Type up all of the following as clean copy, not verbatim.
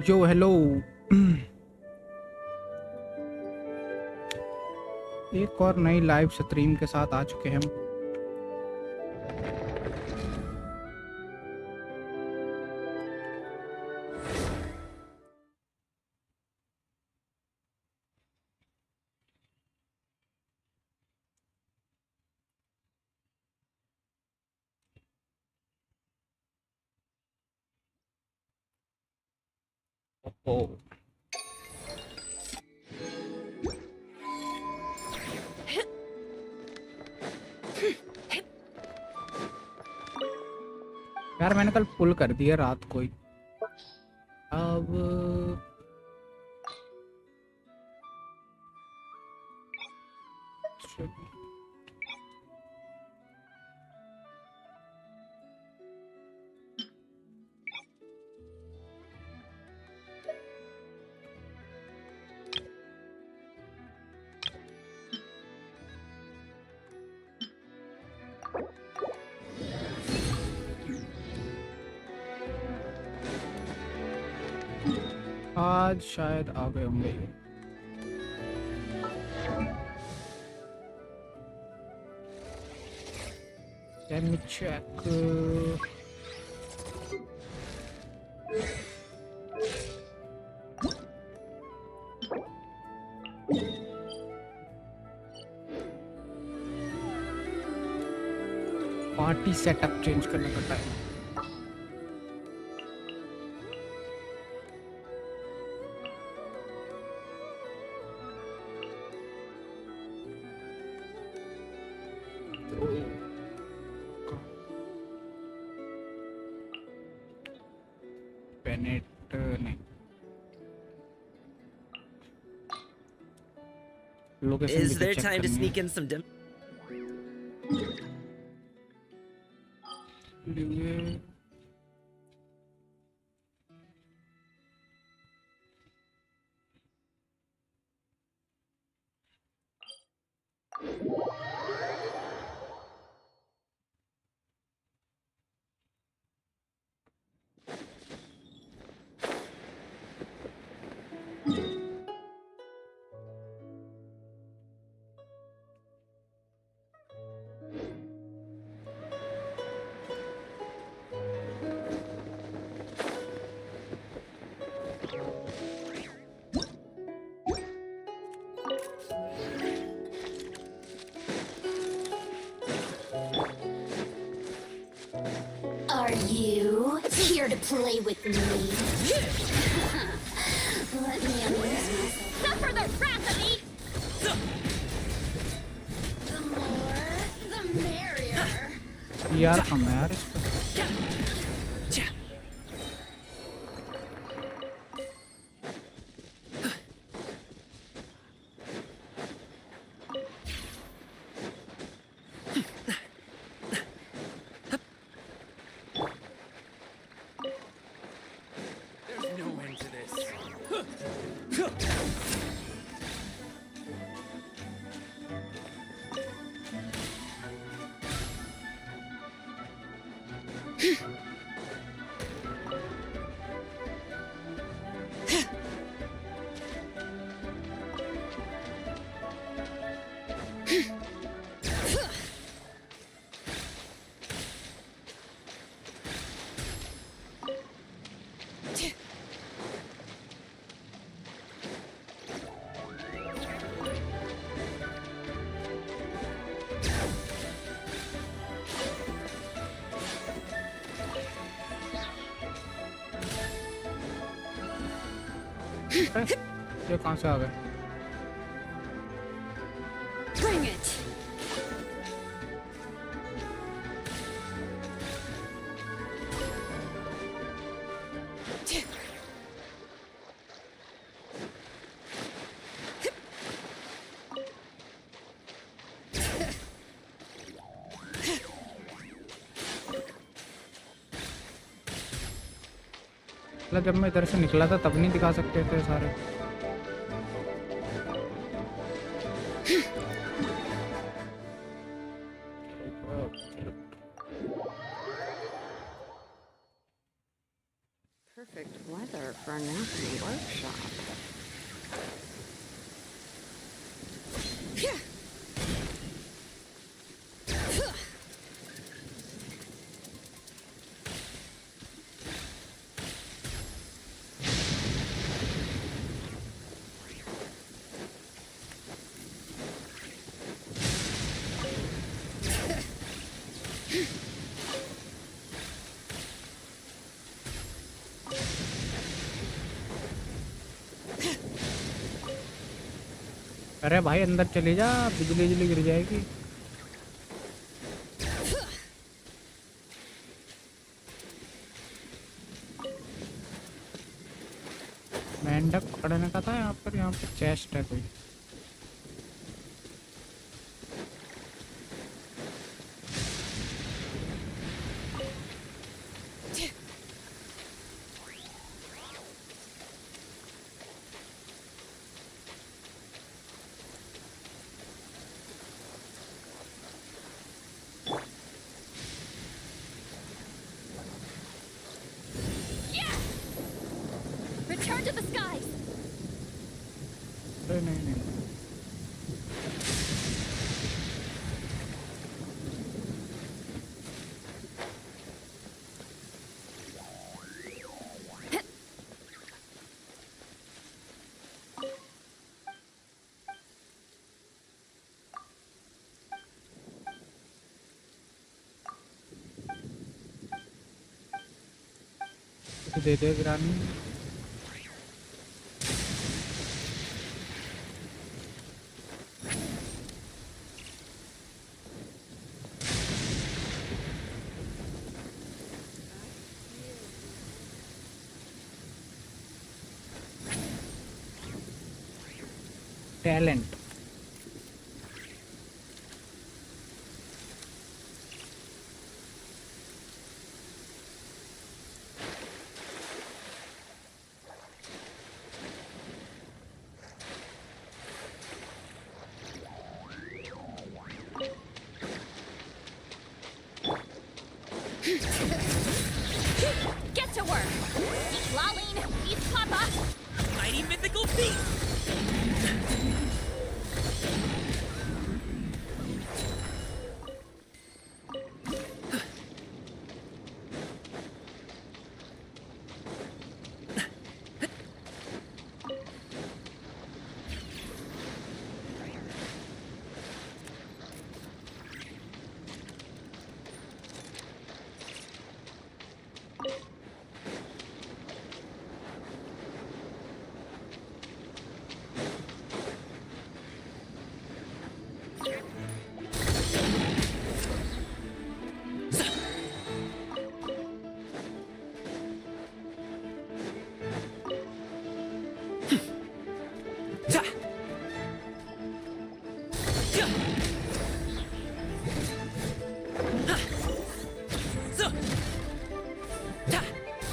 यो hello. एक और नई लाइव स्ट्रीम के साथ आ चुके हैं हम। ओ यार मैंने कल पुल कर दिया रात को ही। अब 5 शायद आ गए होंगे। Let me check. Party setup change करने का time. Is there time to sneak in some dim? Are you here to play with me? Let me amuse myself. Suffer the wrath of me! The more, the merrier. यार हम यार इसको ये कहाँ से आ गए? Bring it! जब मैं इधर से निकला था तब नहीं दिखा सकते थे सारे। Perfect weather for a nap in the workshop. अरे भाई अंदर चली जा, बिजली बिजली गिर जाएगी। मेंढक पकड़ने का था यहाँ पर। यहाँ पर चेस्ट है कोई। Return to the skies! अरे नहीं नहीं, दे दे गिरानी। Talent Get to work! Eat Laline! Eat Papa! Mighty mythical beast!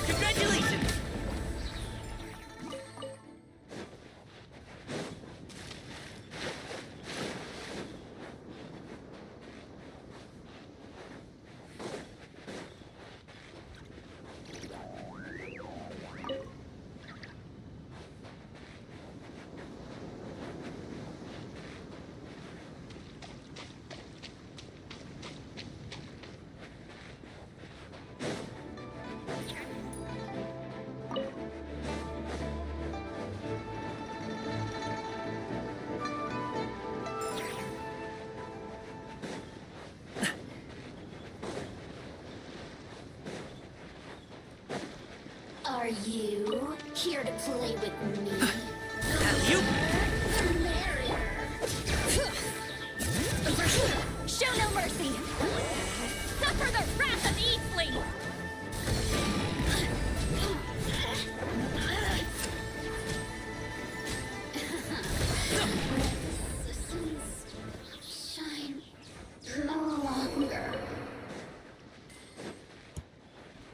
Congratulations! Are you here to play with me? You Show no mercy! Suffer the wrath of Eastling! Shine no longer.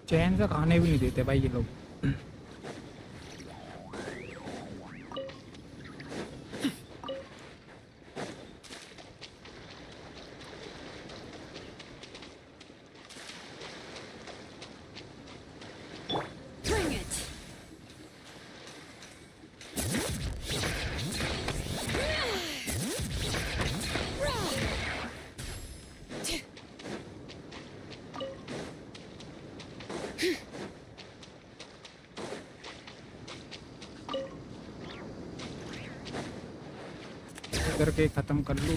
चैन से खाने भी नहीं देते भाई ये लोग। Bring it! करके खत्म कर लूँ।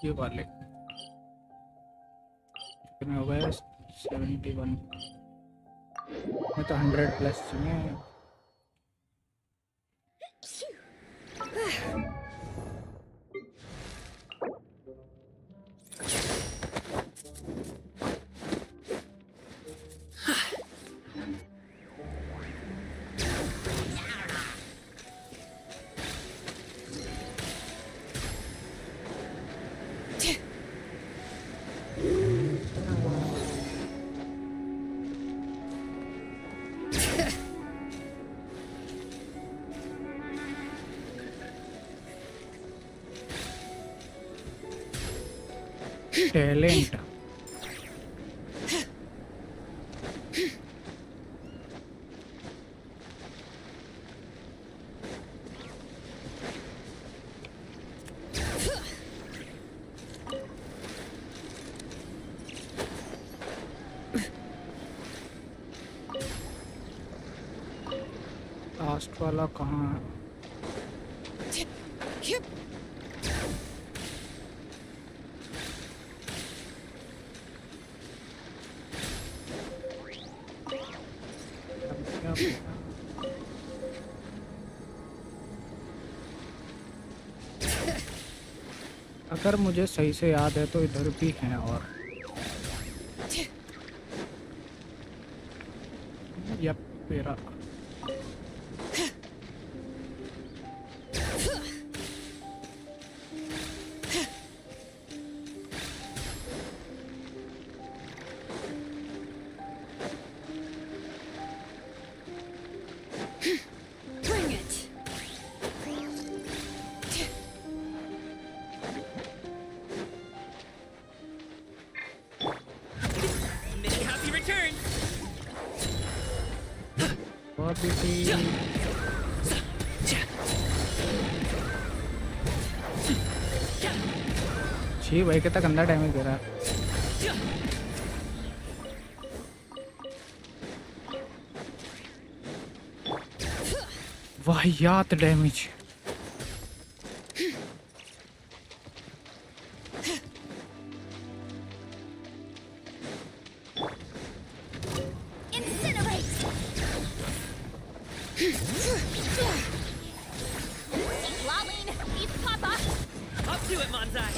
ये वाले कितने हो गए? 71 में तो 100 प्लस चाहिए। टैलेंट लास्ट वाला कहाँ है? अगर मुझे सही से याद है तो इधर भी हैं और यप मेरा Many happy returns. बहुत भी थी। छी भाई कितना गंदा डैमेज दे रहा है। वाहियात damage. Lolling, eat Papa. Up to it, Manzai.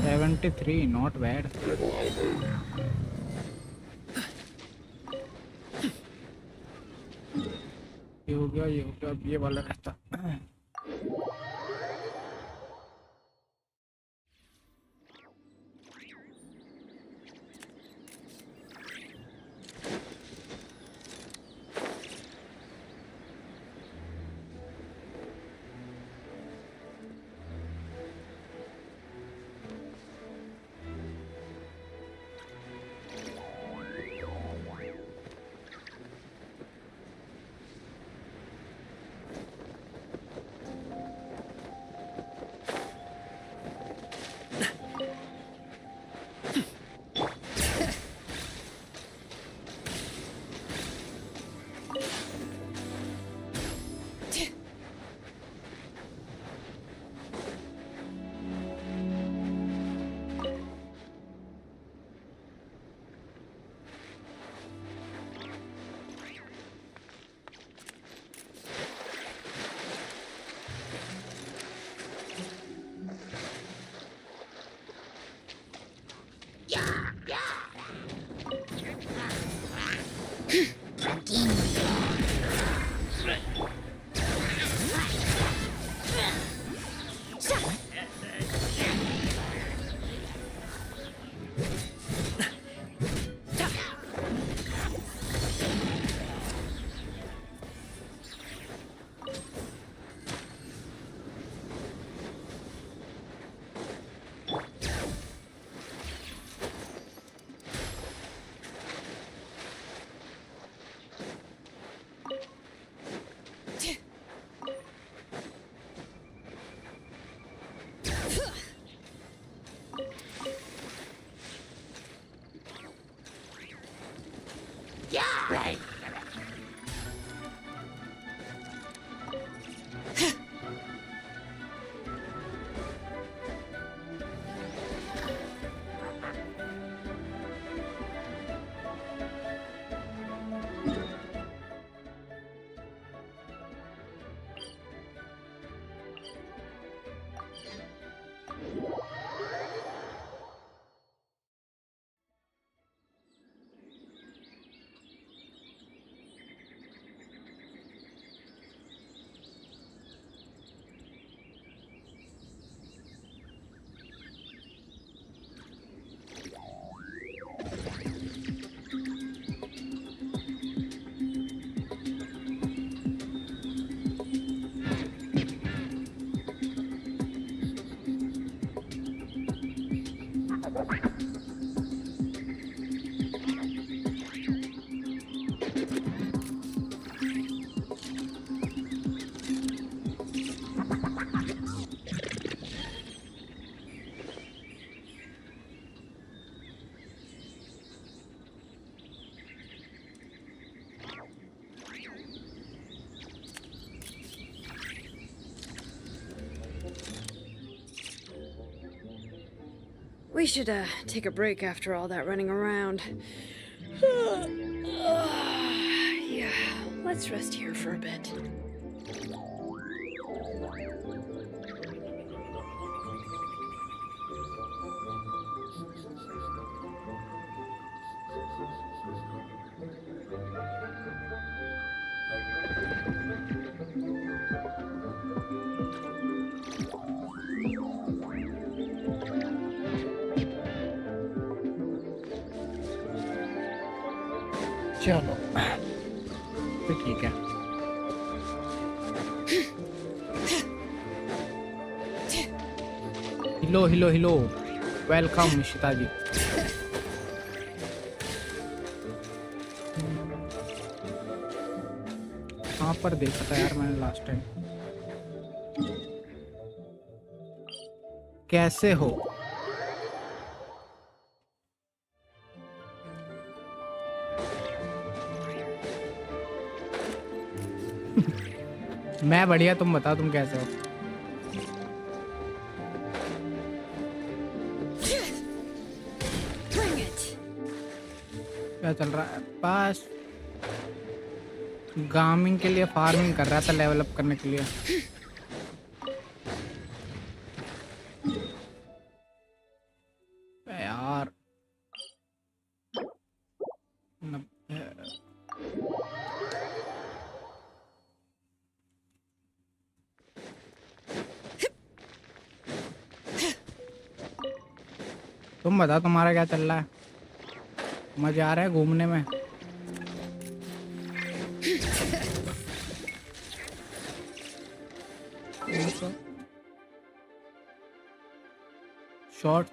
73 not bad। ये हो गया ये हो गया, अब ये वाला रहता। We should take a break after all that running around. Yeah, let's rest here for a bit. चलो तो ठीक है। हिलो हिलो हिलो, वेलकम निशिता जी। कहाँ पर देखा था यार मैंने लास्ट टाइम। कैसे हो? मैं बढ़िया, तुम बताओ तुम कैसे हो? क्या चल रहा है? बस गार्मिंग के लिए फार्मिंग कर रहा था, लेवल अप करने के लिए। यार तुम बताओ तुम्हारा क्या चल रहा है? मजा आ रहा है घूमने में? शॉर्ट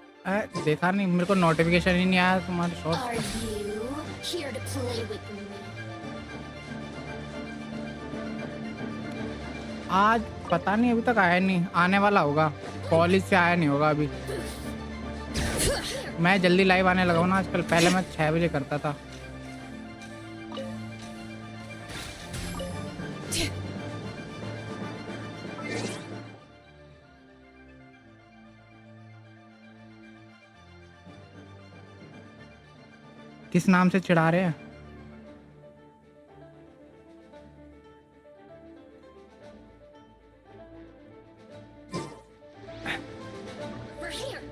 देखा नहीं, मेरे को नोटिफिकेशन ही नहीं आया तुम्हारे short. Are you here to play with me? आज पता नहीं, अभी तक आया नहीं, आने वाला होगा। कॉलेज से आया नहीं होगा अभी। मैं जल्दी लाइव आने लगा हूँ ना आजकल, पहले मैं 6 बजे करता था। किस नाम से चिढ़ा रहे हैं? We're here.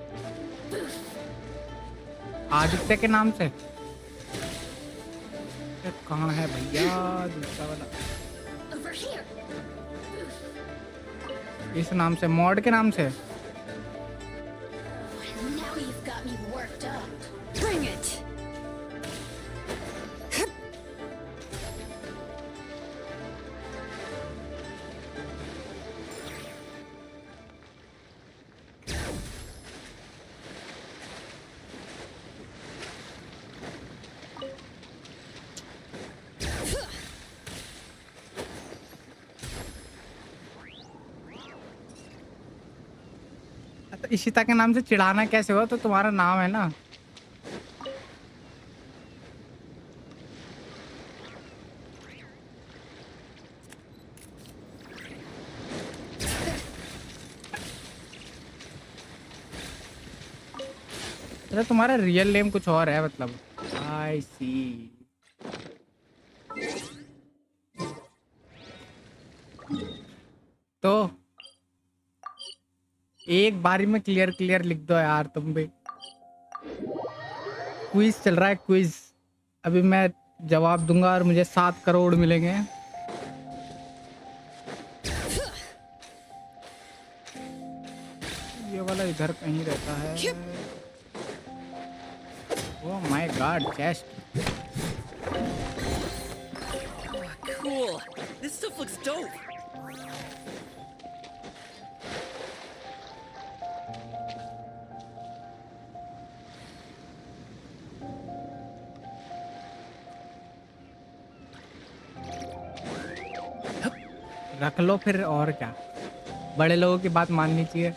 आदित्य के नाम से? कहाँ है भैया दूसरा वाला? Over here. इस नाम से, मॉड के नाम से? Now you've got me worked up. Bring it! तो इशिता के नाम से चिढ़ाना कैसे हुआ? तो तुम्हारा नाम है ना। अरे तुम्हारा रियल नेम कुछ और है मतलब। आई सी। तो एक बारी में क्लियर क्लियर लिख दो यार तुम भी। क्विज चल रहा है क्विज। अभी मैं जवाब दूंगा और मुझे 7 करोड़ मिलेंगे। ये वाला इधर कहीं रहता है। Oh my God chest. Cool. This stuff looks dope. रख लो फिर और क्या, बड़े लोगों की बात माननी चाहिए।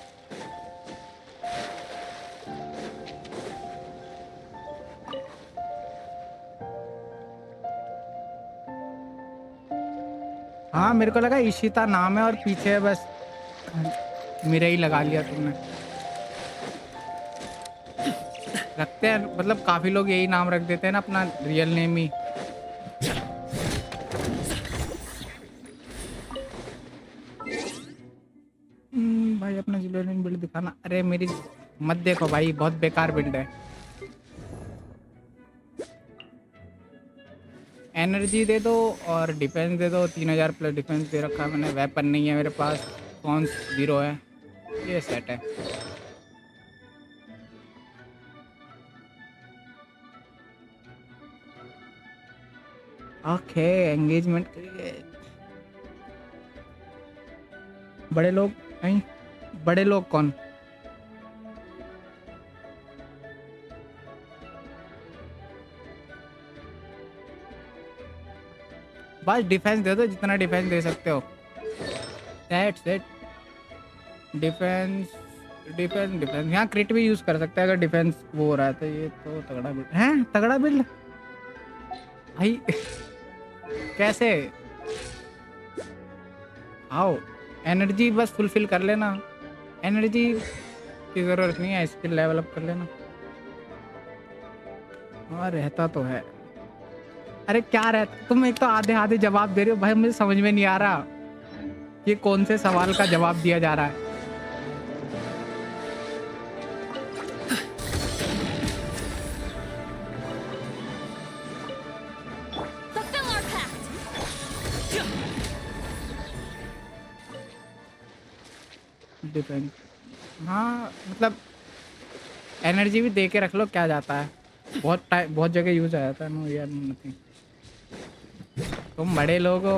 हाँ मेरे को लगा इशिता नाम है और पीछे बस मेरा ही लगा लिया तुमने। रखते हैं मतलब काफी लोग यही नाम रख देते हैं ना अपना रियल नेम ही। भाई अपना जिलोनियन बिल्ड दिखाना। अरे मेरी मत देखो भाई, बहुत बेकार बिल्ड है। एनर्जी दे दो और डिफेंस दे दो। 3000 प्लस डिफेंस दे रखा है मैंने। वेपन नहीं है मेरे पास। कॉन्स 0 है। ये सेट है। ओके एंगेजमेंट करिए। बड़े लोग नहीं, बड़े लोग कौन? बस डिफेंस दे दो जितना डिफेंस दे सकते हो। That's it. Defence defence defence. यहाँ क्रिट भी यूज कर सकते हैं अगर डिफेंस वो हो रहा है तो। ये तो तगड़ा बिल्ड है। तगड़ा बिल्ड भाई। कैसे? आओ एनर्जी बस फुलफिल कर लेना। एनर्जी की जरूरत नहीं है, स्किल लेवल अप कर लेना। हाँ रहता तो है। अरे क्या रहता, तुम एक तो आधे आधे जवाब दे रहे हो भाई, मुझे समझ में नहीं आ रहा ये कौन से सवाल का जवाब दिया जा रहा है। Fulfill our pact. डिफेंस हाँ मतलब एनर्जी भी दे के रख लो, क्या जाता है। बहुत टाइम बहुत जगह यूज आ जाता है। नो यार नथिंग। तुम बड़े लोग हो।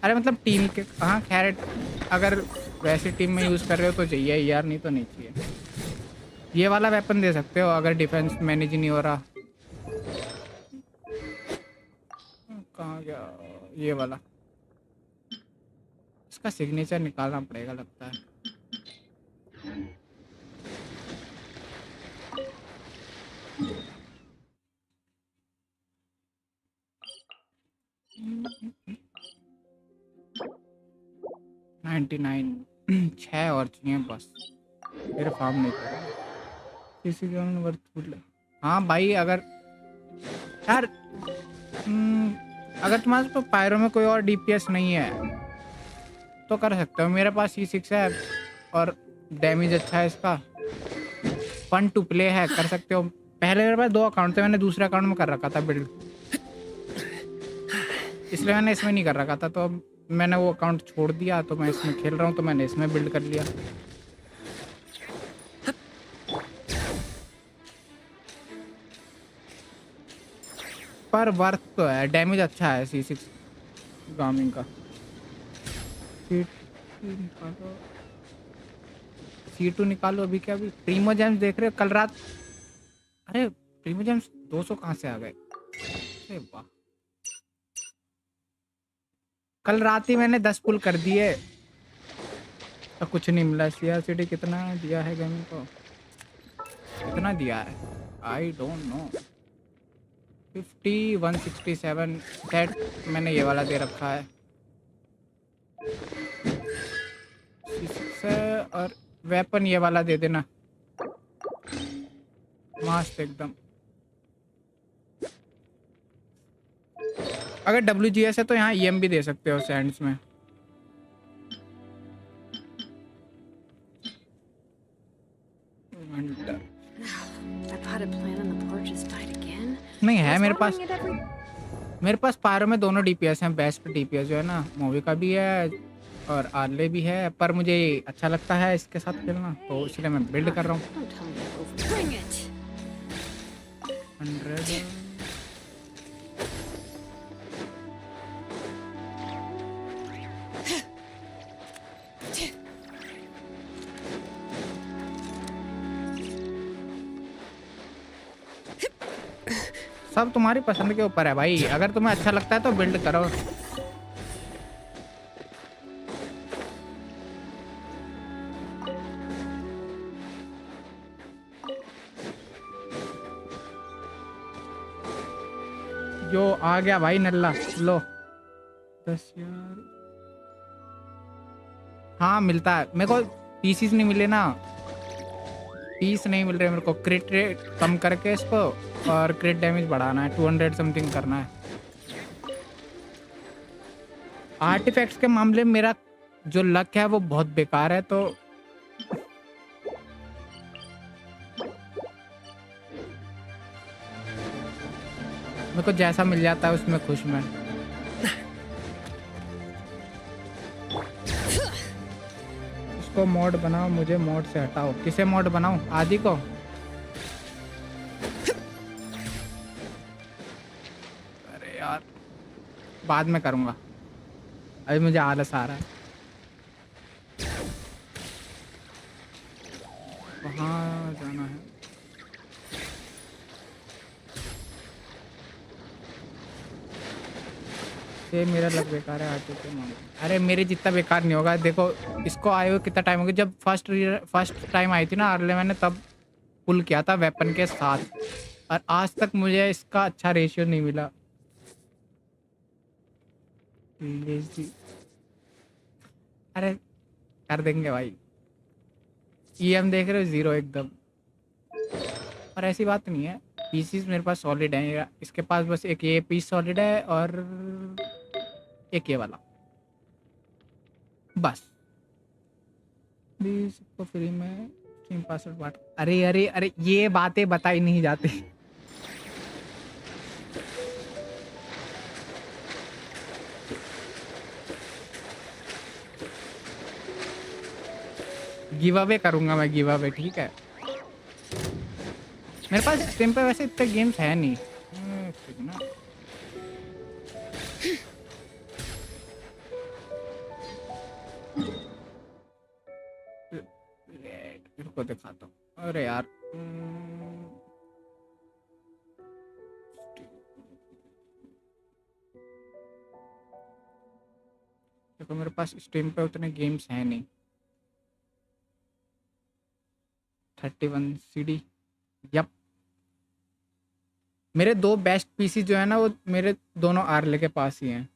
अरे मतलब टीम के हाँ खैर अगर वैसे टीम में यूज कर रहे हो तो चाहिए यार, नहीं तो नहीं चाहिए। ये वाला वेपन दे सकते हो अगर डिफेंस मैनेज नहीं हो रहा। कहाँ गया ये वाला? इसका सिग्नेचर निकालना पड़ेगा लगता है। नाइन्टी 6 और चाहिए बस। मेरे फार्म नहीं कर किसी वर्थ। हाँ भाई अगर यार अगर तुम्हारे पास पायरो में कोई और डीपीएस नहीं है तो कर सकते हो। मेरे पास C6 है और डैमेज अच्छा है इसका। फन टू प्ले है, कर सकते हो। पहले मेरे पास 2 अकाउंट थे, मैंने दूसरे अकाउंट में कर रखा था बिल्ड, इसलिए मैंने इसमें नहीं कर रखा था। तो अब मैंने वो अकाउंट छोड़ दिया तो मैं इसमें खेल रहा हूँ, तो मैंने इसमें बिल्ड कर लिया। पर वर्थ तो है, डैमेज अच्छा है C6 गार्मिंग का। C2 निकालो अभी। क्या अभी प्रीमोजेम्स देख रहे हो? कल रात अरे प्रीमोजेम्स 200 कहाँ से आ गए? अरे वाह, कल रात ही मैंने 10 पुल कर दिए तो कुछ नहीं मिला। CR कितना दिया है गेमिंग को? कितना दिया है आई डोंट नो। 50 167 सेट मैंने ये वाला दे रखा है। वॉर्टेक्स है और वेपन ये वाला दे देना, मस्त एकदम। अगर WGS है तो यहाँ EM भी दे सकते हो सैंड्स में। That potted plant on the porch has died again. नहीं है Was मेरे पास, watering it every... मेरे पास पायरो में दोनों DPS हैं। बेस्ट DPS जो है ना, मूवी का भी है और आर्ले भी है, पर मुझे अच्छा लगता है इसके साथ खेलना, तो इसलिए मैं बिल्ड कर रहा हूँ। Don't tell me to over... Bring it! 100 सब तुम्हारी पसंद के ऊपर है भाई, अगर तुम्हें अच्छा लगता है तो बिल्ड करो। जो आ गया भाई नल्ला, लो 10 यार। हाँ मिलता है मेरे को, पीसीस नहीं मिले ना, पीस नहीं मिल रहे मेरे को। क्रिट रेट कम करके इसको और क्रिट डैमेज बढ़ाना है, 200 समथिंग करना है। आर्टिफैक्ट्स के मामले में मेरा जो लक है वो बहुत बेकार है, तो मेरे को जैसा मिल जाता है उसमें खुश मैं। उसको मॉड बनाओ, मुझे मॉड से हटाओ। किसे मॉड बनाऊं? आदि को? अरे यार बाद में करूंगा, अभी मुझे आलस आ रहा है। वहाँ जाना है। ये मेरा लग बेकार है आते के मामले। अरे मेरे जितना बेकार नहीं होगा। देखो इसको आए हुए कितना टाइम हो गया, जब फर्स्ट टाइम आई थी ना अर्ले, मैंने तब पुल किया था वेपन के साथ, और आज तक मुझे इसका अच्छा रेशियो नहीं मिला। अरे कर देंगे भाई, EM देख रहे हो 0 एकदम। और ऐसी बात नहीं है, पीसीस मेरे पास सॉलिड है। इसके पास बस एक ये पीस सॉलिड है और एक ये वाला, बस। भी सबको फ्री में स्ट्रीम पासवर्ड बांट। अरे अरे अरे ये बातें बताई नहीं जाती। गिव अवे करूंगा मैं, गिव अवे, ठीक है। मेरे पास स्ट्रीम पे वैसे इतने गेम्स है नहीं, ठीक ना। को दिखाता हूँ। अरे यार देखो मेरे पास स्ट्रीम पे उतने गेम्स हैं नहीं। 31 CD, यप। मेरे 2 बेस्ट पीसी जो है ना, वो मेरे दोनों आर्ले के पास ही हैं।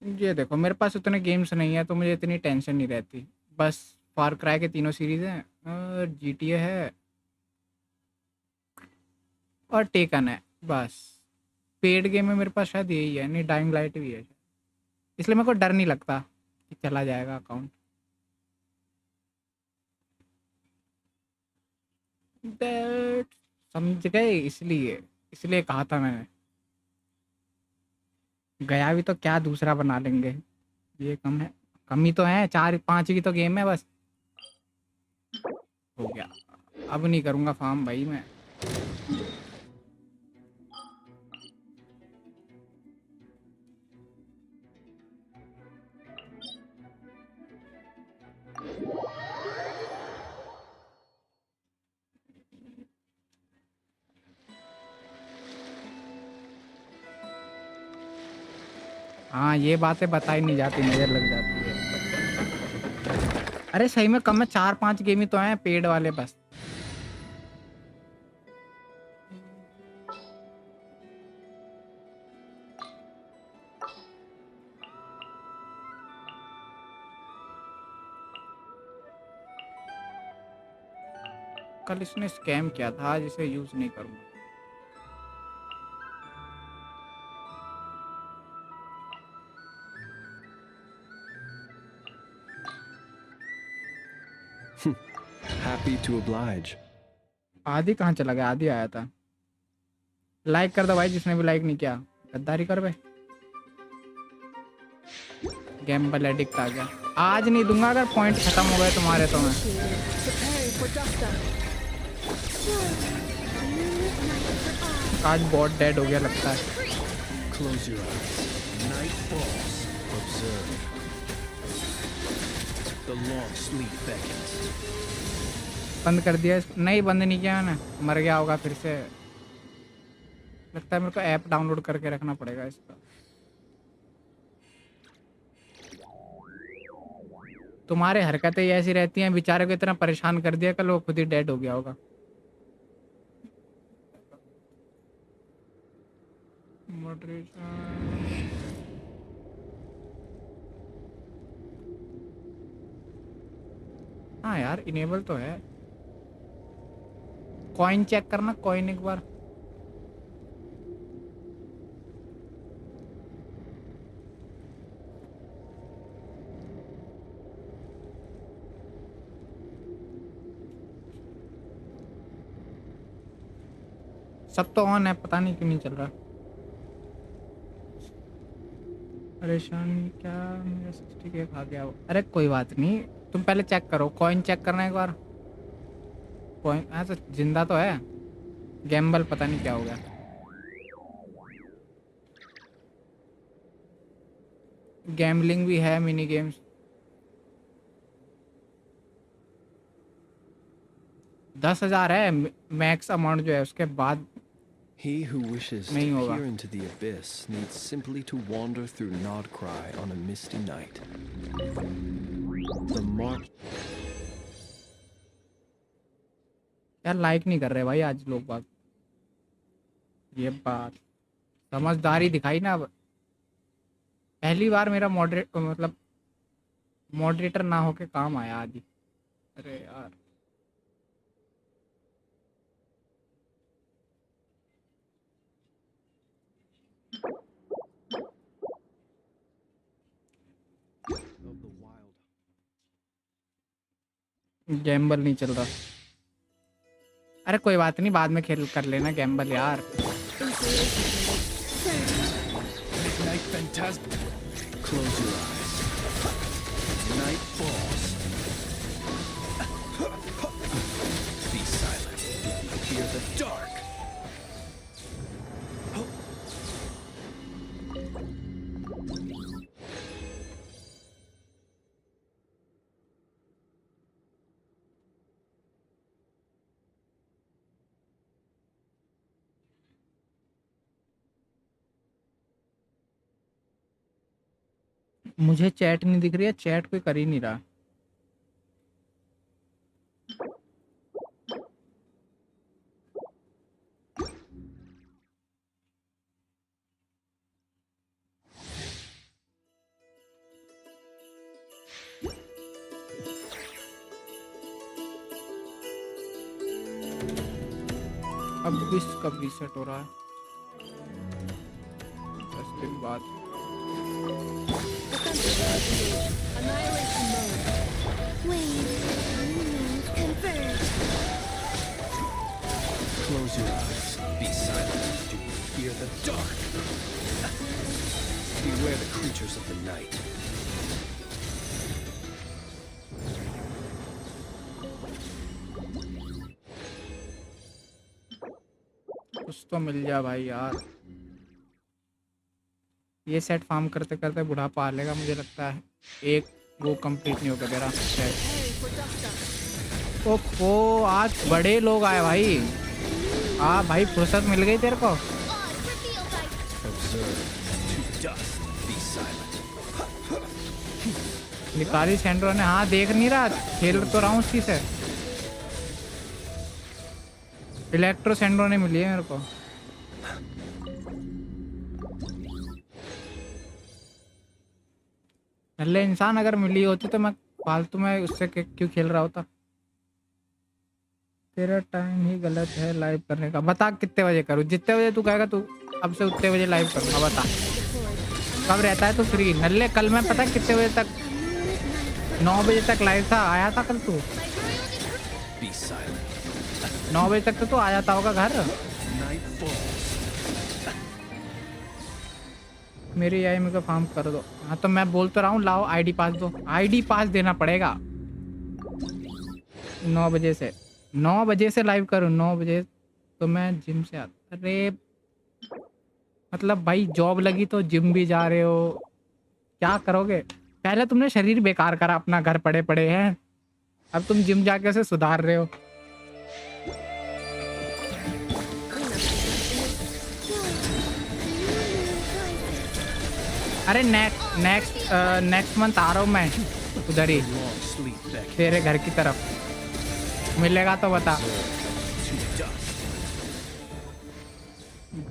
ये देखो मेरे पास उतने गेम्स नहीं है, तो मुझे इतनी टेंशन नहीं रहती। बस फार क्राई के तीनों सीरीज हैं और GTA है और टेकन है, बस। पेड गेम में मेरे पास शायद यही है, नहीं डाइंग लाइट भी है, इसलिए मेरे को डर नहीं लगता कि चला जाएगा अकाउंट। समझ गए, इसलिए इसलिए कहा था मैंने। गया भी तो क्या दूसरा बना लेंगे, ये कम है, कमी तो है। 4-5 की तो गेम है बस, हो गया। अब नहीं करूँगा फार्म भाई मैं। हाँ ये बातें बताई नहीं जाती, नजर लग जाती है। अरे सही में कम है, 4-5 गेम ही तो हैं पेड वाले बस। कल इसने स्कैम किया था, आज इसे यूज नहीं करूँगा। Happy to oblige. आदि कहाँ चला गया? आदि आया था। लाइक कर दो भाई जिसने भी लाइक नहीं किया, गद्दारी कर बे। गैम्बल एडिक्ट आ गया। आज नहीं दूंगा अगर पॉइंट खत्म हो गए तुम्हारे तो मैं। Preparing for dusk-up. आज बॉट डेड हो गया लगता है। Close your eyes. Night falls. Observe. The long sleep beckons. बंद कर दिया नहीं, बंद नहीं किया मैंने, मर गया होगा फिर से। लगता है मेरे को ऐप डाउनलोड करके रखना पड़ेगा इसका। तुम्हारे हरकतें ही ऐसी रहती हैं, बेचारे को इतना परेशान कर दिया कल वो खुद ही डेड हो गया होगा। मॉडरेशन हाँ यार इनेबल तो है। कॉइन चेक करना, कॉइन एक बार। सब तो ऑन है, पता नहीं क्यों नहीं चल रहा। परेशानी क्या, मेरा 60K खा गया वो। अरे कोई बात नहीं, तुम पहले चेक करो, कॉइन चेक करना एक बार। कॉइन हाँ तो जिंदा तो है। गैम्बल पता नहीं क्या हो गया। गैम्बलिंग भी है, मिनी गेम्स। 10,000 है मैक्स अमाउंट जो है, उसके बाद He who wishes to नहीं होगा। peer into the abyss needs simply to wander through Nodcry on a misty night. The mark. यार लाइक नहीं कर रहे भाई आज लोग बात। ये बात समझदारी दिखाई ना। अब पहली बार मेरा मॉडरेटर ना होके काम आया आज ही। अरे यार Of the wild. गैम्बल नहीं चल रहा। अरे कोई बात नहीं, बाद में खेल कर लेना गैम्बल यार। Midnight phantasm. Close your eyes. Night falls. Be silent. Do you hear the dark? मुझे चैट नहीं दिख रही है, चैट कोई कर ही नहीं रहा। अब विश कब रीसेट हो रहा है? 10 दिन बाद। Annihilation mode. Wave confirmed. Close your eyes. Be silent. Do you hear the dark? Beware the creatures of the night. कुछ तो मिल जा भाई यार। ये सेट फार्म करते करते बुढ़ापा आ लेगा मुझे लगता है। एक वो कंप्लीट नहीं होगा मेरा सेट। ओहो आज बड़े लोग आए भाई। हाँ भाई फुर्सत मिल गई तेरे को। Observe. To dust. Be silent. निकाली सैंड्रो ने। हाँ देख नहीं रहा, खेल तो रहा हूँ उसी से। इलेक्ट्रो सैंड्रो ने मिली है मेरे को। नल्ले इंसान अगर मिली होती तो मैं फालतू में उससे क्यों खेल रहा होता। तेरा टाइम ही गलत है लाइव करने का। बता कितने बजे करूँ? जितने बजे तू कहेगा तू अब से उतने बजे लाइव करूँगा। बता कब रहता है तू फ्री? नल्ले कल मैं पता कितने बजे तक, 9 बजे तक लाइव था। आया था कल तू? Be silent. 9 बजे तक तो तू आ जाता होगा घर। Night falls. मेरी आई मेरे को फार्म कर दो। हाँ तो मैं बोल तो रहा हूँ लाओ आईडी पास दो। आईडी पास देना पड़ेगा 9 बजे से। 9 बजे से लाइव करूँ 9 बजे तो मैं जिम से आता। अरे मतलब भाई जॉब लगी तो जिम भी जा रहे हो, क्या करोगे? पहले तुमने शरीर बेकार करा अपना, घर पड़े पड़े हैं, अब तुम जिम जाके उसे सुधार रहे हो। अरे नेक्स्ट मंथ आ रहा हूँ मैं उधर ही Long sleep back तेरे घर की तरफ। मिलेगा तो बता। to dust.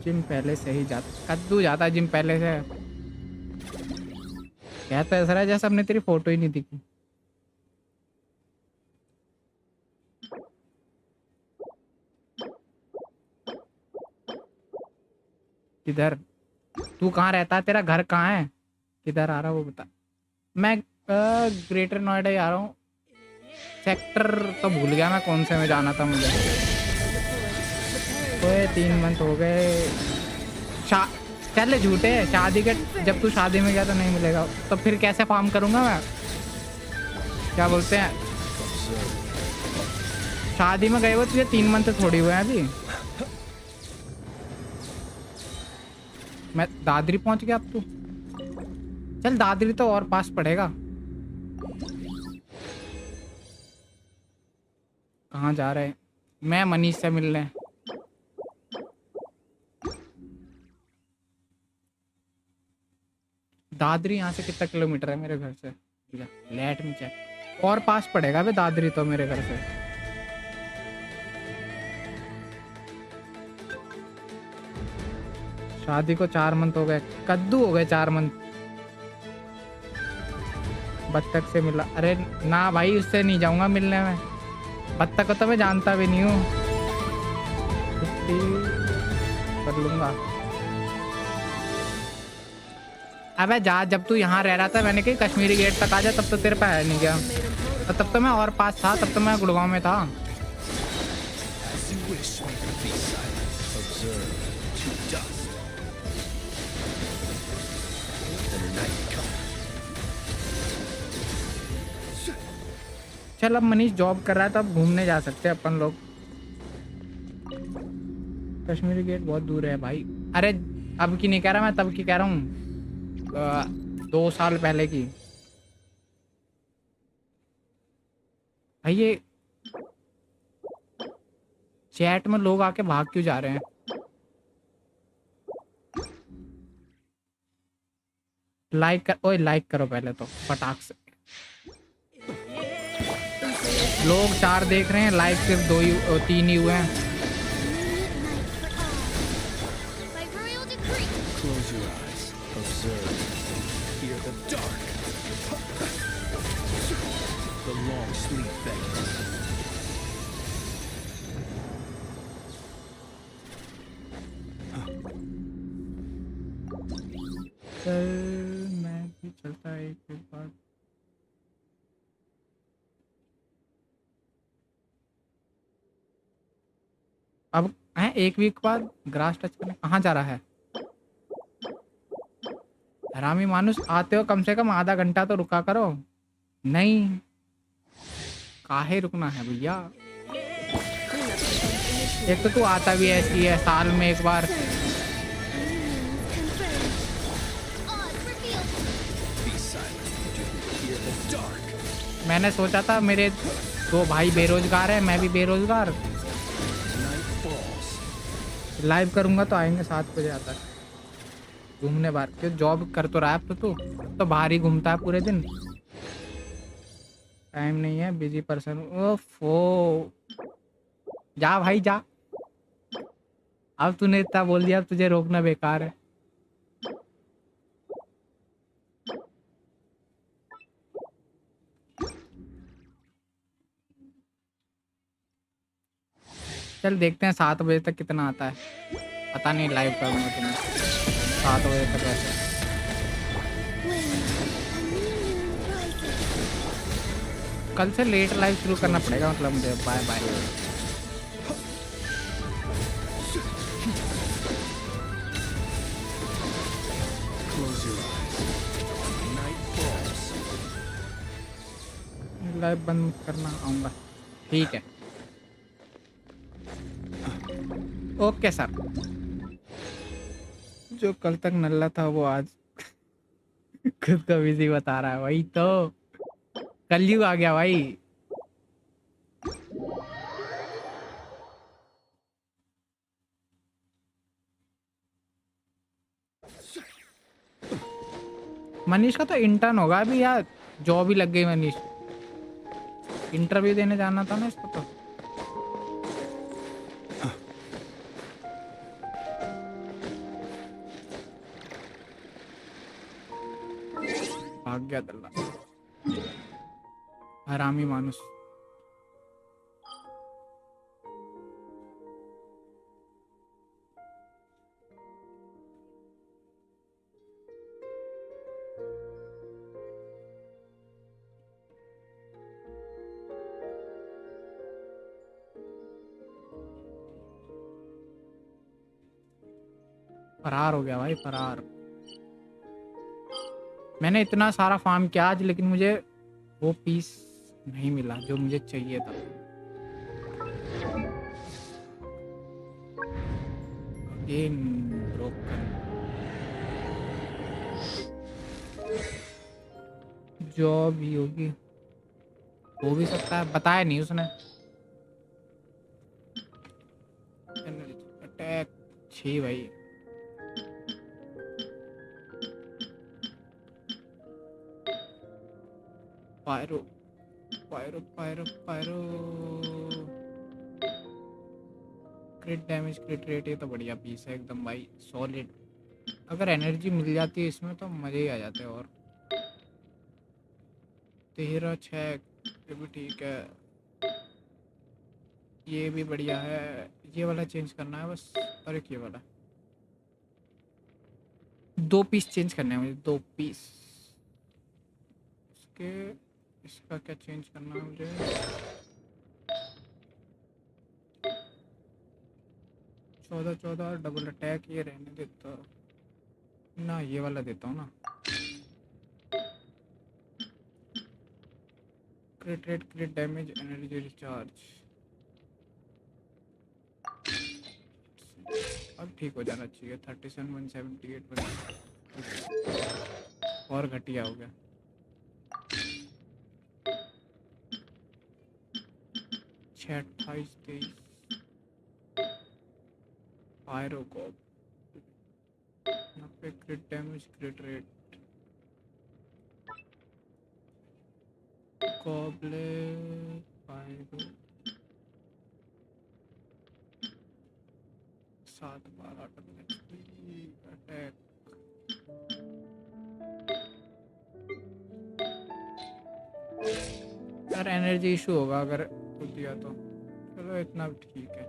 जिम पहले से ही जाता, कद्दू जाता जिम पहले से। कहता है ऐसा जैसे हमने तेरी फोटो ही नहीं दिखी। किधर तू कहाँ रहता है? तेरा घर कहाँ है? किधर आ रहा है वो बता। मैं ग्रेटर नोएडा ही आ रहा हूँ। सेक्टर तो भूल गया मैं कौन से में जाना था मुझे। ओए 3 मंथ हो गए। चल झूठे शादी के, जब तू शादी में गया तो नहीं मिलेगा तो फिर कैसे फार्म करूंगा मैं? क्या बोलते हैं, शादी में गए हुए तुझे 3 मंथ थोड़ी हुए हैं अभी। मैं दादरी पहुंच गया अब तू। चल दादरी तो और पास पड़ेगा। कहाँ जा रहे हैं? मैं मनीष से मिलने। दादरी यहाँ से कितना किलोमीटर है मेरे घर से? Let me check. और पास पड़ेगा बे दादरी तो मेरे घर से। शादी को 4 मंथ हो गए, कद्दू हो गए 4 मंथ। बत्तख से मिला? अरे ना भाई उससे नहीं जाऊंगा मिलने में। बत्तख को तो मैं जानता भी नहीं हूँ। छुट्टी कर लूंगा। अबे जा, जब तू यहाँ रह रहा था मैंने कही कश्मीरी गेट तक आ जा, तब तो तेरे पे आया नहीं गया। और तब तो मैं और पास था, तब तो मैं गुड़गांव में था। As you wish me to be silent. Observe to dust. The night comes. चल अब मनीष जॉब कर रहा है तो अब घूमने जा सकते हैं अपन लोग। कश्मीरी गेट बहुत दूर है भाई। अरे अब की नहीं कह रहा मैं, तब की कह रहा हूँ 2 साल पहले की। भाई ये चैट में लोग आके भाग क्यों जा रहे हैं? लाइक कर, ओए लाइक करो पहले तो फटाक से। लोग 4 देख रहे हैं, लाइक सिर्फ 2 ही 3 ही हुए हैं। Close your eyes. Observe. Hear the dark. The long sleep beckons. चल मैं भी चलता एक बार। अब है 1 वीक बाद ग्रास टच करने कहाँ जा रहा है? हरामी मानुस, आते हो कम से कम आधा घंटा तो रुका करो। नहीं काहे रुकना है भैया? एक तो तू आता भी ऐसी है साल में एक बार। Be silent. Do you hear the dark? मैंने सोचा था मेरे 2 भाई बेरोजगार है, मैं भी बेरोजगार। Night falls. लाइव करूंगा तो आएंगे 7 बजे आता है घूमने बाहर। क्यों जॉब कर तो रहा है अब तो तू तो बाहर ही घूमता है पूरे दिन। टाइम नहीं है, बिजी पर्सन। ओफो जा भाई जा। अब तूने इतना बोल दिया, अब तुझे रोकना बेकार है। चल देखते हैं 7 बजे तक कितना आता है। पता नहीं लाइव करूँगा कि नहीं 7 बजे तक ऐसे। कल से लेट लाइव शुरू करना पड़ेगा मतलब मुझे। Bye bye. Close your eyes. Night falls. Live बंद करना आऊँगा। ठीक है ओके सर। जो कल तक नल्ला था वो आज खुद को बिजी बता रहा है। वही तो कलयुग आ गया भाई। मनीष का तो इंटर्न होगा अभी यार। जॉब ही लग गई मनीष। इंटरव्यू देने जाना था ना इसको तो। भाग गया दल्ला हरामी मानुस। फरार हो गया भाई फरार। मैंने इतना सारा फार्म किया आज लेकिन मुझे वो पीस नहीं मिला जो मुझे चाहिए था। Again broken. जॉब ही होगी हो भी सकता है बताया नहीं उसने। अटैक 6 भाई। Pyro pyro pyro pyro crit damage crit rate. ये तो बढ़िया पीस है एकदम भाई सॉलिड। अगर एनर्जी मिल जाती है इसमें तो मजे ही आ जाते हैं। और 13 6 ये भी ठीक है। ये भी बढ़िया है। ये वाला चेंज करना है बस। और एक ये वाला 2 पीस चेंज करने हैं मुझे। 2 पीस इसके। इसका क्या चेंज करना है मुझे। 14 डबल अटैक ये रहने देता ना। ये वाला देता हूँ ना। क्रिट रेट क्रिट डैमेज एनर्जी रिचार्ज। अब ठीक हो जाना चाहिए। 37 178 और घटिया हो गया। 6 28 23 पायरो को यहाँ पे क्रिट डैमेज क्रिट रेट गॉबले पायरो 7 12 अटैक। यार एनर्जी इशू होगा अगर कुछ दिया तो। चलो इतना ठीक है।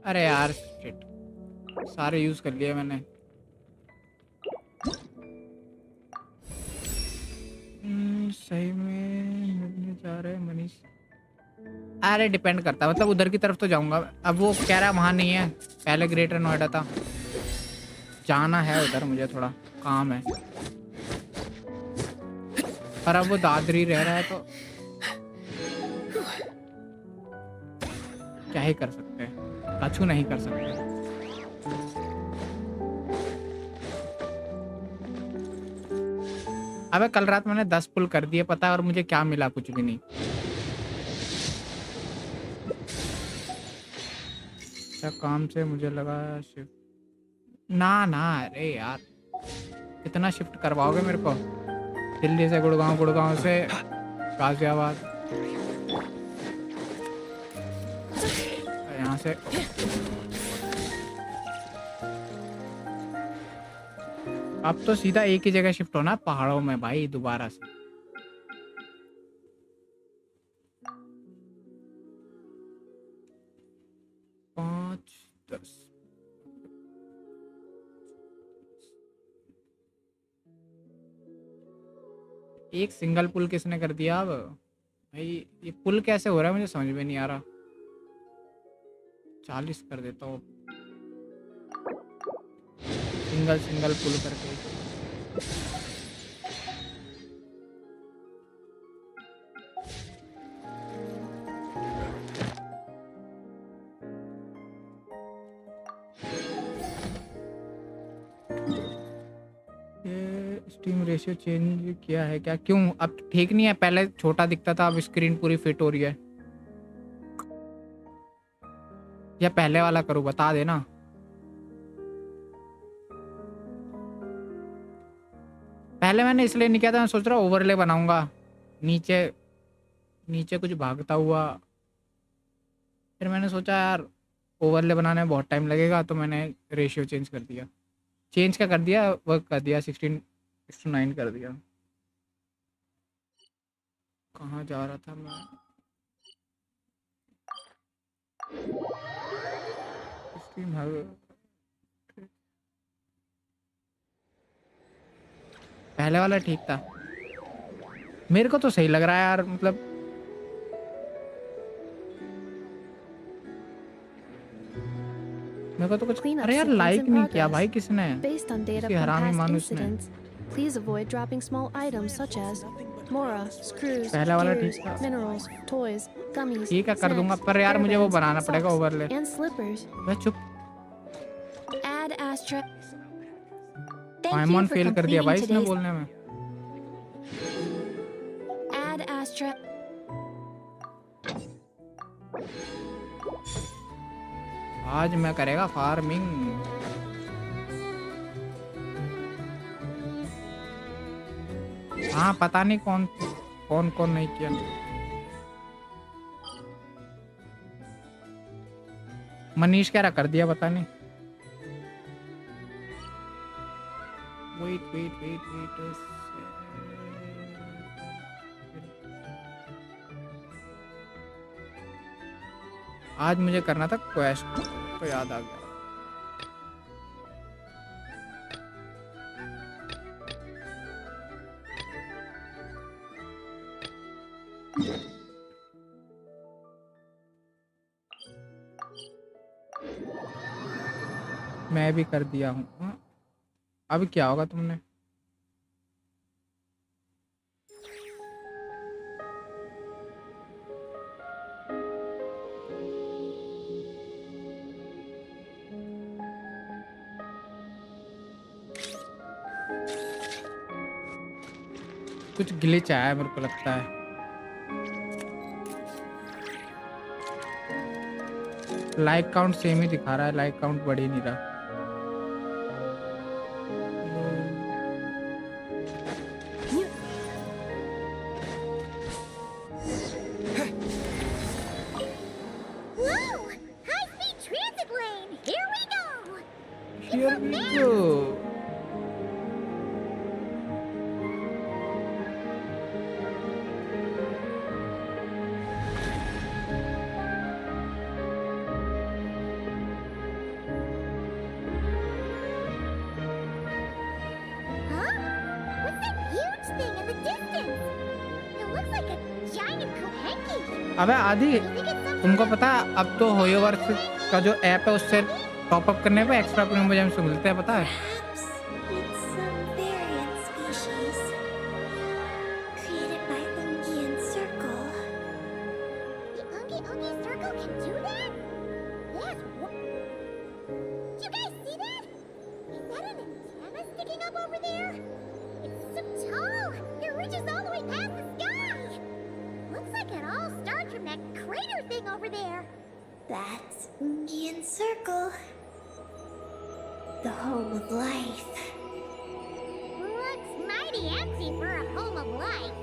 अरे यार शिट सारे यूज कर लिए मैंने। सही में मिलने जा रहे हैं मनीष। अरे डिपेंड करता है मतलब उधर की तरफ तो जाऊंगा। अब वो कह रहा है वहाँ नहीं है। पहले ग्रेटर नोएडा था। जाना है उधर मुझे थोड़ा काम है। पर अब वो दादरी रह रहा है तो क्या ही कर सकते हैं। कछु नहीं कर सकते। अबे कल रात मैंने 10 पुल कर दिए पता है और मुझे क्या मिला कुछ भी नहीं। क्या काम से मुझे लगा शिफ्ट ना ना। अरे यार कितना शिफ्ट करवाओगे मेरे को। दिल्ली से गुड़गांव, गुड़गांव से गाजियाबाद, यहाँ से अब तो सीधा एक ही जगह शिफ्ट होना पहाड़ों में भाई दोबारा से। पाँच 10 एक सिंगल पुल किसने कर दिया अब भाई? ये पुल कैसे हो रहा है मुझे समझ में नहीं आ रहा। 40 कर देता हूँ सिंगल सिंगल पुल करके। ये स्टीम रेशियो चेंज किया है क्या? क्यों अब ठीक नहीं है? पहले छोटा दिखता था, अब स्क्रीन पूरी फिट हो रही है। या पहले वाला करूँ? बता देना। पहले मैंने इसलिए नहीं किया था, मैं सोच रहा ओवरले बनाऊंगा नीचे, नीचे कुछ भागता हुआ। फिर मैंने सोचा यार ओवरले बनाने में बहुत टाइम लगेगा, तो मैंने रेशियो चेंज कर दिया। चेंज क्या कर दिया? वर्क कर दिया, 16:9 कर दिया। कहाँ जा रहा था मैं? पहले वाला ठीक था, मेरे को तो सही लग रहा है यार। मतलब मेरे को तो कुछ, अरे यार लाइक नहीं किया भाई किसने? Based on data किसी from हरामी past मानुस ने। incidents, please avoid dropping small items such as mora, screws, पहला वाला gears, ठीक था। minerals, toys, gummies, ठीक है कर दूंगा, snacks, पर यार मुझे वो hairbands, बनाना पड़ेगा socks, ओवरले। and slippers. मैं चुप। Add astra. Thank पाइमॉन you for fail कर दिया भाई completing इसने today's. बोलने में। Add astra. आज मैं करेगा फार्मिंग। हाँ पता नहीं कौन कौन कौन नहीं किया। मनीष कह रहा कर दिया, पता नहीं। वेट वेट वेट वेट, आज मुझे करना था क्वेस्ट, तो याद आ गया। मैं भी कर दिया हूँ। हाँ? अब क्या होगा तुमने? कुछ ग्लिच आया है मेरे को लगता है। लाइक काउंट सेम ही दिखा रहा है, लाइक काउंट बढ़ ही नहीं रहा। Whoa! High-speed transit lane! Here we go! Here we go. Huh? What's that huge thing in the distance? It looks like a giant Kohenki. अबे आदि, You think it's some तुमको पता है अब तो होयोवर्स का जो ऐप है उससे टॉप अप करने पे एक्स्ट्रा प्रीमोजेम्स मिलते हैं, पता है? Perhaps it's some variant species created by Ungian Circle. The Ungi Circle can do that? Yes. Do you guys see that? Is that an antenna sticking up over there? It's so tall. It reaches all the way past the sky. Looks like it all starts from that crater thing over there. That's Ungian Circle. The home of life. Looks mighty empty for a home of life.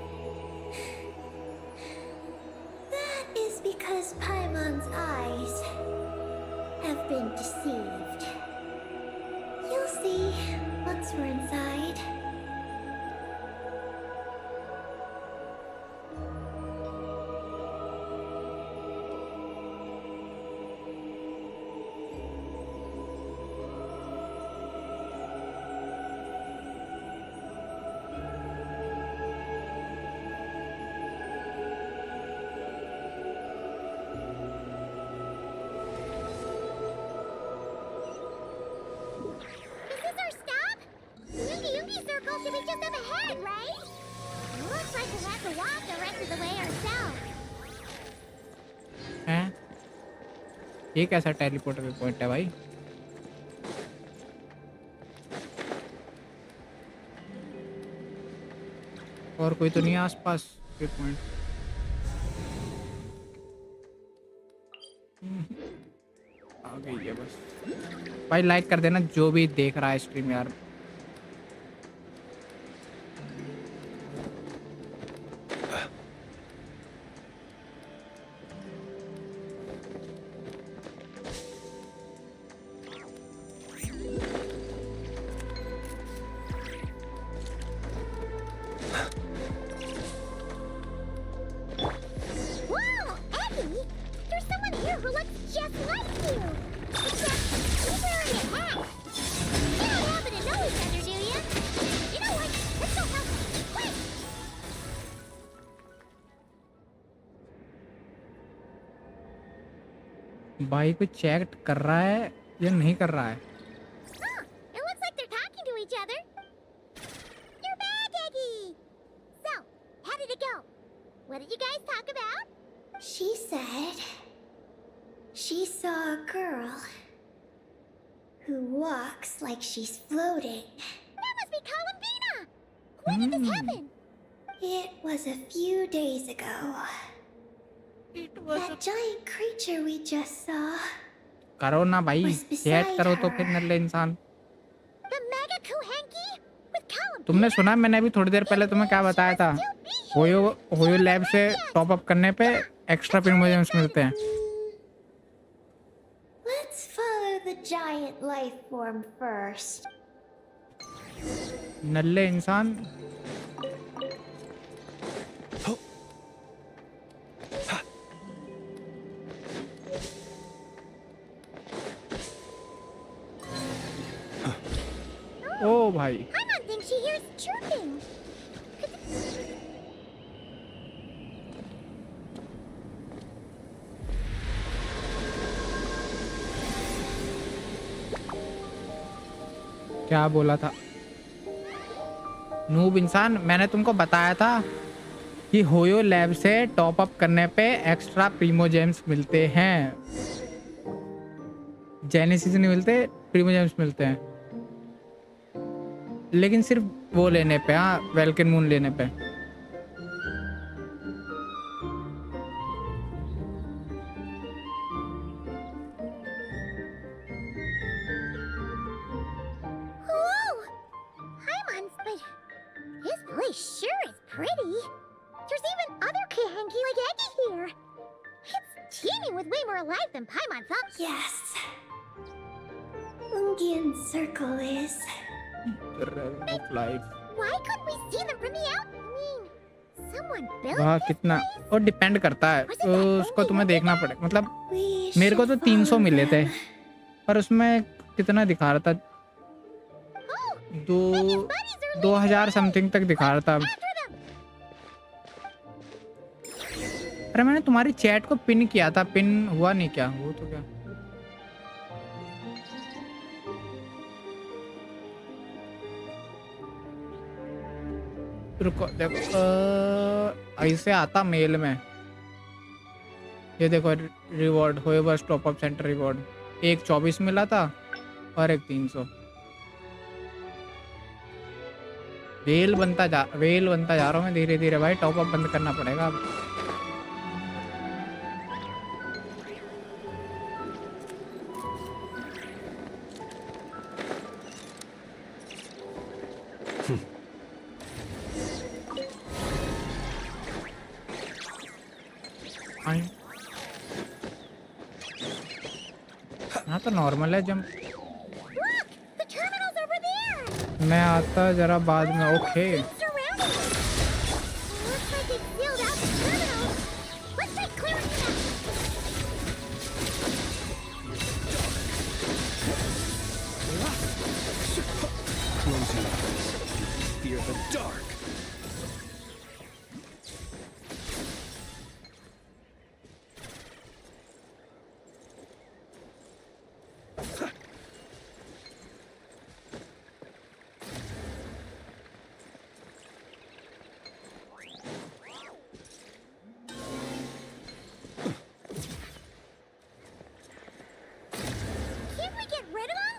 That is because Paimon's eyes have been deceived. You'll see once we're inside. Is this our stop? Yugi Circle should be just up ahead, right? Looks like we'll have to walk the rest of the way ourselves. हैं? ये कैसा teleporter point है भाई? और कोई तो नहीं है आसपास ये पॉइंट? आ गई है बस। भाई लाइक कर देना जो भी देख रहा है स्ट्रीम यार। Whoa, Eddie! There's someone here who looks just like you. Except he's wearing a hat. You don't happen to know each other, do you? You know what? Let's go help him. Quick! भाई कोई check कर रहा है या नहीं कर रहा है? Huh, it looks like they're talking to each other. You're back, Eggy! So, how did it go? What did you guys talk about? She said she saw a girl who walks like she's floating. That must be Columbina! When did this happen? It was a few days ago. That giant creature we just saw. करो ना भाई, Was beside check करो तो फिर her. नल्ले इंसान। The Mega Kuhenki with Columbina. तुमने सुना मैंने अभी थोड़ी देर पहले तुम्हें क्या बताया था? होयो लैब से टॉप अप करने पे एक्स्ट्रा प्रिमोजेम्स मिलते हैं। Let's follow the giant life form first. नल्ले इंसान। ओ भाई Paimon thinks she hears chirping. क्या बोला था? नूब इंसान, मैंने तुमको बताया था कि होयो लैब से टॉप अप करने पे एक्स्ट्रा प्रीमोजेम्स मिलते हैं। जेनेसिस नहीं मिलते, प्रीमोजेम्स मिलते हैं, लेकिन सिर्फ वो लेने पे, हाँ वेल्कन मून लेने पे। Whoa! Paimon's, but his place sure is pretty. There's even other Kuhenki like Eggy here. It's teeming with way more life than Paimon thought. Yes. Ungian Circle is. Life Why couldn't we see them from the out? I mean, someone built वहाँ this कितना place? और depend करता है, तो उसको तुम्हें देखना पड़ेगा। मतलब We मेरे को तो should 300 follow मिले थे, them. पर उसमें कितना दिखा रहा था? Oh, दो Eggy's buddies are 2000 समथिंग तक दिखा रहा था। after them. अरे मैंने तुम्हारी चैट को पिन किया था, पिन हुआ नहीं क्या? वो तो क्या रुको देखो, ऐसे आता मेल में। ये देखो रिवॉर्ड होए बस टॉप अप सेंटर रिवॉर्ड, एक 24 मिला था और एक 300। वेल बनता जा रहा हूँ मैं धीरे धीरे भाई। टॉप अप बंद करना पड़ेगा अब। आई हाँ तो नॉर्मल है jump. Look! The terminal's over there! मैं आता जरा बाद में। Okay Surrounding us! Looks like they've sealed out the terminal! Let's try clearing it out! Close your eyes. Fear the dark. Can't we get rid of them?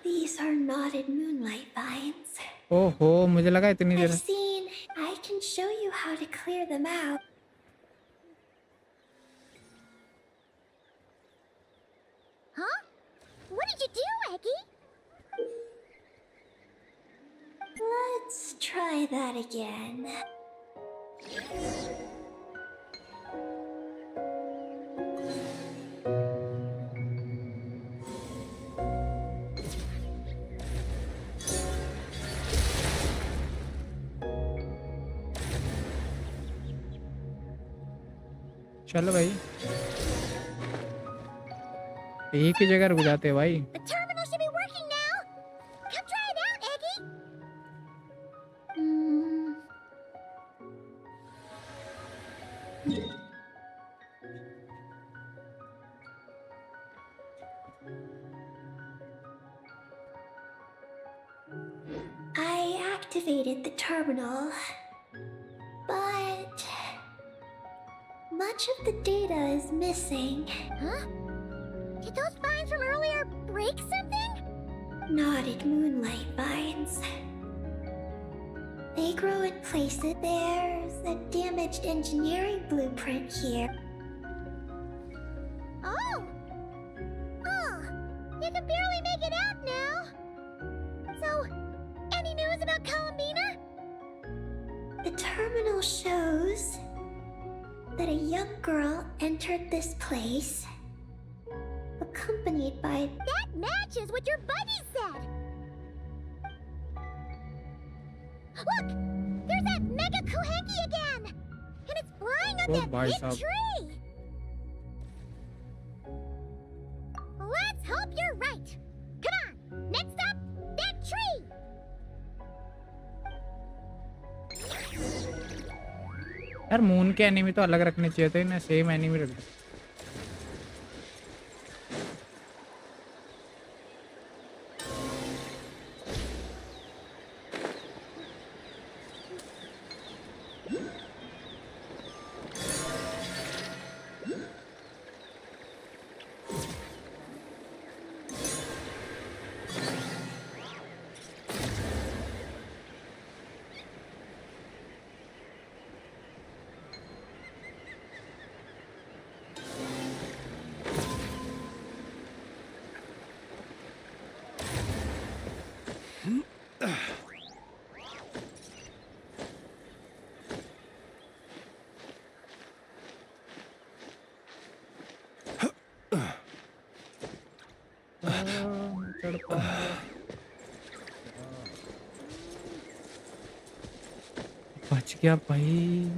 These are knotted moonlight vines. ओहो मुझे लगा इतनी देर। I've seen. I can show you how to clear them out. Huh? What did you do, Eggy? Let's try that again. चलो भाई एक ही जगह रुक जाते हैं भाई। The terminal should be working now! Come try it out, Eggy! Hmm. I activated the terminal, but much of the data is missing. Huh? Did those vines from earlier break something? Knotted moonlight vines. They grow in places. There's a damaged engineering blueprint here. Oh! Oh! You can barely make it out now! So, any news about Columbina? The terminal shows that a young girl entered this place, accompanied by... That matches what your buddy said! Look! There's that Mega Kuhenki again! And it's flying on Oh, that bhai big sahab. tree! Let's hope you're right! Come on! Next up, that tree! यार moon के enemy तो अलग रखने चाहिए थे, इन्हें same enemy रख दो। बच गया भाई।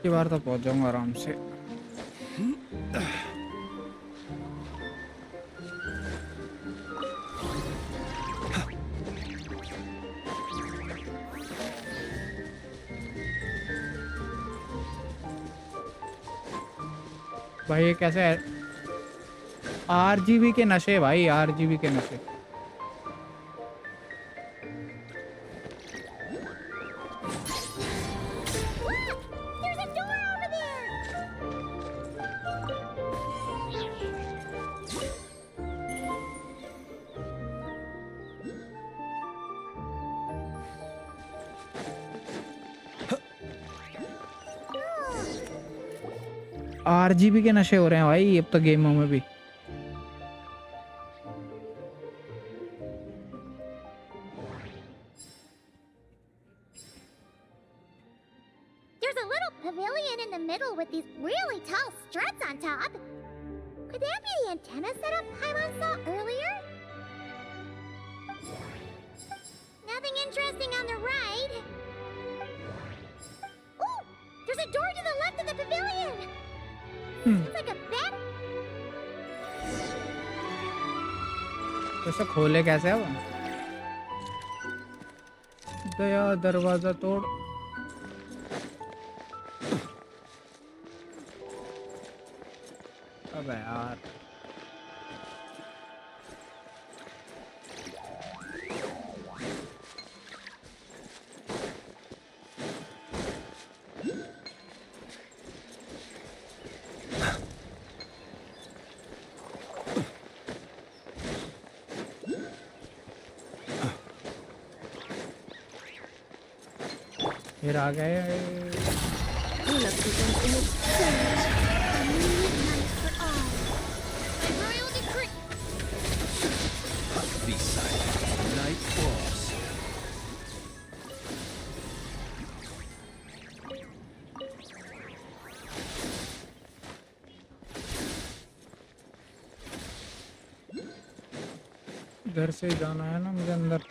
की बार तो पहुंच जाऊंगा आराम से। भाई ये कैसे है? आरजीबी के नशे भाई, आरजीबी के नशे। There's a door over there! RGB के नशे हो रहे हैं भाई अब तो गेमों में भी। There's a little pavilion in the middle with these really tall struts on top. Could that be the antenna setup Paimon saw earlier? Nothing interesting on the right. Ooh! There's a door to the left of the pavilion! Seems like a bed. वैसे खोले कैसे अब? दया दरवाजा तोड़। अबे यार फिर आ गए। Be silent. Night falls. घर से जाना है ना मुझे अंदर।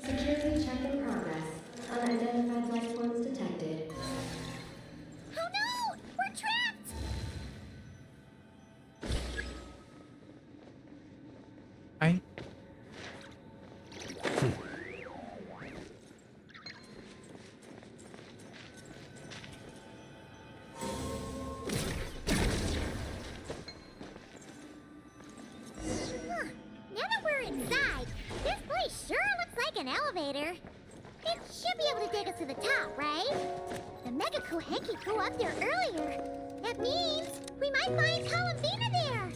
Security check in progress. Unidentified life forms detected. Oh no! We're trapped! I Huh. Now that we're inside, this place sure looks like an elevator. It should be able to take us to the top, right? The Mega Kohenki flew up there earlier. That means we might find Columbina there.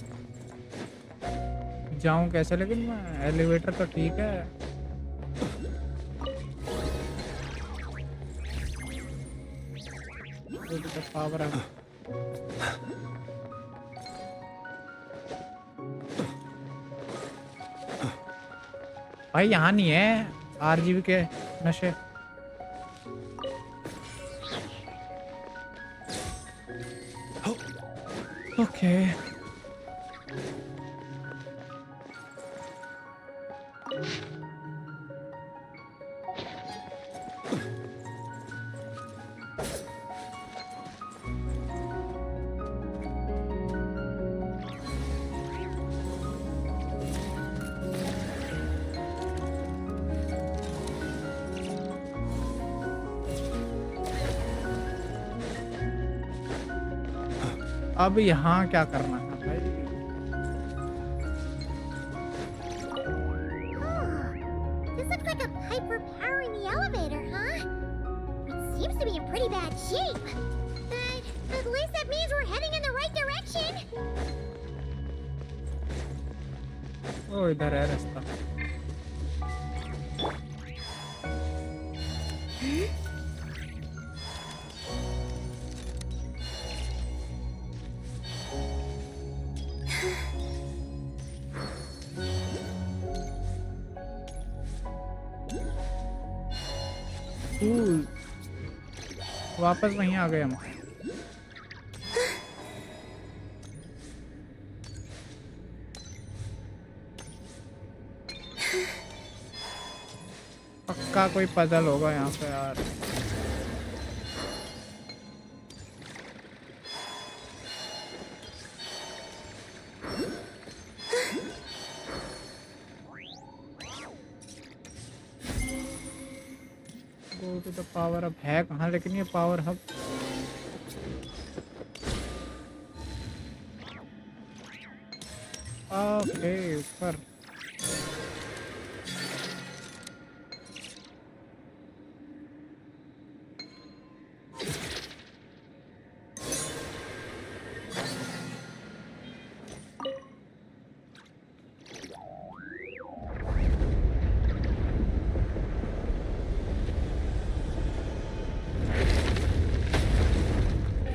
जाऊं कैसे? लेकिन मैं elevator तो ठीक है। वो तो power है। भाई यहाँ नहीं है आरजीबी के नशे। ओके अब यहाँ क्या करना है भाई? This looks like a pipe for powering the elevator, huh? It seems to be in pretty bad shape. But at least that means we're heading in the right direction. ओ इधर है रास्ता। वापस वहीं आ गए हम। पक्का कोई पजल होगा यहाँ पे यार। गो टू द पावर अब है कहाँ? लेकिन ये पावर हब ओके ऊपर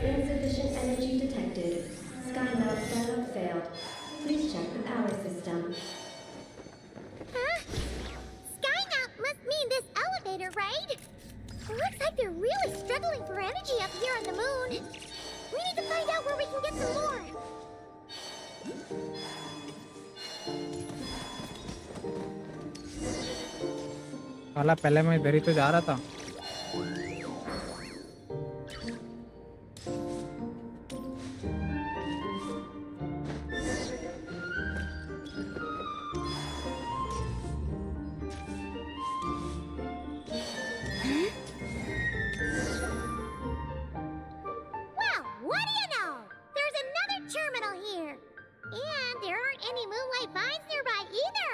Insufficient energy detected. Sky mount startup failed. Please check the power system. Huh? Skynaut must mean this elevator, right? Looks like they're really struggling for energy up here on the moon. We need to find out where we can get some more. साला पहले मैं इधर ही तो जा रहा था Well, what do you know? There's another terminal here. And there aren't any moonlight vines nearby either.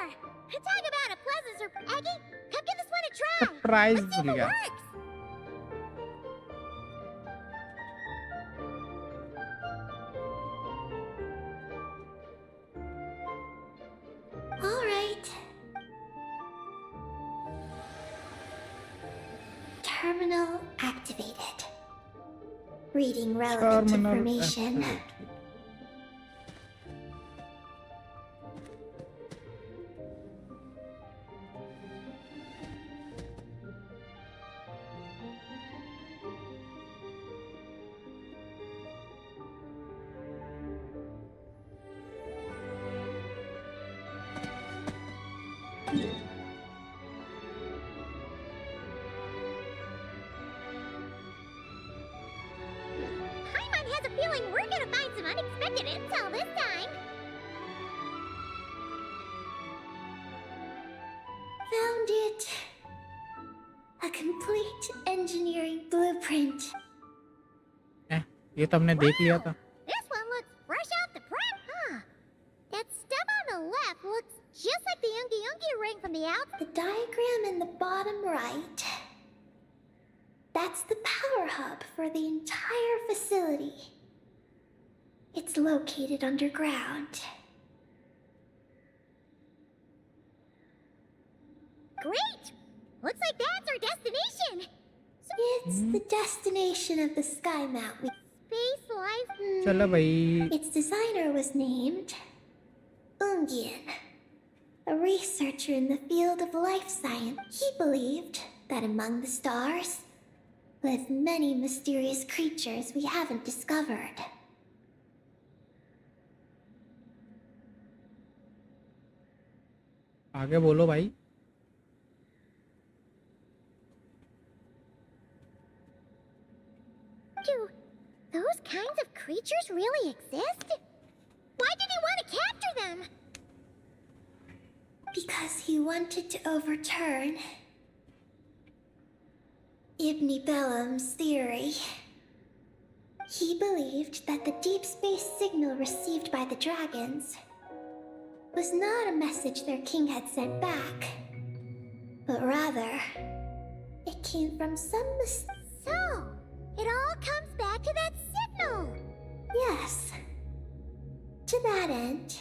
Talk about a pleasant surprise. Aggie, come give this one a try. Price Let's see भूल if it गया works. All right. Terminal activated. Reading relevant Terminal information. activate. Paimon has a feeling we're gonna find some unexpected intel this time. Found it. A complete engineering blueprint. ये तो हमने देख लिया था This one looks fresh off the press, huh? That stuff on the left looks just like the Ungi Ungi ring from the outside. The diagram in the bottom right. That's the power hub for the entire facility. It's located underground. Great! Looks like that's our destination. It's the destination of the Sky Mount. Space life. चलो भाई Its designer was named Ungian, a researcher in the field of life science. He believed that among the stars live many mysterious creatures we haven't discovered. आगे बोलो भाई Do those kinds of creatures really exist? Why did he want to capture them? Because he wanted to overturn Ibn Bellum's theory. He believed that the deep space signal received by the dragons was not a message their king had sent back, but rather, it came from some So, it all comes back to that signal. Yes. To that end,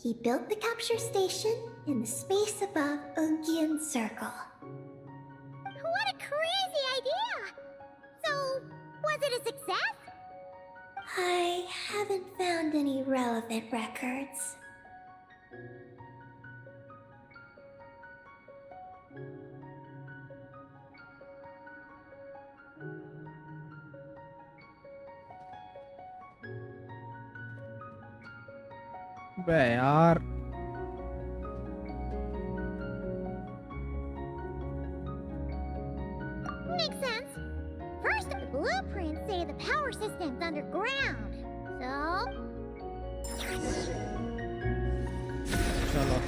he built the capture station in the space above Ungian Circle. What a crazy idea! So, was it a success? I haven't found any relevant records. बे यार Makes sense. First, the blueprints say the power system's underground. So, चलो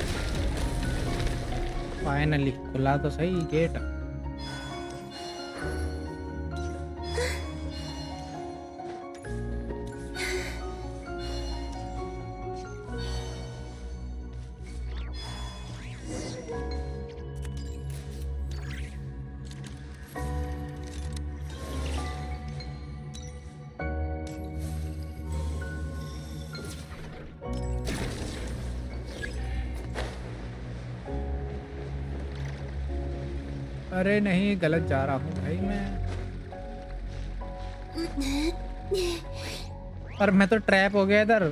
finally खुला तो सही gate अरे नहीं, गलत जा रहा हूँ भाई मैं। पर मैं तो ट्रैप हो गया इधर।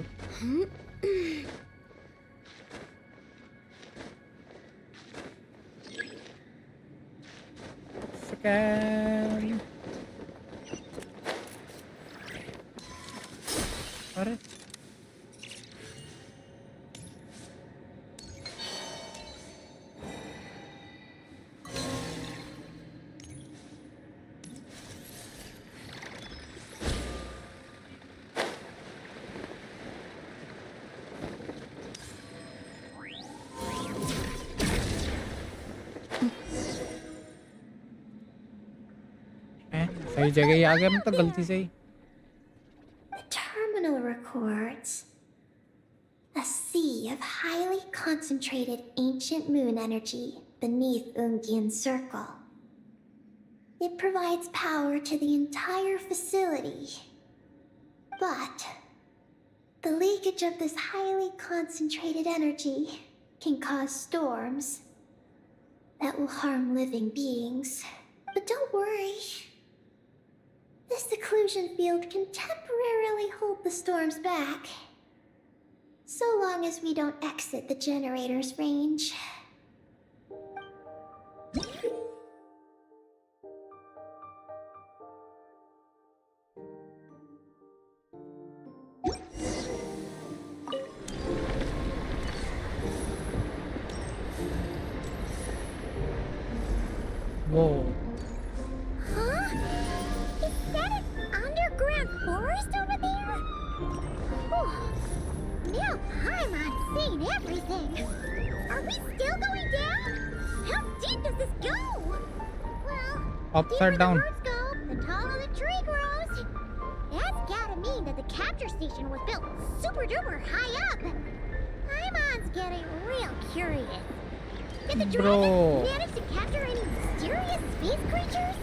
स्कैन। अरे सही जगह ही आ गया मैं तो गलती से ही। The terminal records a sea of highly concentrated ancient moon energy beneath Ungian's circle. It provides power to the entire facility. But the leakage of this highly concentrated energy can cause storms that will harm living beings. But don't worry. This seclusion field can temporarily hold the storms back. So long as we don't exit the generator's range. वो Huh? Is that an underground forest over there? Oh, now Paimon's seen everything. Are we still going down? How deep does this go? Well, Upside deeper down. the roots go, the taller the tree grows. That's gotta mean that the capture station was built super duper high up. Paimon's getting real curious. Did the Bro. dragons manage to capture any mysterious space creatures?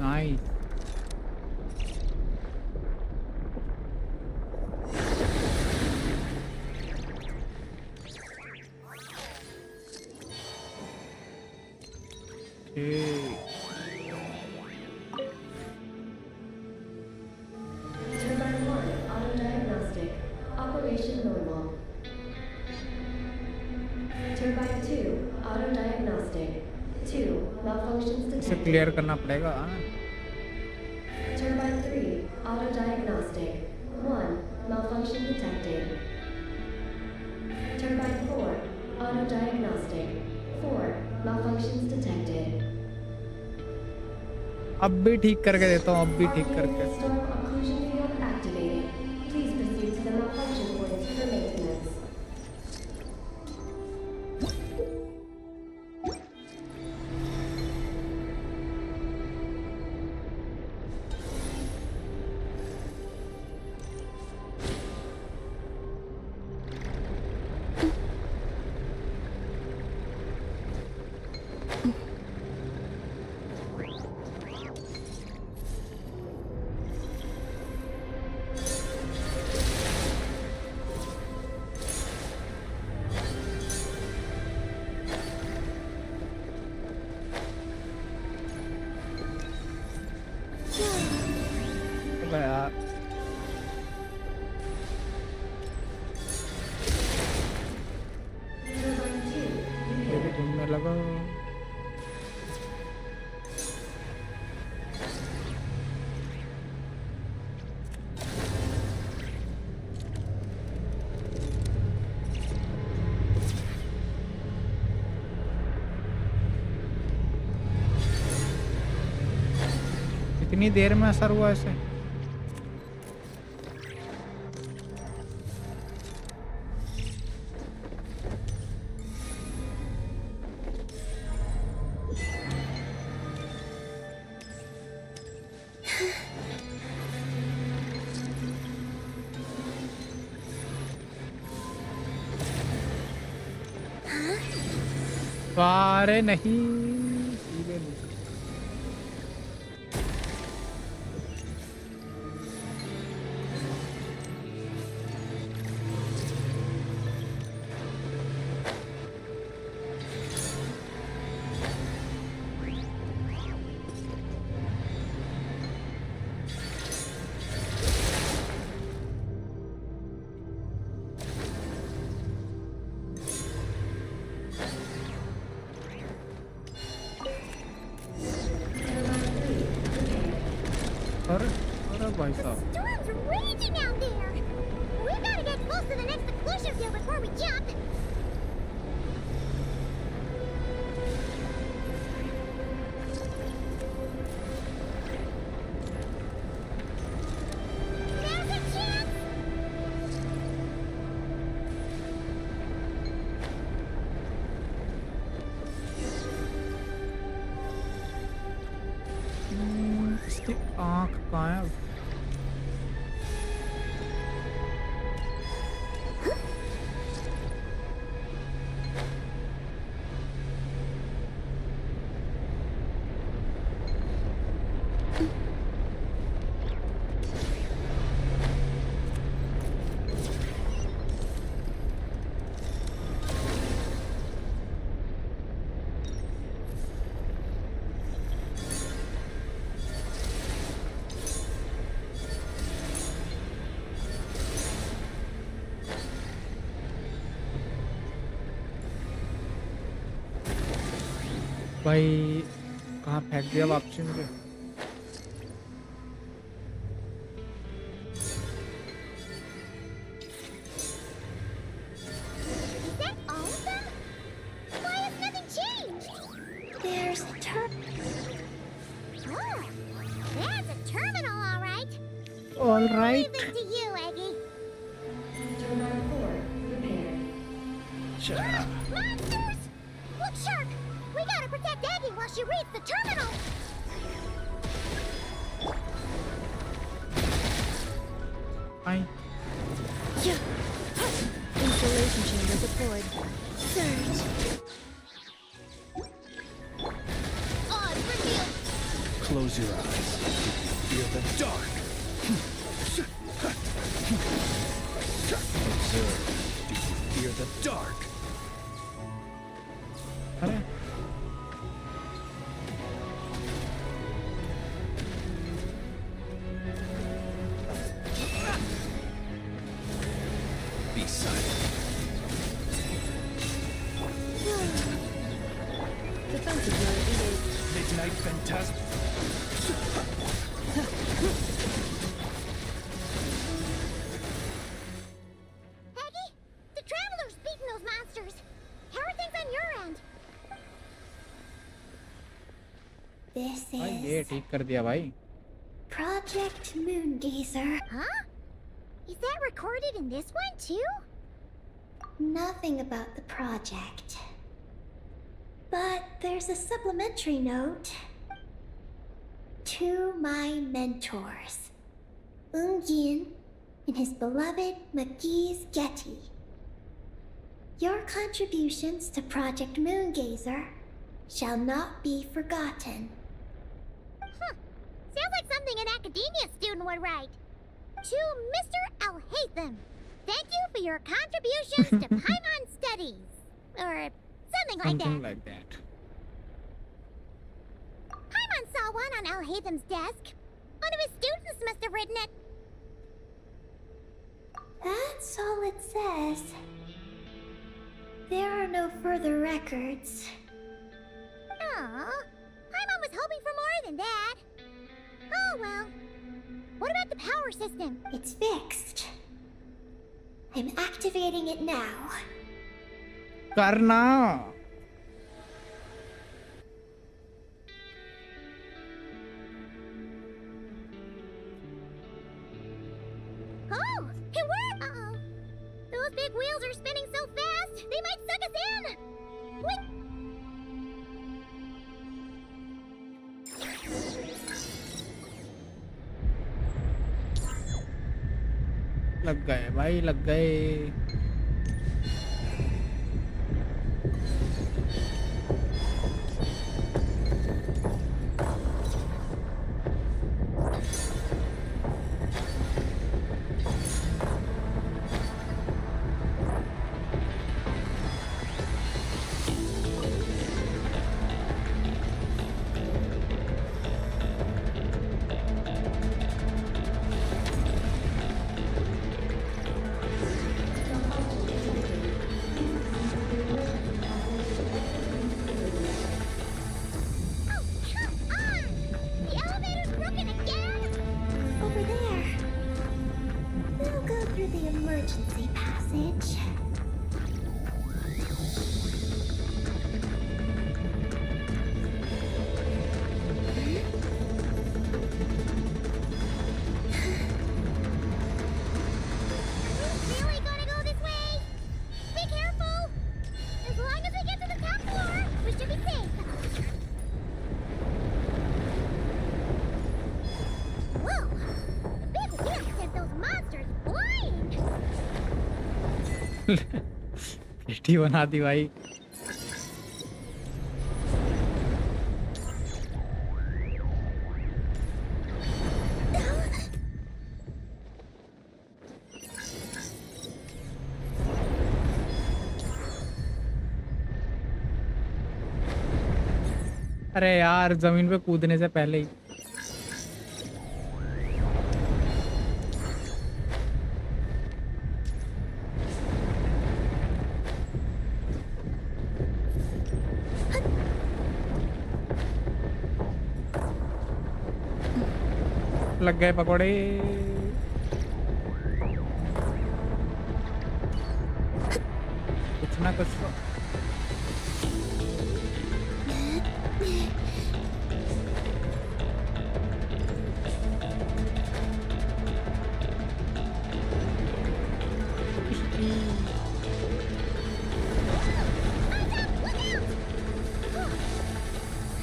Nice. Turbine 1, auto diagnostic. Operation normal. Turbine 2, auto diagnostic. 2, malfunctions इसे detected. Clear करना पड़ेगा। Turbine 3, auto diagnostic. 1, malfunction detected. Turbine 4, auto diagnostic. 4, malfunctions detected. अब भी ठीक करके देता हूँ, अब भी ठीक करके। Storm occlusion field activated. Please proceed to the malfunction points for maintenance. अबे यार, Turbine 2, ये भी घूमने लगा। कितनी देर में असर हुआ ऐसे? अरे नहीं सीधे नीचे। अरे भाई साहब Storm's raging out there! We gotta get close to the next exclusion field before we jump! There's a chance! इसकी आँख कहाँ है? भाई कहाँ फेंक दिया वापसी मुझे? Is that all of them? Why has nothing changed? There's a Oh, that's a terminal, all right. All right. Leave it to you, Eggy. Terminal 4 repaired. Monsters! Look sharp! We gotta protect Eggy while she reads the terminal. I Installation chamber deployed. Surge. Oh, it's revealed. Close your eyes. Feel the dark. Observe. Do you fear the dark? अरे Be silent. Defensive zone engaged. Midnight phantasm. Eggy, the Traveler's beaten those monsters. How are things on your end? This भाई ये is ठीक कर दिया भाई। Project Moongazer. Huh? Is that recorded in this one too? Nothing about the project. But there's a supplementary note. To my mentors, Yin and his beloved McGee's Getty. Your contributions to Project Moongazer shall not be forgotten. Huh. Sounds like something an academia student would write. To Mr. Alhaitham, thank you for your contributions to Paimon Studies. Or something like Something that. like that. Paimon saw one on Alhaitham's desk. One of his students must have written it. That's all it says. There are no further records. Aw, Paimon was hoping for more than that. Oh well. What about the power system? It's fixed. I'm activating it now. करना Oh, it worked! Uh-oh. Those big wheels are spinning so fast, they might suck us in! Wait! लग गए भाई लग गए। बेटी बना दी भाई। अरे यार जमीन पे कूदने से पहले ही। लग गए पकौड़े। कुछ ना कुछ तो।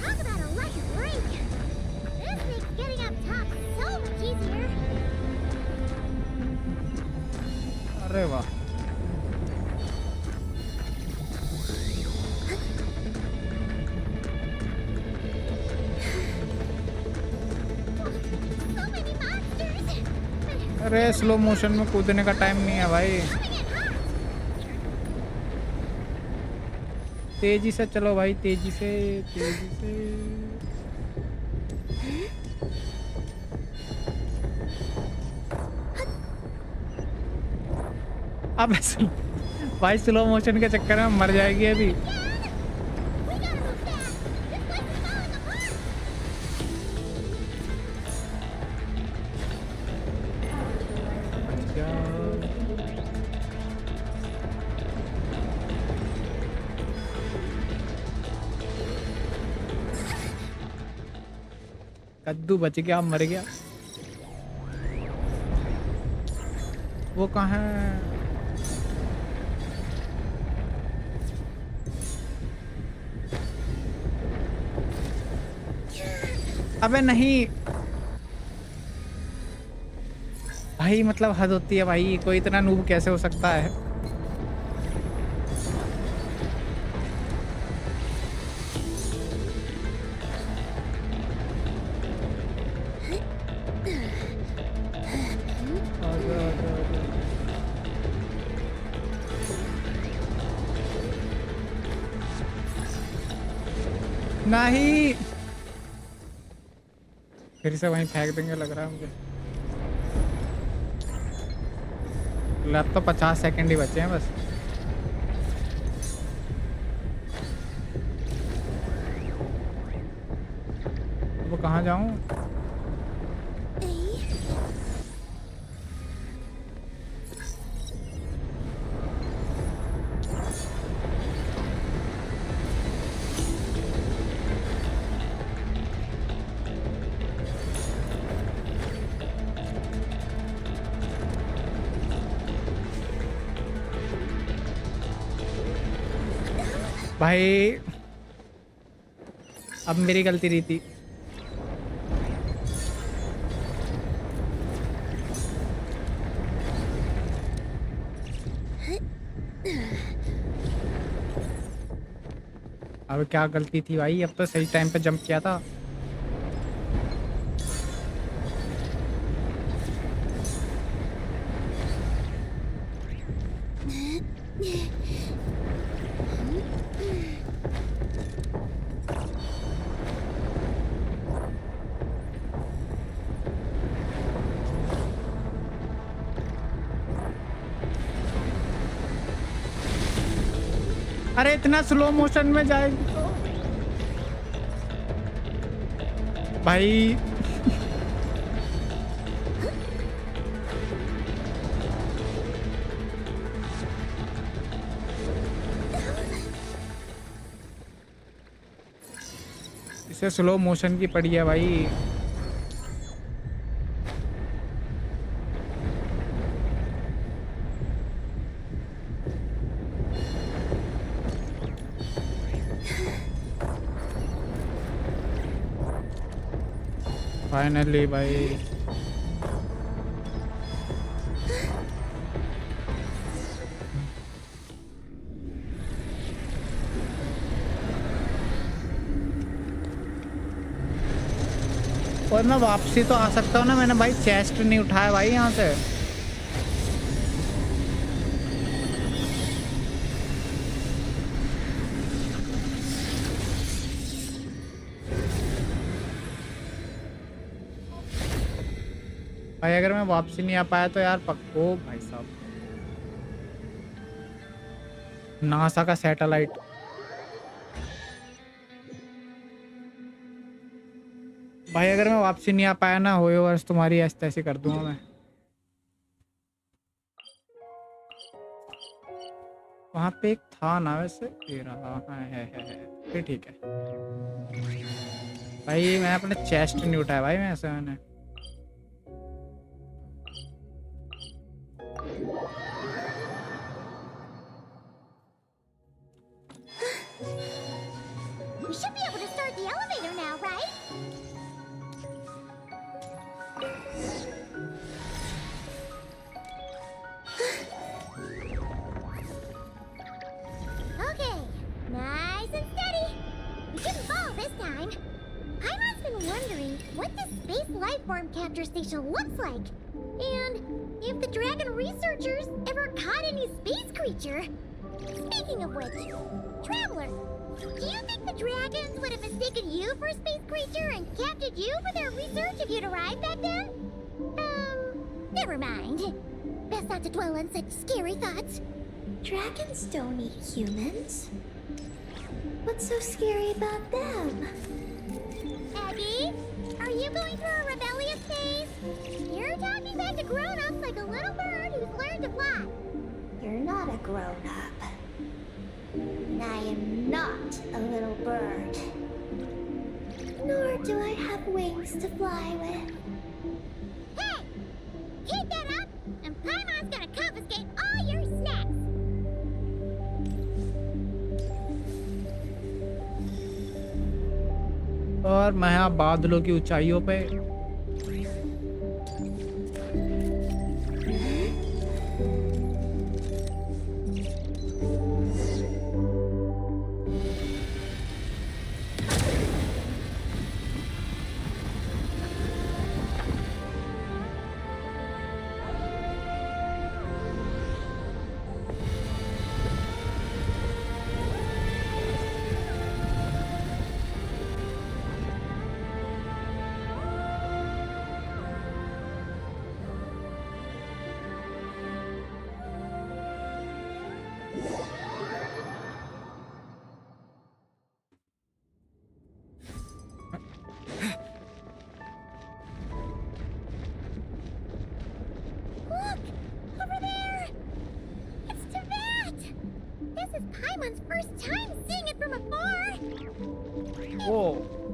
Talk about a lucky break! This makes getting up top so much easier. अरे वाह। So many monsters! अरे स्लो मोशन में कूदने का टाइम नहीं है भाई। तेजी से चलो भाई, तेजी से तेजी से। अब भाई स्लो मोशन के चक्कर में मर जाएगी अभी। We gotta move fast! This place is falling apart! कद्दू बच गया, मर गया। वो कहाँ है? अबे नहीं भाई, मतलब हद होती है भाई। कोई इतना नूब कैसे हो सकता है? नहीं, फिर से वहीं फेंक देंगे लग रहा है मुझे। लैब तो 50 सेकंड ही बचे हैं बस। वो कहाँ जाऊँ? भाई अब मेरी गलती रही थी। अब क्या गलती थी भाई? अब तो सही टाइम पे जंप किया था। अरे इतना स्लो मोशन में जाएगी तो भाई। इसे स्लो मोशन की पड़ी है भाई। फाइनली भाई। और मैं वापसी तो आ सकता हूँ ना, मैंने भाई चेस्ट नहीं उठाया भाई यहाँ से। भाई अगर मैं वापसी नहीं आ पाया तो यार पक्को भाई साहब, नासा का सैटेलाइट। भाई अगर मैं वापसी नहीं आ पाया ना, होए वर्ष तुम्हारी ऐसे तैसे कर दूंगा मैं। वहां पे एक था ना वैसे, ये रहा। हाँ है फिर ठीक है भाई। मैं अपने चेस्ट नहीं उठाया भाई, मैं ऐसे मैंने। We should be able to start the elevator now, right? Okay, nice and steady. We didn't fall this time. Paimon's been wondering what this space life form capture station looks like. And if the dragon researchers ever caught any space creature. Speaking of which, Traveler, do you think the dragons would have mistaken you for a space creature and captured you for their research if you'd arrived back then? Never mind. Best not to dwell on such scary thoughts. Dragons don't eat humans. What's so scary about them? Abby, are you going through a rebellious phase? You're talking back to grown-ups like a little bird who's learned to fly. You're not a grown-up. And I am not a little bird. Nor do I have wings to fly with. Hey! Keep that up, and Paimon's gonna confiscate all your snacks! और मैं यहाँ बादलों की ऊंचाइयों पे। Look! Over there! It's Tibet! This is Paimon's first time seeing it from afar! O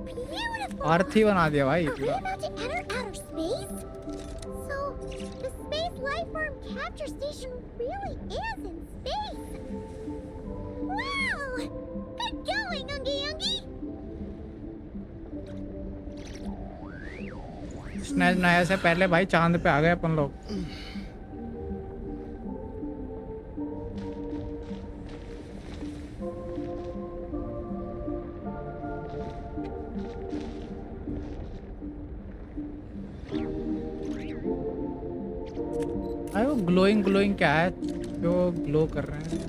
Beautiful! आरती बना दिया भाई Are we पूरा। about to enter outer space? So, the space life form capture station really is in space! Wow! Good going, Ungi Ungi! Snatch नया से पहले भाई चांद पे आ गए अपन लोग। भाई वो ग्लोइंग ग्लोइंग क्या है जो ग्लो कर रहे हैं?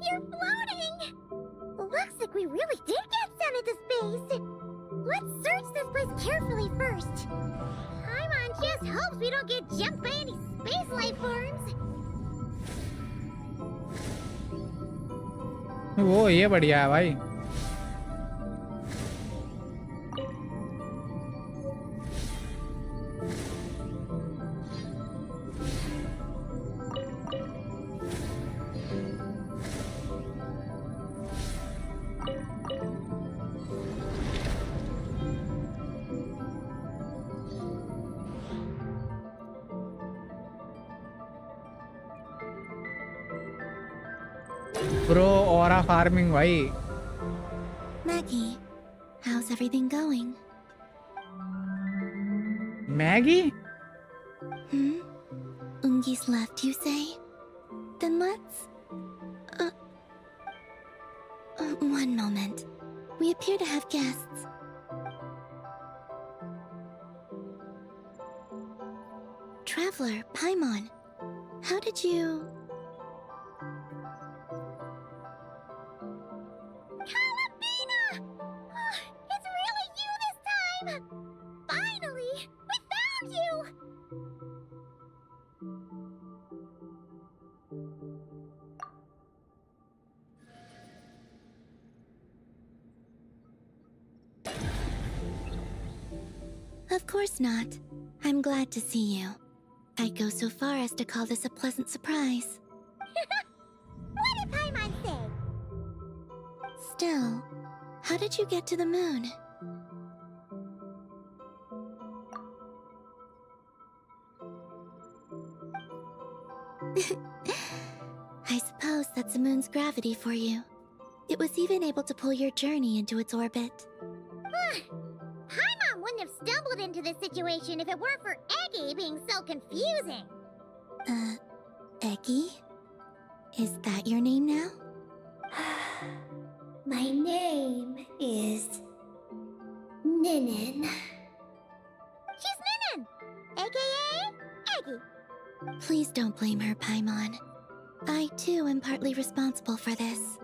You're floating! Looks like we really did get sent into space! Let's search this place carefully first. Paimon just hopes we don't get jumped by any space life forms. वो ये बढ़िया है भाई। Bro, aura farming भाई. Maggie, how's everything going? Maggie? Hmm? Ungi's left, you say? Then let's... one moment. We appear to have guests. Traveler, Paimon, how did you... Calabina! Oh, it's really you this time! Finally! We found you! Of course not. I'm glad to see you. I'd go so far as to call this a pleasant surprise. What did Paimon say? Still, how did you get to the moon? I suppose that's the moon's gravity for you. It was even able to pull your journey into its orbit. Paimon wouldn't have stumbled into this situation if it weren't for Eggy being so confusing. Eggy? Is that your name now? My name is... Ninin. She's Ninin! AKA Eggy. Please don't blame her, Paimon. I, too, am partly responsible for this.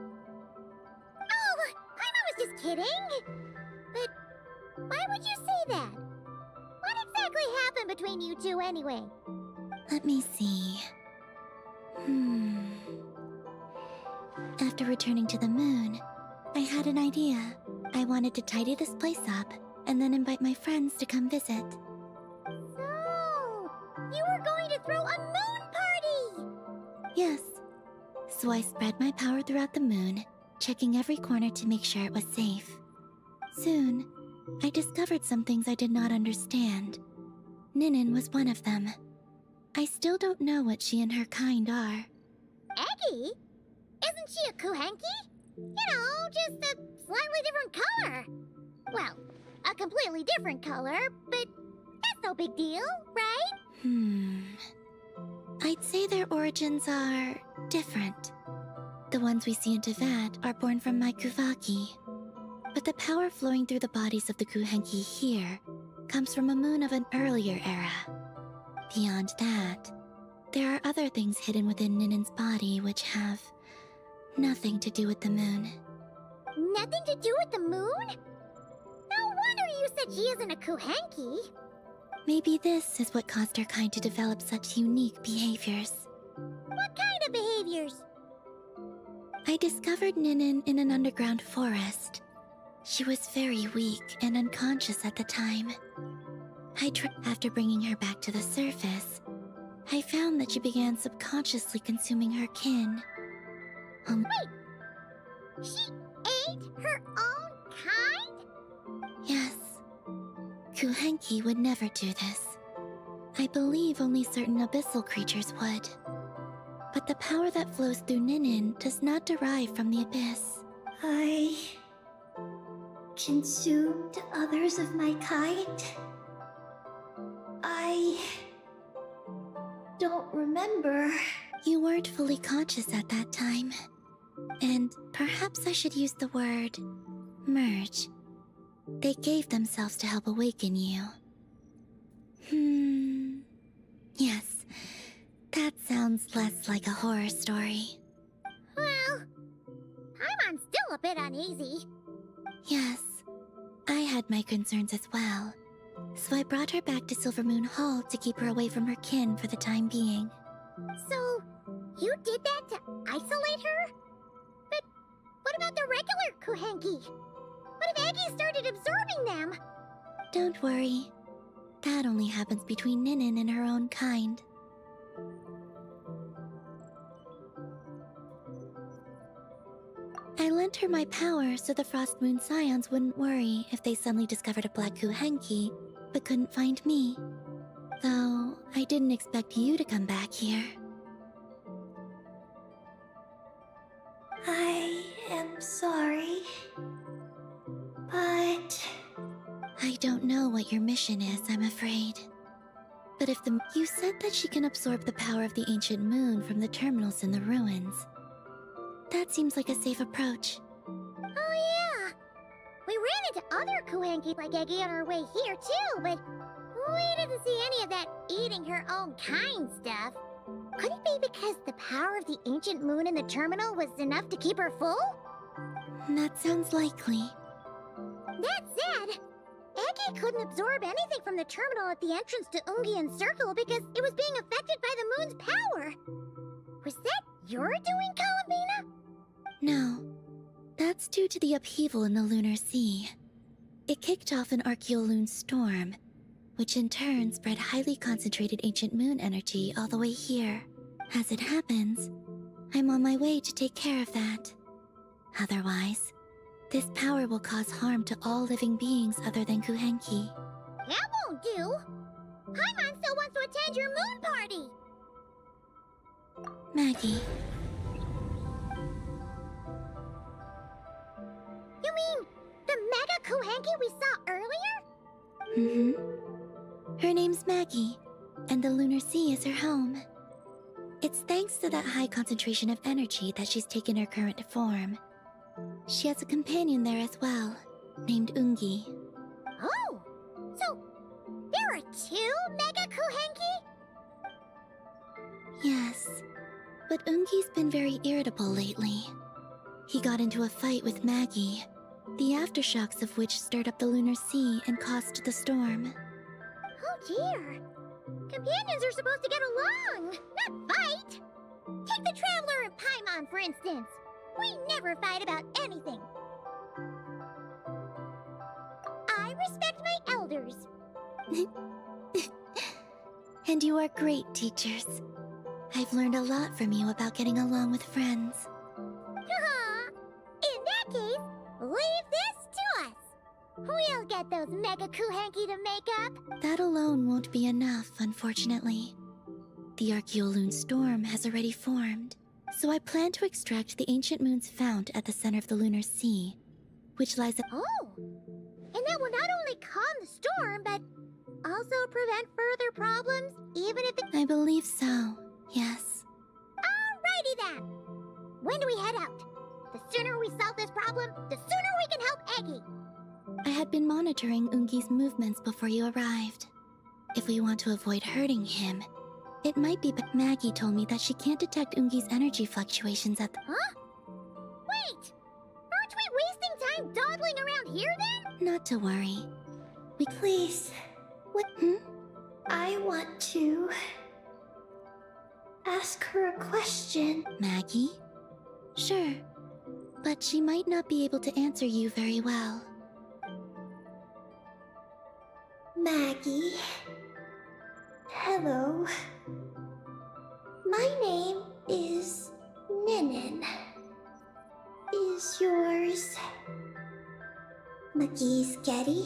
Oh, Paimon was just kidding. But why would you say that? What exactly happened between you two anyway? Let me see. After returning to the moon, I had an idea. I wanted to tidy this place up and then invite my friends to come visit. So, you were going to throw a moon party! Yes. So I spread my power throughout the moon, checking every corner to make sure it was safe. Soon, I discovered some things I did not understand. Ninin was one of them. I still don't know what she and her kind are. Eggy? Isn't she a Kuhenki? You know, just a slightly different color. Well, a completely different color, but that's no big deal, right? I'd say their origins are different. The ones we see in Tevat are born from my Kuvaki. But the power flowing through the bodies of the Kuhenki here comes from a moon of an earlier era. Beyond that, there are other things hidden within Ninin's body which have nothing to do with the moon. Nothing to do with the moon? No wonder you said she isn't a Kuhenki. Maybe this is what caused her kind to develop such unique behaviors. What kind of behaviors? I discovered Ninin in an underground forest. She was very weak and unconscious at the time. After bringing her back to the surface, I found that she began subconsciously consuming her kin. Wait! She ate her own kind? Yes. Kuhenki would never do this. I believe only certain abyssal creatures would. But the power that flows through Ninin does not derive from the abyss. I consumed others of my kind? I don't remember. You weren't fully conscious at that time. And perhaps I should use the word merge. They gave themselves to help awaken you. Yes, that sounds less like a horror story. Well, Paimon's still a bit uneasy. Yes, I had my concerns as well. So I brought her back to Silvermoon Hall to keep her away from her kin for the time being. So, you did that to isolate her? But what about the regular Kuhenki? What if Eggy started absorbing them? Don't worry. That only happens between Ninin and her own kind. I lent her my power so the Frost Moon Scions wouldn't worry if they suddenly discovered a Black Kuhenki, but couldn't find me. Though, I didn't expect you to come back here. solution is, I'm afraid. But if the... You said that she can absorb the power of the ancient moon from the terminals in the ruins. That seems like a safe approach. Oh yeah! We ran into other Kuhenki like Eggy on our way here too, but we didn't see any of that eating her own kind stuff. Could it be because the power of the ancient moon in the terminal was enough to keep her full? That sounds likely. That said, Eggy couldn't absorb anything from the terminal at the entrance to Ungian Circle because it was being affected by the moon's power. Was that your doing, Columbina? No. That's due to the upheaval in the lunar sea. It kicked off an Archeoloon storm, which in turn spread highly concentrated ancient moon energy all the way here. As it happens, I'm on my way to take care of that. Otherwise, this power will cause harm to all living beings other than Kuhenki. That won't do! Paimon still wants to attend your moon party! Maggie, You mean the Mega Kuhenki we saw earlier? mm-hmm. Her name's Maggie, and the lunar sea is her home. It's thanks to that high concentration of energy that she's taken her current form. She has a companion there as well, named Ungi. Oh! So, there are two Mega Kuhenki? Yes, but Ungi's been very irritable lately. He got into a fight with Maggie, the aftershocks of which stirred up the lunar sea and caused the storm. Oh dear. Companions are supposed to get along, not fight. Take the Traveler and Paimon, for instance. We never fight about anything. I respect my elders. And you are great teachers. I've learned a lot from you about getting along with friends. In that case, leave this to us. We'll get those Mega Kuhenki to make up. That alone won't be enough, unfortunately. The Archeoloon storm has already formed, so I plan to extract the ancient moon's fount at the center of the lunar sea, which lies at... Oh! And that will not only calm the storm, but also prevent further problems, even if it... I believe so, yes. Alrighty then! When do we head out? The sooner we solve this problem, the sooner we can help Eggy! I had been monitoring Ungi's movements before you arrived. If we want to avoid hurting him, it might be, but Maggie told me that she can't detect Ungi's energy fluctuations at the... Huh? Wait! Aren't we wasting time dawdling around here then? Not to worry. We... Please, What? I want to ask her a question. Maggie? Sure, but she might not be able to answer you very well. Maggie. Hello. My name is Ninin. Is yours Maggie's Getty?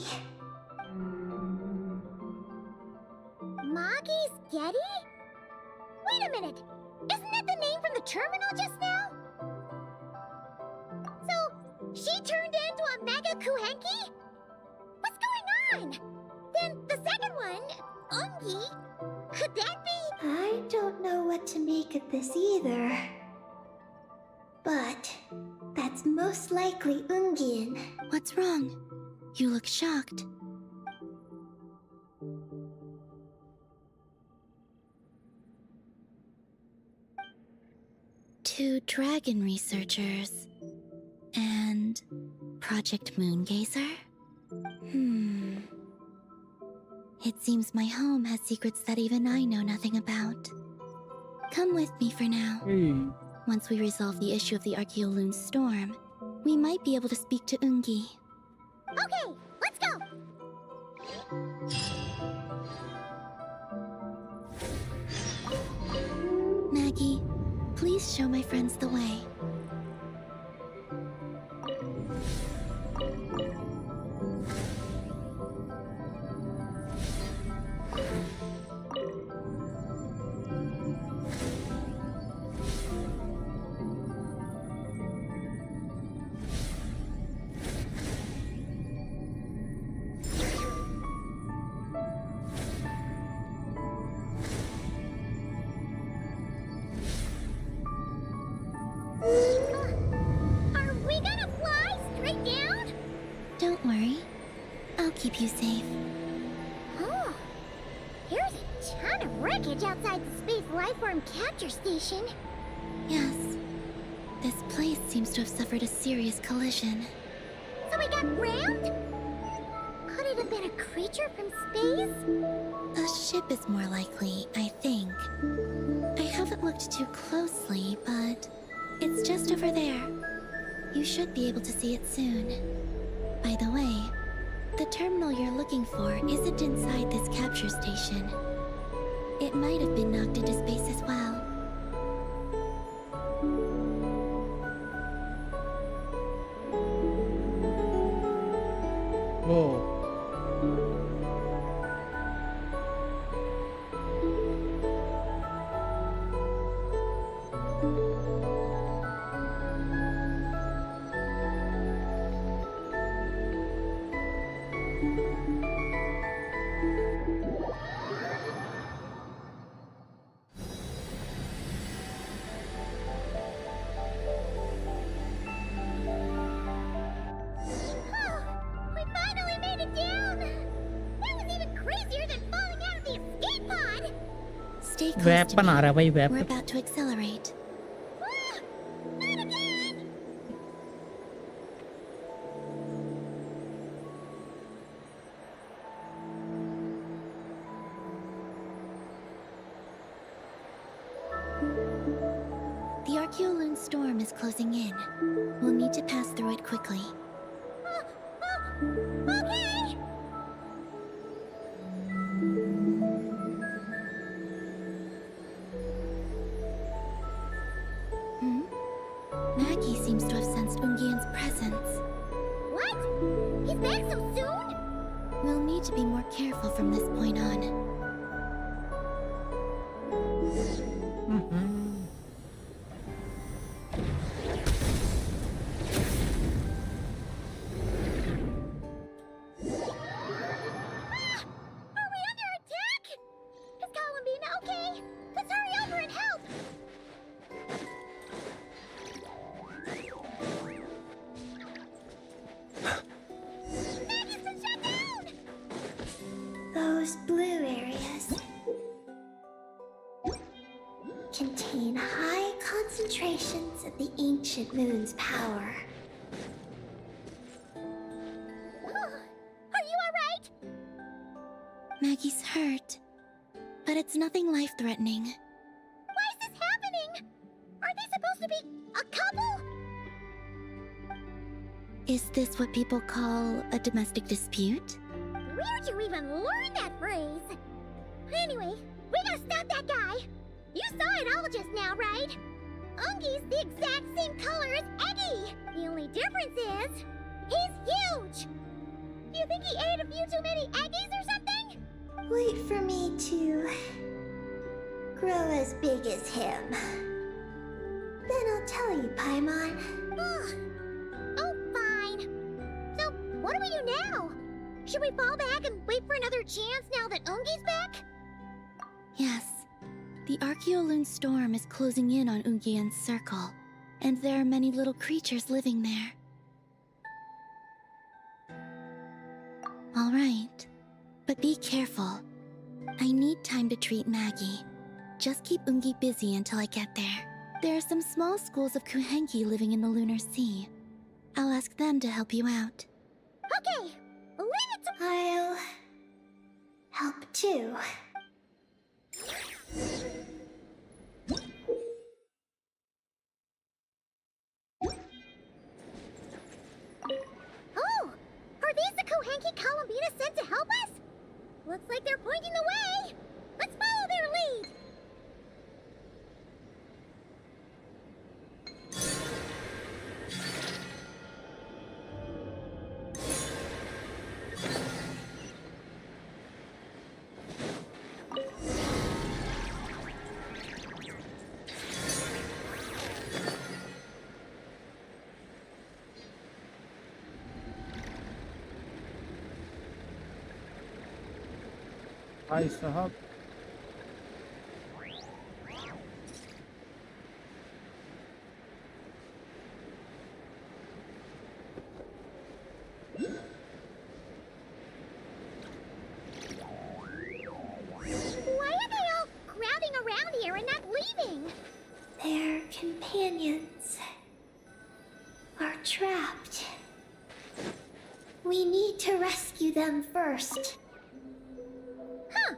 Maggie's Getty? Wait a minute! Isn't that the name from the terminal just now? So, she turned into a Mega Kuhenki? What's going on? Then the second one, Ungi, could that be? I don't know what to make of this either. But that's most likely Ungian. What's wrong? You look shocked. Two dragon researchers and Project Moongazer? It seems my home has secrets that even I know nothing about. Come with me for now. Once we resolve the issue of the Archeoloon storm, we might be able to speak to Ungi. Okay, let's go! Maggie, please show my friends the way. keep you safe. Oh, here's a ton of wreckage outside the Space Lifeform Capture Station. Yes. This place seems to have suffered a serious collision. So we got rammed? Could it have been a creature from space? A ship is more likely, I think. I haven't looked too closely, but it's just over there. You should be able to see it soon. By the way, the terminal you're looking for isn't inside this capture station. It might have been knocked into space as well. Whoa. Oh, we finally made it down! That was even crazier than falling out of the escape pod! Stay close to Weapon me. आ रहा है भाई, We're weapon. about to accelerate. Ah, not again! The Archeoloon storm is closing in. We'll need to pass through it quickly. Okay! Maggie seems to have sensed Ungian's presence. What? He's back so soon? We'll need to be more careful from this point on. Are we under attack? Is Columbine okay? Let's hurry over and help! Maggie's been shut down! Those blue areas contain high concentrations of the ancient moon's power. Are you alright? Maggie's hurt, but it's nothing life-threatening. Why is this happening? Are they supposed to be a couple? Is this what people call a domestic dispute? Where'd you even learn that phrase? Anyway, we gotta stop that guy. You saw it all just now, right? Ungi's the exact same color as Eggy. The only difference is, he's huge. Do you think he ate a few too many Eggies or something? Wait for me to grow as big as him. Then I'll tell you, Paimon. Ugh. Oh, fine. So, what do we do now? Should we fall back and wait for another chance now that Ungi's back? Yes. The Archeoloon storm is closing in on Ungian's circle, and there are many little creatures living there. All right, but be careful. I need time to treat Maggie. Just keep Ungi busy until I get there. There are some small schools of Kuhenki living in the Lunar Sea. I'll ask them to help you out. Okay, leave it to I'll help too. Oh! Are these the Kohenki Columbina sent to help us? Looks like they're pointing the way! Let's follow their lead! भाई साहब Their companions are trapped. We need to rescue them first. Huh.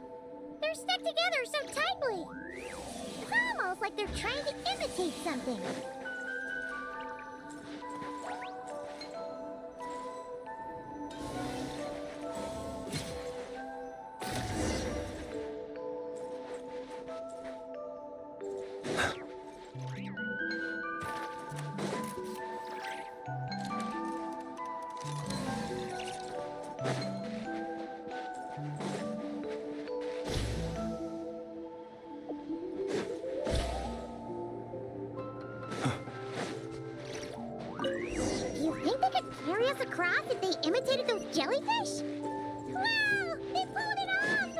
They're stuck together so tightly. It's almost like they're trying to imitate something. Do you think they could carry us across if they imitated those jellyfish? Wow! They pulled it off!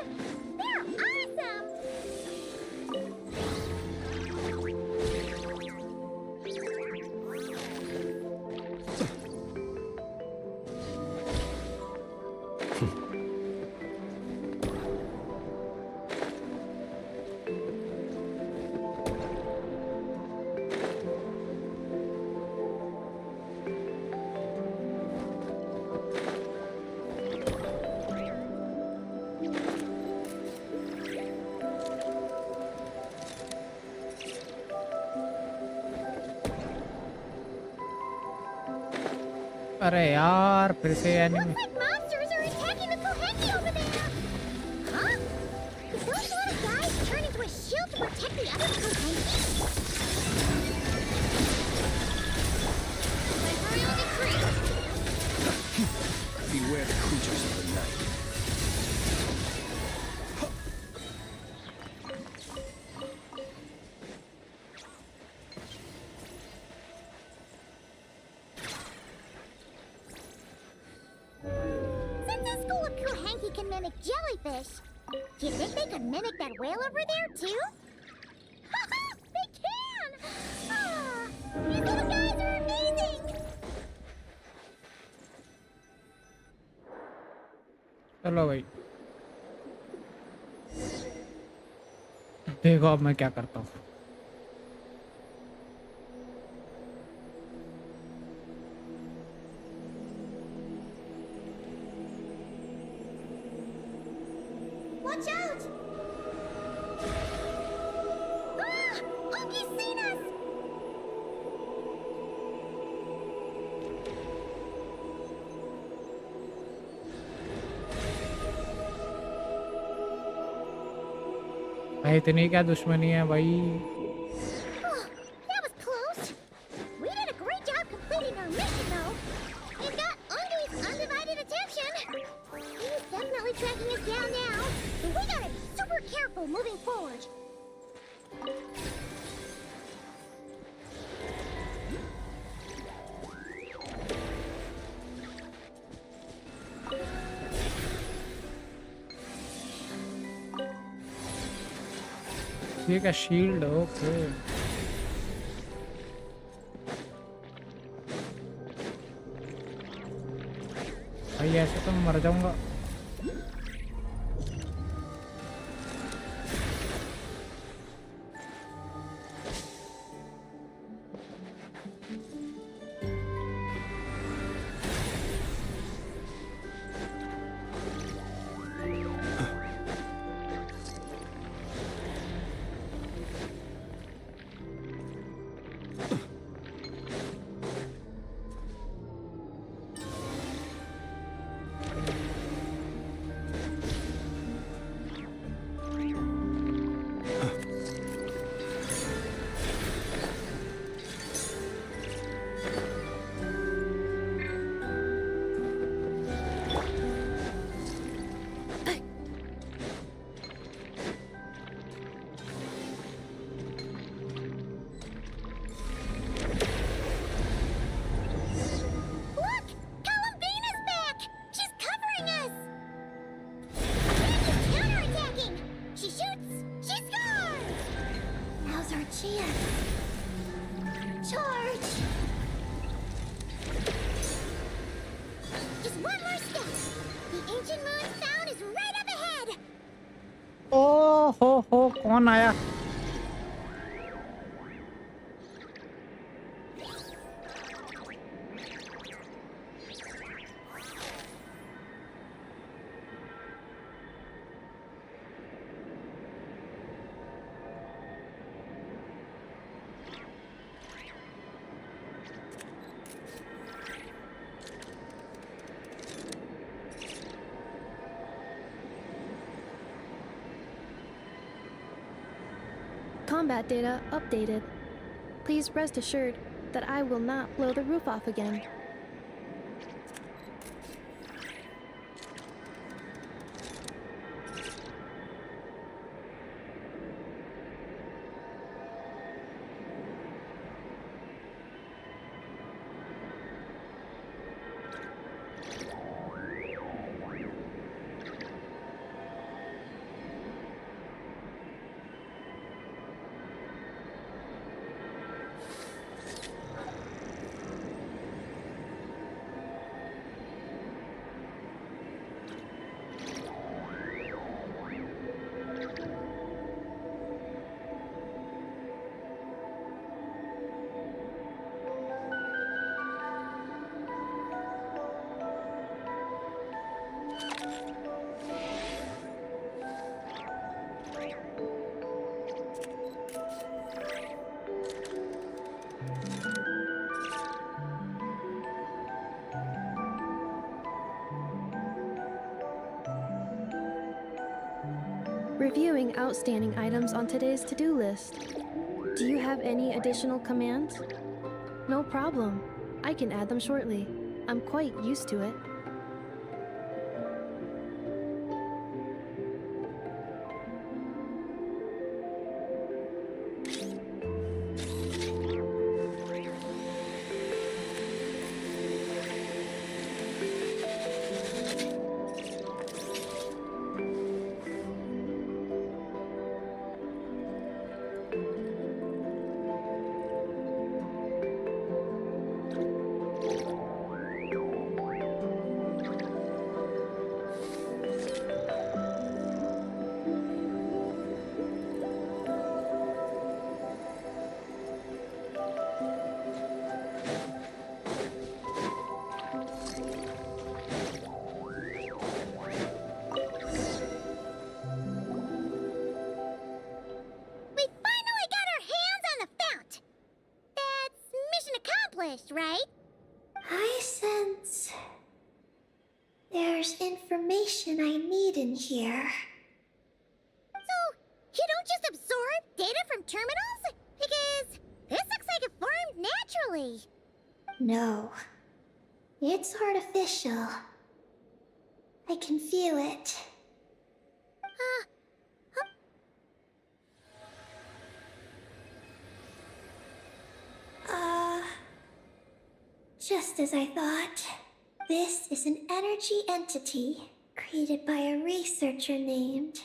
They're awesome! अरे यार फिर से enemy Looks like monsters are attacking the Kohenki over there! Huh? Did those little guys turn into a shield to protect the other Kohenki? Beware the creatures of the night. Since this school of Kohenki can mimic jellyfish, do you think they could mimic that whale over there too? They can! Ah, these little guys are amazing! चलो भाई देखो अब मैं क्या करता हूँ Watch out! Ah! Oki's seen us! भाई इतनी क्या दुश्मनी है भाई Oh, that was close. We did a great job completing our mission, though. It got Undi's undivided attention. He's definitely tracking us down now, so we gotta be super careful moving forward. ठीक है shield okay भाई ऐसे तो मैं मर जाऊंगा Look! Columbina's back! She's covering us! She's counterattacking! She shoots! She scores! Now's our chance. Charge! Just one more step. The ancient moon found is right up ahead. ओ हो कौन आया Combat data updated. Please rest assured that I will not blow the roof off again. Reviewing outstanding items on today's to-do list. Do you have any additional commands? No problem. I can add them shortly. I'm quite used to it. Right? I sense there's information I need in here. So, you don't just absorb data from terminals? Because this looks like it formed naturally. No, it's artificial. I can feel it. Just as I thought. This is an energy entity created by a researcher named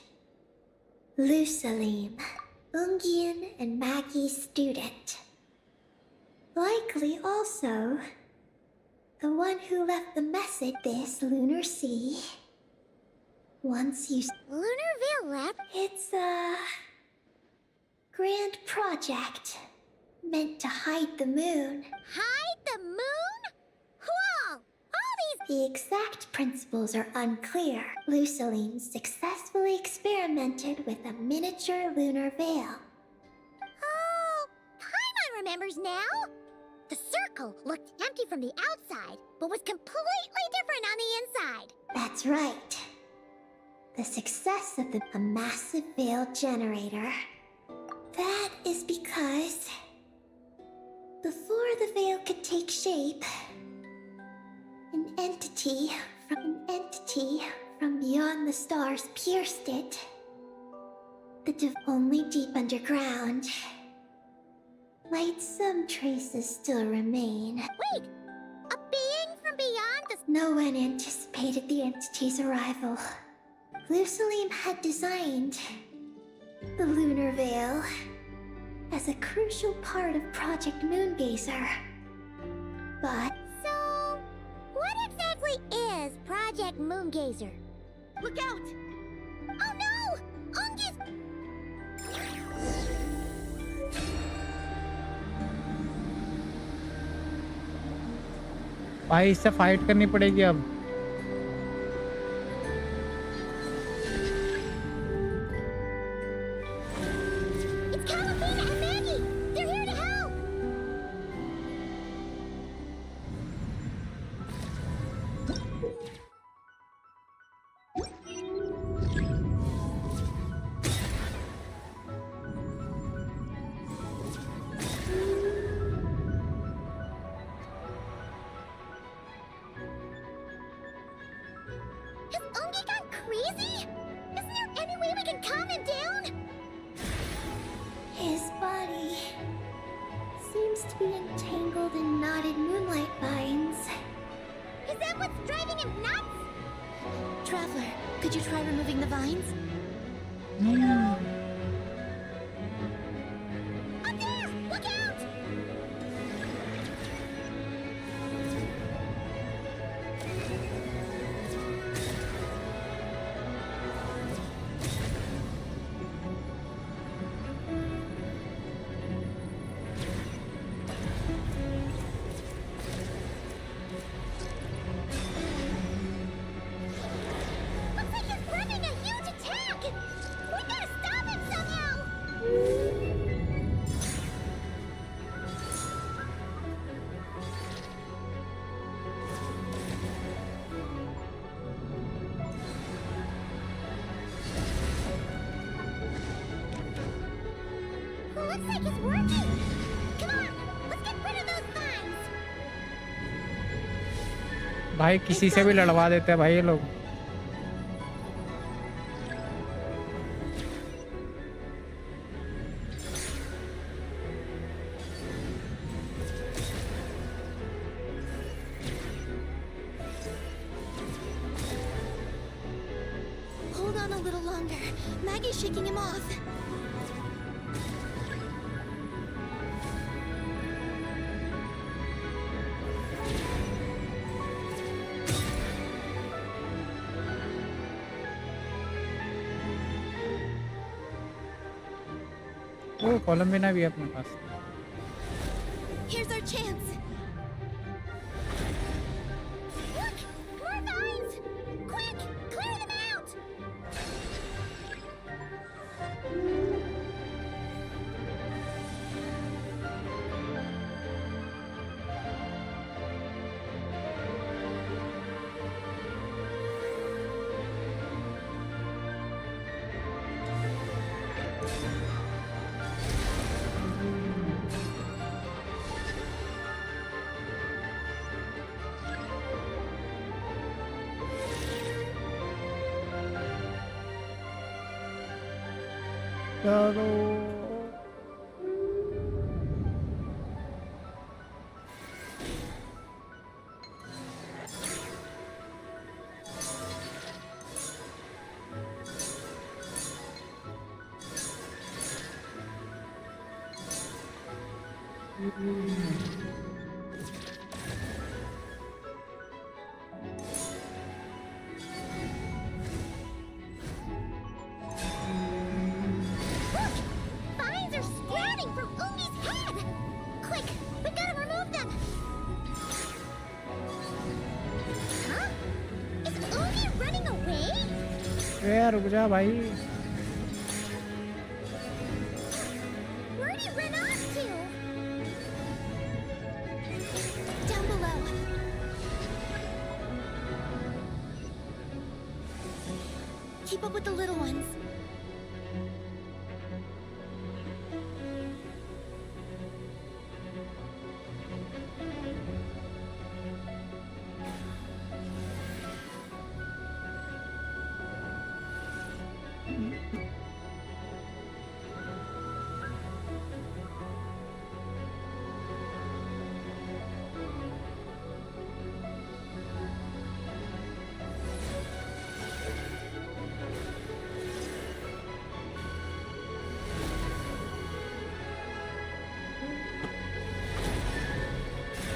Lusalim, Ungian and Maggie's student. Likely also the one who left the message. This lunar sea. Once you... Lunar Veil Lab? It's a grand project meant to hide the moon. Hide the moon? Whoa! All these... The exact principles are unclear. Lusaline successfully experimented with a miniature lunar veil. Oh, Paimon remembers now. The circle looked empty from the outside, but was completely different on the inside. That's right. The success of a massive veil generator. That is because before the veil could take shape, an entity from beyond the stars pierced it. Only deep underground might some traces still remain. Wait! A being from beyond the... No one anticipated the entity's arrival. Lusalim had designed the lunar veil as a crucial part of Project Moongazer. But... So, what exactly is Project Moongazer? Look out! Oh no! Ungi's... भाई इससे fight करनी पड़ेगी अब. It's Calafina and Maggie! They're here to help! Did you try removing the vines? Up there! Look out! Looks like he's running a huge attack! We gotta stop him somehow! Looks like it's working! Come on, let's get rid of those vines! भाई किसी से भी लड़वा देते हैं भाई ये लोग. Hold on a little longer. Maggie's shaking him off. ओ कोलम्बिना भी है अपने पास. Here's our chance. Look! More vines! Quick! Clear them out! चलो Vines are sprouting from Ungi's head! Quick, we gotta remove them! Huh? Is Ungi running away? ए रुक जा भाई. Where'd he run off to? Down below. Keep up with the little ones.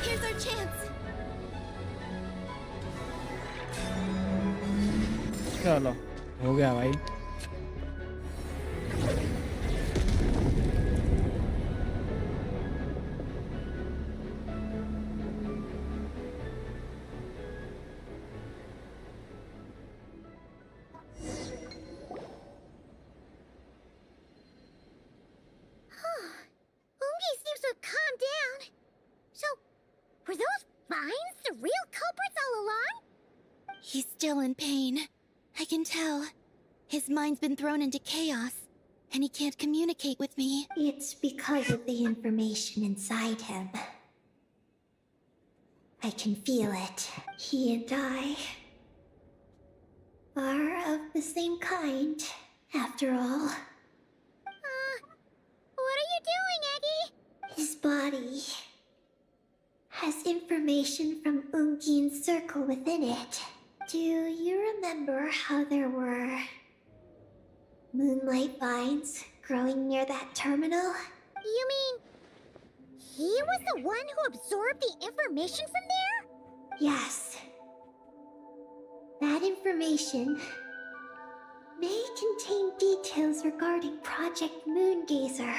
Here's our chance. चलो हो गया भाई. Ungi seems to have calmed down. So, were those vines the real culprits all along? He's still in pain. I can tell. His mind's been thrown into chaos, and he can't communicate with me. It's because of the information inside him. I can feel it. He and I are of the same kind, after all. What are you doing, Eggy? His body has information from Ungin's circle within it. Do you remember how there were moonlight vines growing near that terminal? You mean he was the one who absorbed the information from there? Yes. That information may contain details regarding Project Moongazer.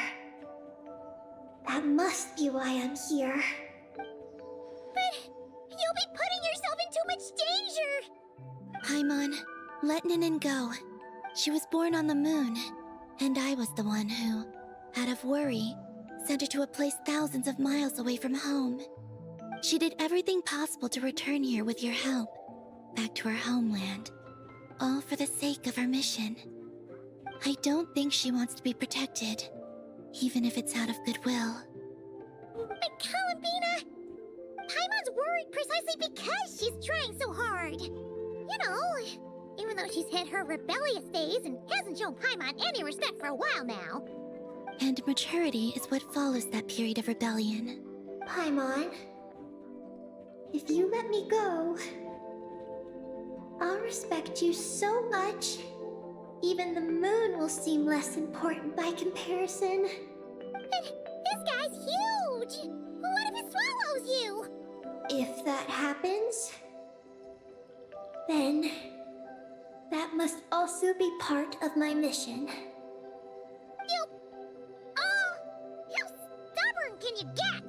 That must be why I'm here. But you'll be putting yourself in too much danger! Paimon, let Ninin go. She was born on the moon, and I was the one who, out of worry, sent her to a place thousands of miles away from home. She did everything possible to return here with your help, back to her homeland, all for the sake of her mission. I don't think she wants to be protected, even if it's out of goodwill. But Columbina, Paimon's worried precisely because she's trying so hard. You know, even though she's hit her rebellious days and hasn't shown Paimon any respect for a while now. And maturity is what follows that period of rebellion. Paimon, if you let me go, I'll respect you so much, even the moon will seem less important by comparison. But this guy's huge! What if it swallows you? If that happens, then that must also be part of my mission. How stubborn can you get?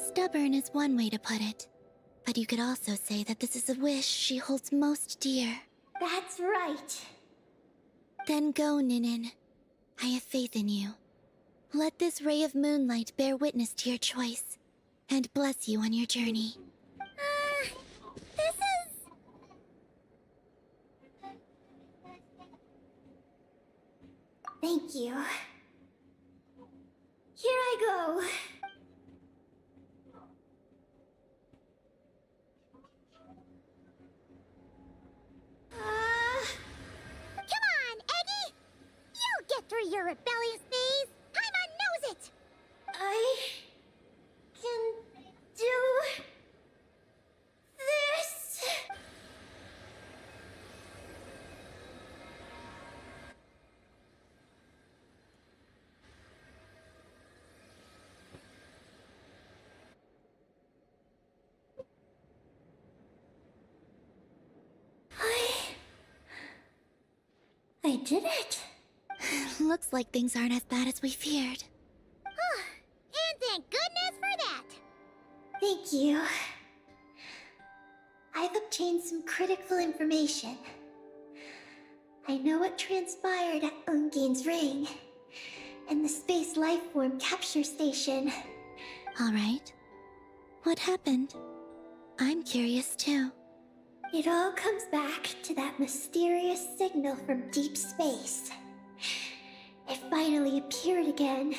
Stubborn is one way to put it, but you could also say that this is a wish she holds most dear. That's right. Then go, Ninin. I have faith in you. Let this ray of moonlight bear witness to your choice, and bless you on your journey. This is... Thank you. Here I go. Come on, Eggy! You'll get through your rebellious phase! Paimon knows it! I can do this. I did it. Looks like things aren't as bad as we feared. And thank goodness for that! Thank you. I've obtained some critical information. I know what transpired at Ungain's ring and the space lifeform capture station. All right. What happened? I'm curious too. It all comes back to that mysterious signal from deep space. It finally appeared again.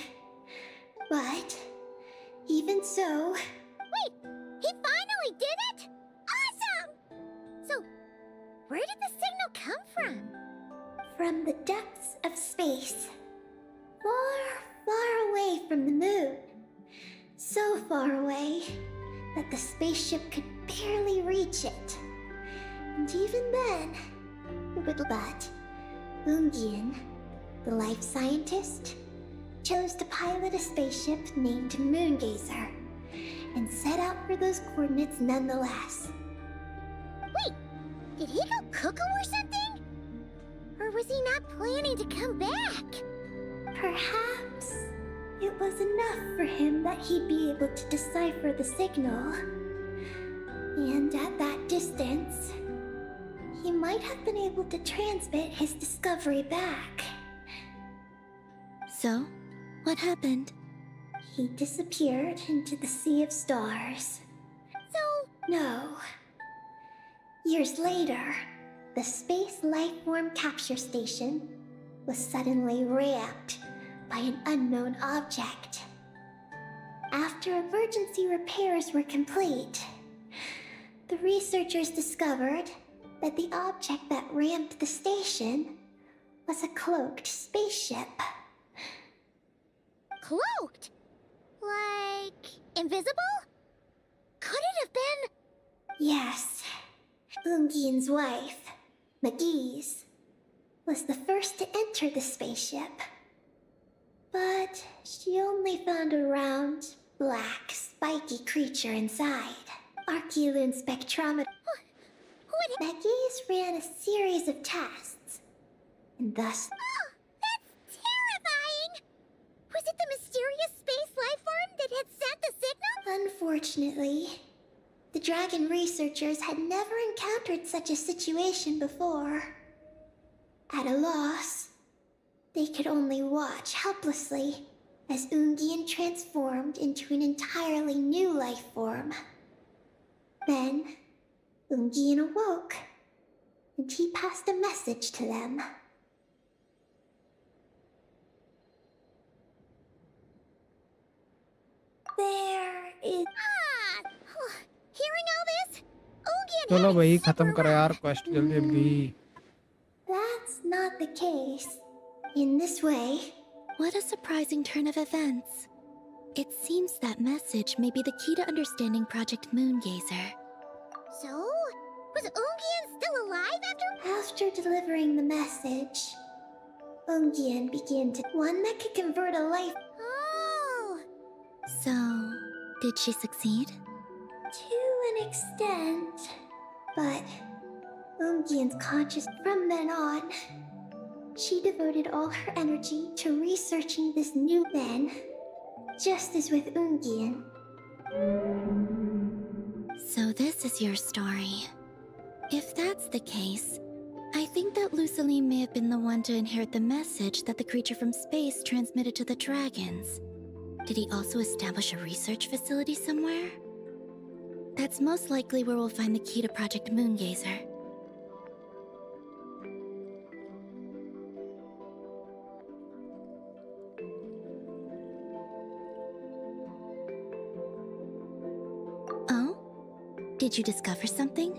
But, even so... Wait! He finally did it?! Awesome! So, where did the signal come from? From the depths of space. Far, far away from the moon. So far away that the spaceship could barely reach it. And even then, but Ungian, the life scientist, chose to pilot a spaceship named Moongazer and set out for those coordinates nonetheless. Wait, did he go cuckoo or something? Or was he not planning to come back? Perhaps it was enough for him that he'd be able to decipher the signal. And at that distance, he might have been able to transmit his discovery back. So, what happened? He disappeared into the sea of stars. So, No. Years later, the space lifeform capture station was suddenly ramped by an unknown object. After emergency repairs were complete, the researchers discovered that the object that ramped the station was a cloaked spaceship. cloaked? Like, invisible? Could it have been... Yes, Ungian's wife, McGee's, was the first to enter the spaceship. But she only found a round, black, spiky creature inside. Archeloon spectrometer. McGee's ran a series of tests, and thus... Oh, that's terrifying! Was it the mysterious space life form that had sent the signal? Unfortunately, the dragon researchers had never encountered such a situation before. At a loss, they could only watch helplessly as Ungian transformed into an entirely new life form. Then, Ungian awoke, and he passed a message to them. There is... Hearing all this, Ungian चलो had भाई it खत्म super करो यार rough. Quest जल्दी अभी. That's not the case. In this way... What a surprising turn of events. It seems that message may be the key to understanding Project Moongazer. So, was Ungian still alive after? After delivering the message, Ungian began to... one that could convert a life... Oh, So, did she succeed? to an extent. But Ungian's conscious from then on. She devoted all her energy to researching this new then, just as with Ungian. So this is your story. If that's the case, I think that Lusaline may have been the one to inherit the message that the creature from space transmitted to the dragons. Did he also establish a research facility somewhere? That's most likely where we'll find the key to Project Moongazer. Oh? Did you discover something?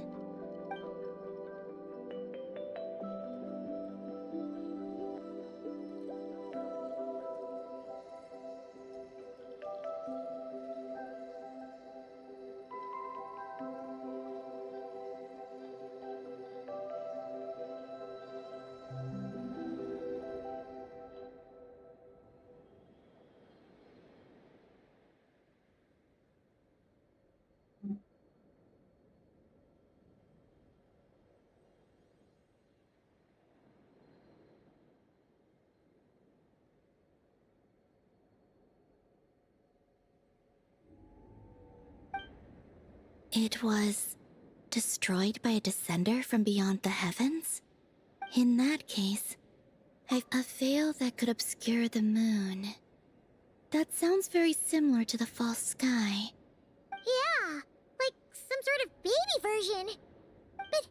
It was destroyed by a descender from beyond the heavens? In that case, I've a veil that could obscure the moon. That sounds very similar to the false sky. yeah, like some sort of baby version. But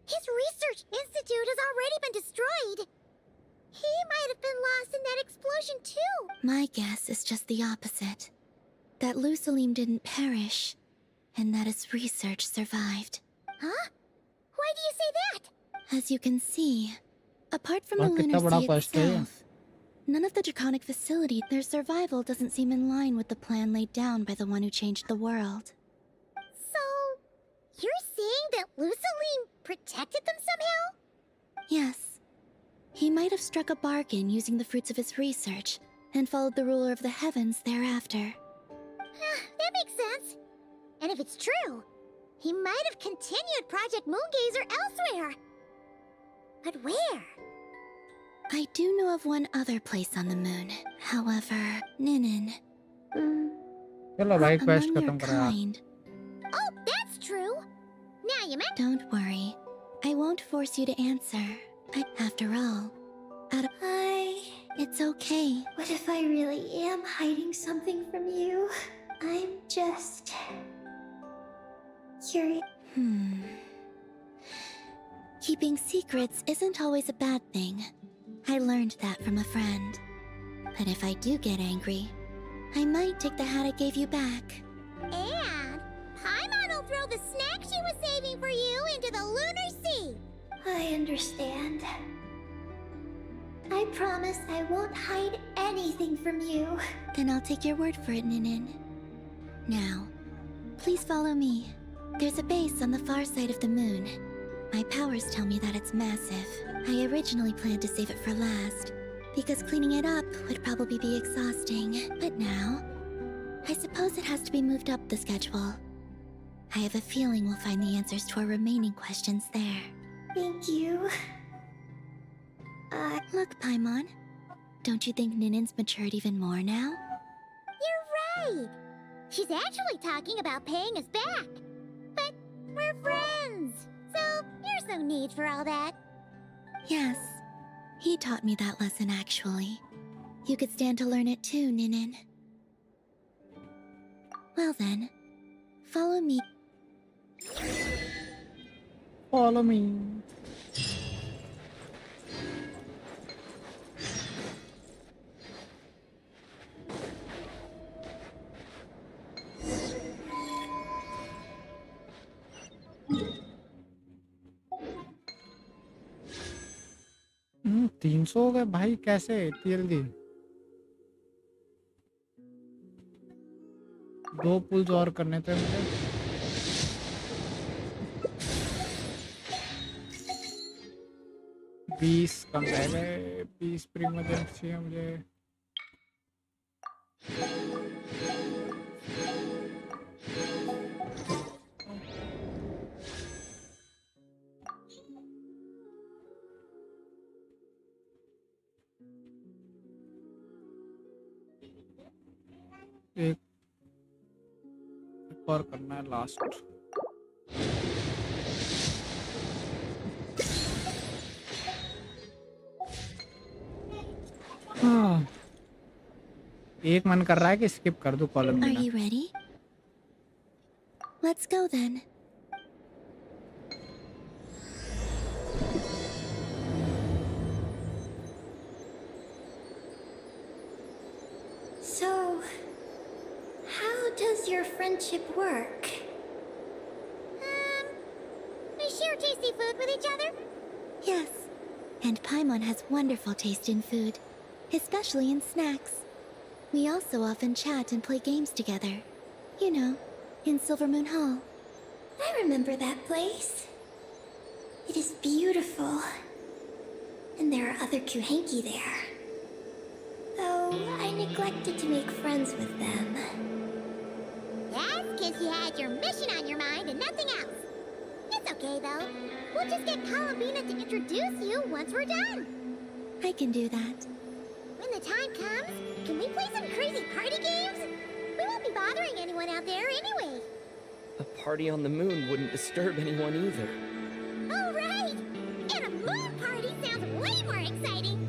his research institute has already been destroyed. He might have been lost in that explosion too. My guess is just the opposite. That Lusaline didn't perish, and that his research survived. Huh? Why do you say that? As you can see, apart from the और कितना lunar बड़ा sea quest है ये? itself, none of the draconic facility, their survival doesn't seem in line with the plan laid down by the one who changed the world. So, you're saying that Lusaline protected them somehow? Yes. He might have struck a bargain using the fruits of his research, and followed the ruler of the heavens thereafter. That makes sense. And if it's true, he might have continued Project Moongazer elsewhere. But where? I do know of one other place on the moon. However, Ninin, चलो भाई quest among your खत्म करो यार. kind, Oh, that's true. Now you meant... don't worry. I won't force you to answer. After all, it's okay. What if I really am hiding something from you? I'm just... curious. Keeping secrets isn't always a bad thing. I learned that from a friend. But if I do get angry, I might take the hat I gave you back. And Paimon will throw the snack she was saving for you into the lunar sea. I understand. I promise I won't hide anything from you. Then I'll take your word for it, Ninin. Now, please follow me. There's a base on the far side of the moon. My powers tell me that it's massive. I originally planned to save it for last, because cleaning it up would probably be exhausting. But now, I suppose it has to be moved up the schedule. I have a feeling we'll find the answers to our remaining questions there. Thank you. Look, Paimon. Don't you think Ninen's matured even more now? You're right. She's actually talking about paying us back. But we're friends, so there's no need for all that. Yes. He taught me that lesson, actually. You could stand to learn it too, Ninen. Well then, follow me. Follow me. हम्म, 300 हो गए भाई, कैसे इतनी जल्दी? 2 pools और करने थे मुझे। बीस कम रह गए, 20 प्रीमोजेम्स चाहिए मुझे। एक और करना है लास्ट। हाँ, एक मन कर रहा है कि स्किप कर दूं कॉलम Are देना। you ready? Let's go then. So, how does your friendship work? We share tasty food with each other? Yes. And Paimon has wonderful taste in food, especially in snacks. We also often chat and play games together. You know, in Silvermoon Hall. I remember that place. It is beautiful. And there are other Kuhenki there. Though I neglected to make friends with them. That's because you had your mission on your mind and nothing else. It's okay, though. We'll just get Kalabina to introduce you once we're done. I can do that. When the time comes, can we play some crazy party games? We won't be bothering anyone out there anyway. A party on the moon wouldn't disturb anyone either. Oh, right! And a moon party sounds way more exciting.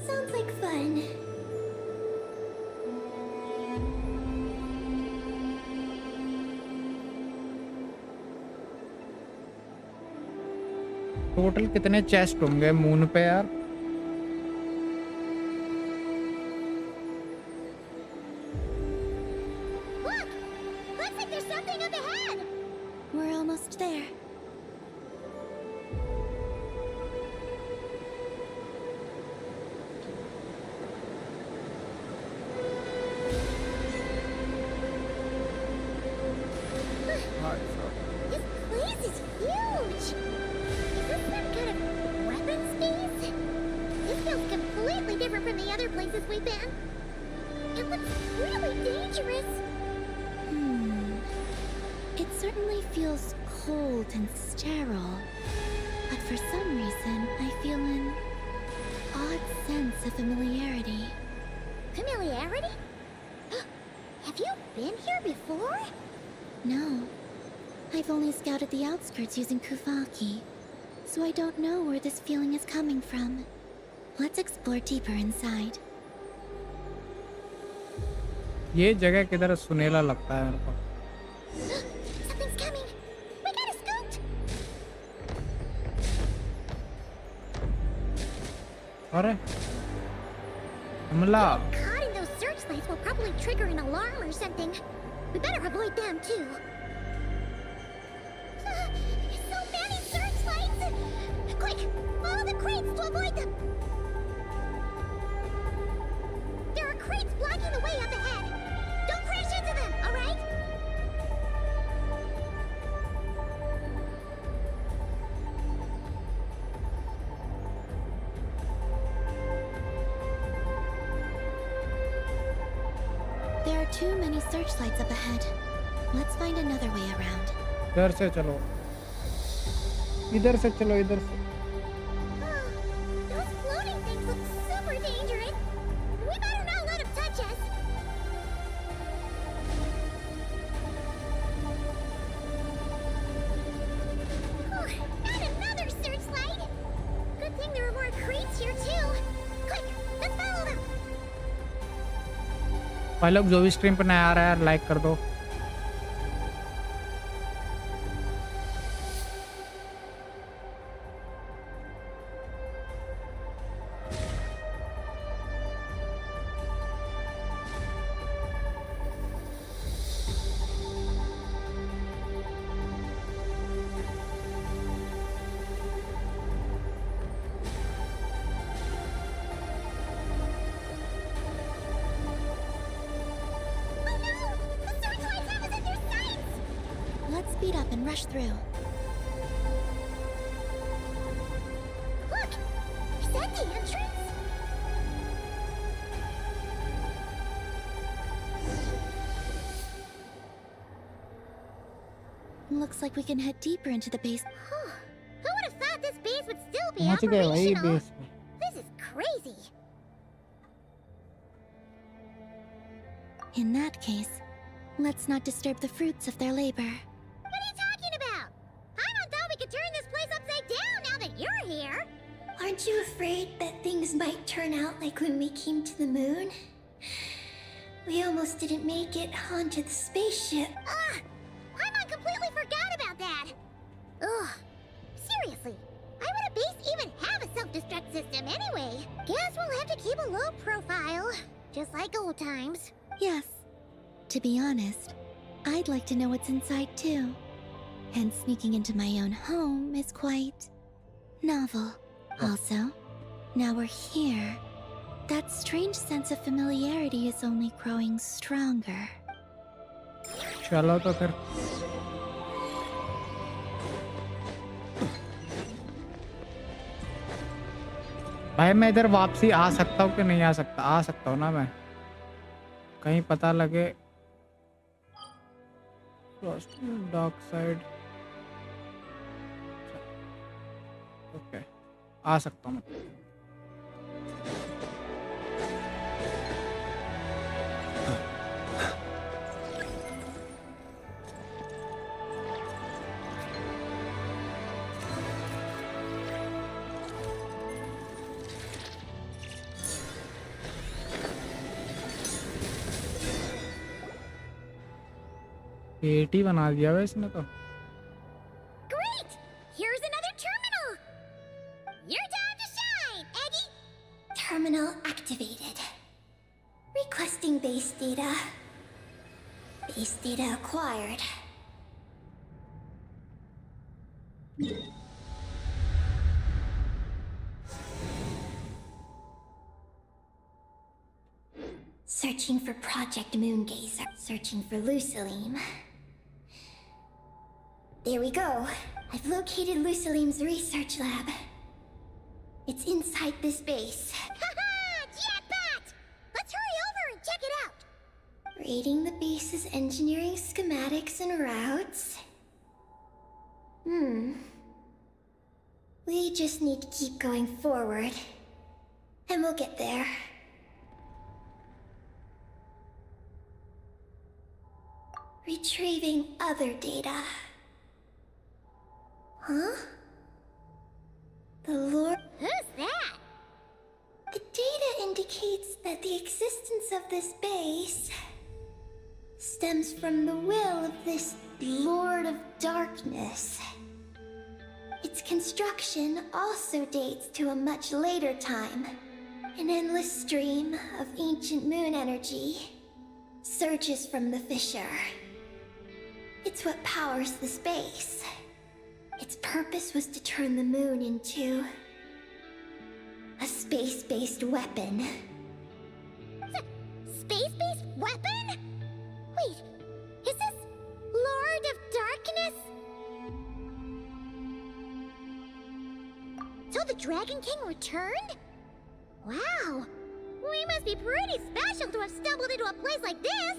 Sounds like fun. Total कितने chest होंगे moon पे यार? Look! Looks like there's something up ahead! We're almost there. This place is huge! Is this some kind of weapon space? This feels completely different from the other places we've been. It looks really dangerous. It certainly feels cold and sterile. But for some reason, I feel an odd sense of familiarity. Familiarity? Have you been here before? No. I've only scouted the outskirts using Kuvaki, so I don't know where this feeling is coming from. Let's explore deeper inside. ये जगह किधर सुनेला लगता है मेरे को। Something's coming. We gotta scoot. अरे हमला। Caught in those searchlights will probably trigger an alarm or something. We better avoid them too. So many searchlights! Quick, follow the crates to avoid them. There are crates blocking the way up ahead. Don't crash into them, all right? There are too many searchlights up ahead. Let's find another way around. इधर से चलो, इधर से चलो, इधर से. Those floating things look super dangerous. We better not let them touch us. And another searchlight. Good thing there were more crates here too. Quick, let's follow them. भाई लोग जो भी स्ट्रीम पर नया आ रहा है लाइक कर दो. Let's speed up and rush through. Look, is that the entrance? Looks like we can head deeper into the base. Who would have thought this base would still be पहुंच गए भाई operational? Base पे. This is crazy. In that case, let's not disturb the fruits of their labor. What are you talking about? I thought we could turn this place upside down now that you're here. Aren't you afraid that things might turn out like when we came to the moon? We almost didn't make it onto the spaceship. I completely forgot about that. Ugh. Seriously, why would a base even have a self-destruct system anyway? Guess we'll have to keep a low profile, just like old times. Yes. To be honest, I'd like to know what's inside too. And sneaking into my own home is quite novel. Also, now we're here. That strange sense of familiarity is only growing stronger. चलो तो फिर. भाई मैं इधर वापसी आ सकता हूँ कि नहीं आ सकता? आ सकता हूँ ना मैं. कहीं पता लगे. Dark side. ओके, आ सकता हूँ मैं. पेटी बना दिया है इसने तो. Great! Here's another terminal! Your time to shine, Eggy! Terminal activated. Requesting base data. Base data acquired. Searching for Project Moongazer. Searching for Lucilim. There we go. I've located Lucilim's research lab. It's inside this base. Haha! Jackpot! Let's hurry over and check it out! Rating the base's engineering schematics and routes. We just need to keep going forward. And we'll get there. Retrieving other data. Huh? The Lord... Who's that? The data indicates that the existence of this base stems from the will of this Lord of Darkness. Its construction also dates to a much later time. An endless stream of ancient moon energy surges from the fissure. It's what powers the space. Its purpose was to turn the moon into a space-based weapon. Space-based weapon? Wait, is this Lord of Darkness? So the Dragon King returned? Wow, we must must be pretty special to have stumbled into a place like this.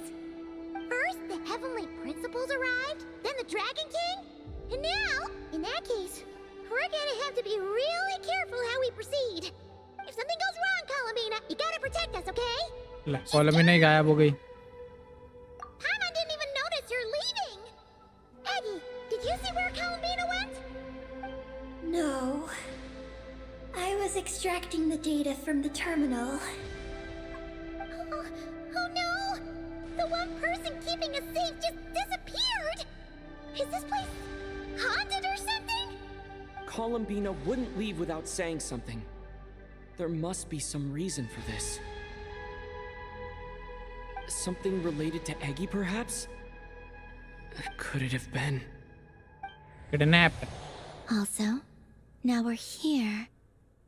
First, the heavenly principles arrived, then the Dragon King, and now, in that case, we're gonna have to be really careful how we proceed. If something goes wrong, Columbina, you gotta protect us, okay? कॉलमिना ही गायब हो गई। Paimon didn't even notice you're leaving. Eggy, did you see where Columbina went? No. I was extracting the data from the terminal. Oh no! The one person keeping us safe just disappeared! Is this place haunted or something? Columbina wouldn't leave without saying something. There must be some reason for this. Something related to Eggy, perhaps? Could it have been? Kidnapped. Also, now we're here.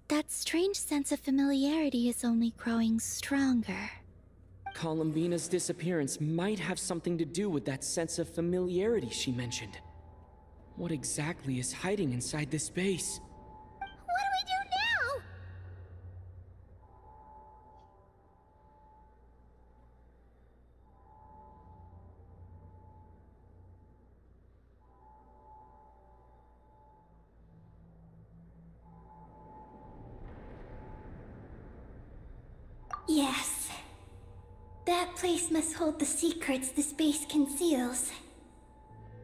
That strange sense of familiarity is only growing stronger. Columbina's disappearance might have something to do with that sense of familiarity she mentioned. What exactly is hiding inside this base? What do we do now? Yes. That place must hold the secrets this base conceals.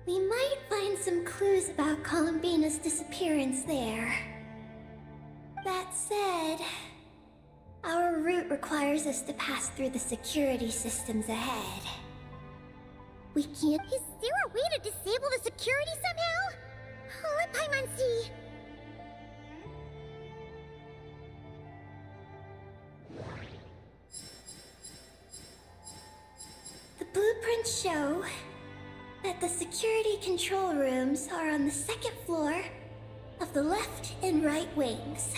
We might find some clues about Columbina's disappearance there. That said, our route requires us to pass through the security systems ahead. We can't... Is there a way to disable the security somehow? Let Paimon see. The blueprints show that the security control rooms are on the second floor of the left and right wings.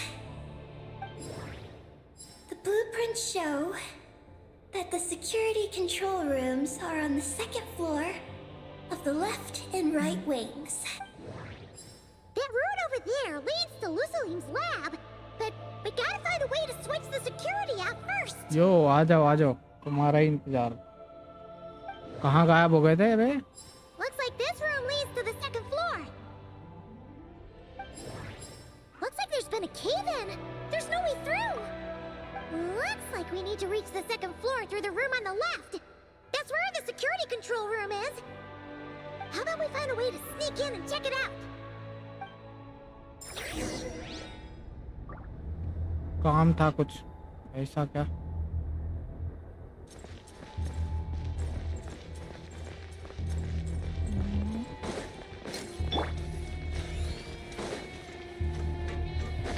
The blueprints show that the security control rooms are on the second floor of the left and right wings. That route over there leads to Lucilim's lab, but we gotta find a way to switch the security out first. यो आ जाओ तुम्हारा ही इंतजार। कहाँ गायब हो गए थे बे? Looks like this room leads to the second floor. Looks like there's been a cave-in. There's no way through. Looks like we need to reach the second floor through the room on the left. That's where the security control room is. How about we find a way to sneak in and check it out? काम था कुछ ऐसा क्या?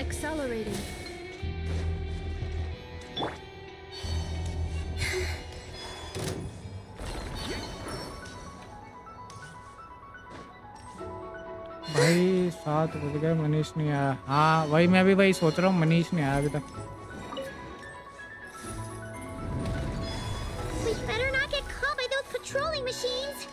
Accelerating. भाई 7 बज गए, मनीष नहीं आया। हाँ वही मैं भी वही सोच रहा हूँ, मनीष नहीं आया अभी तक। We better not get caught by those patrolling machines.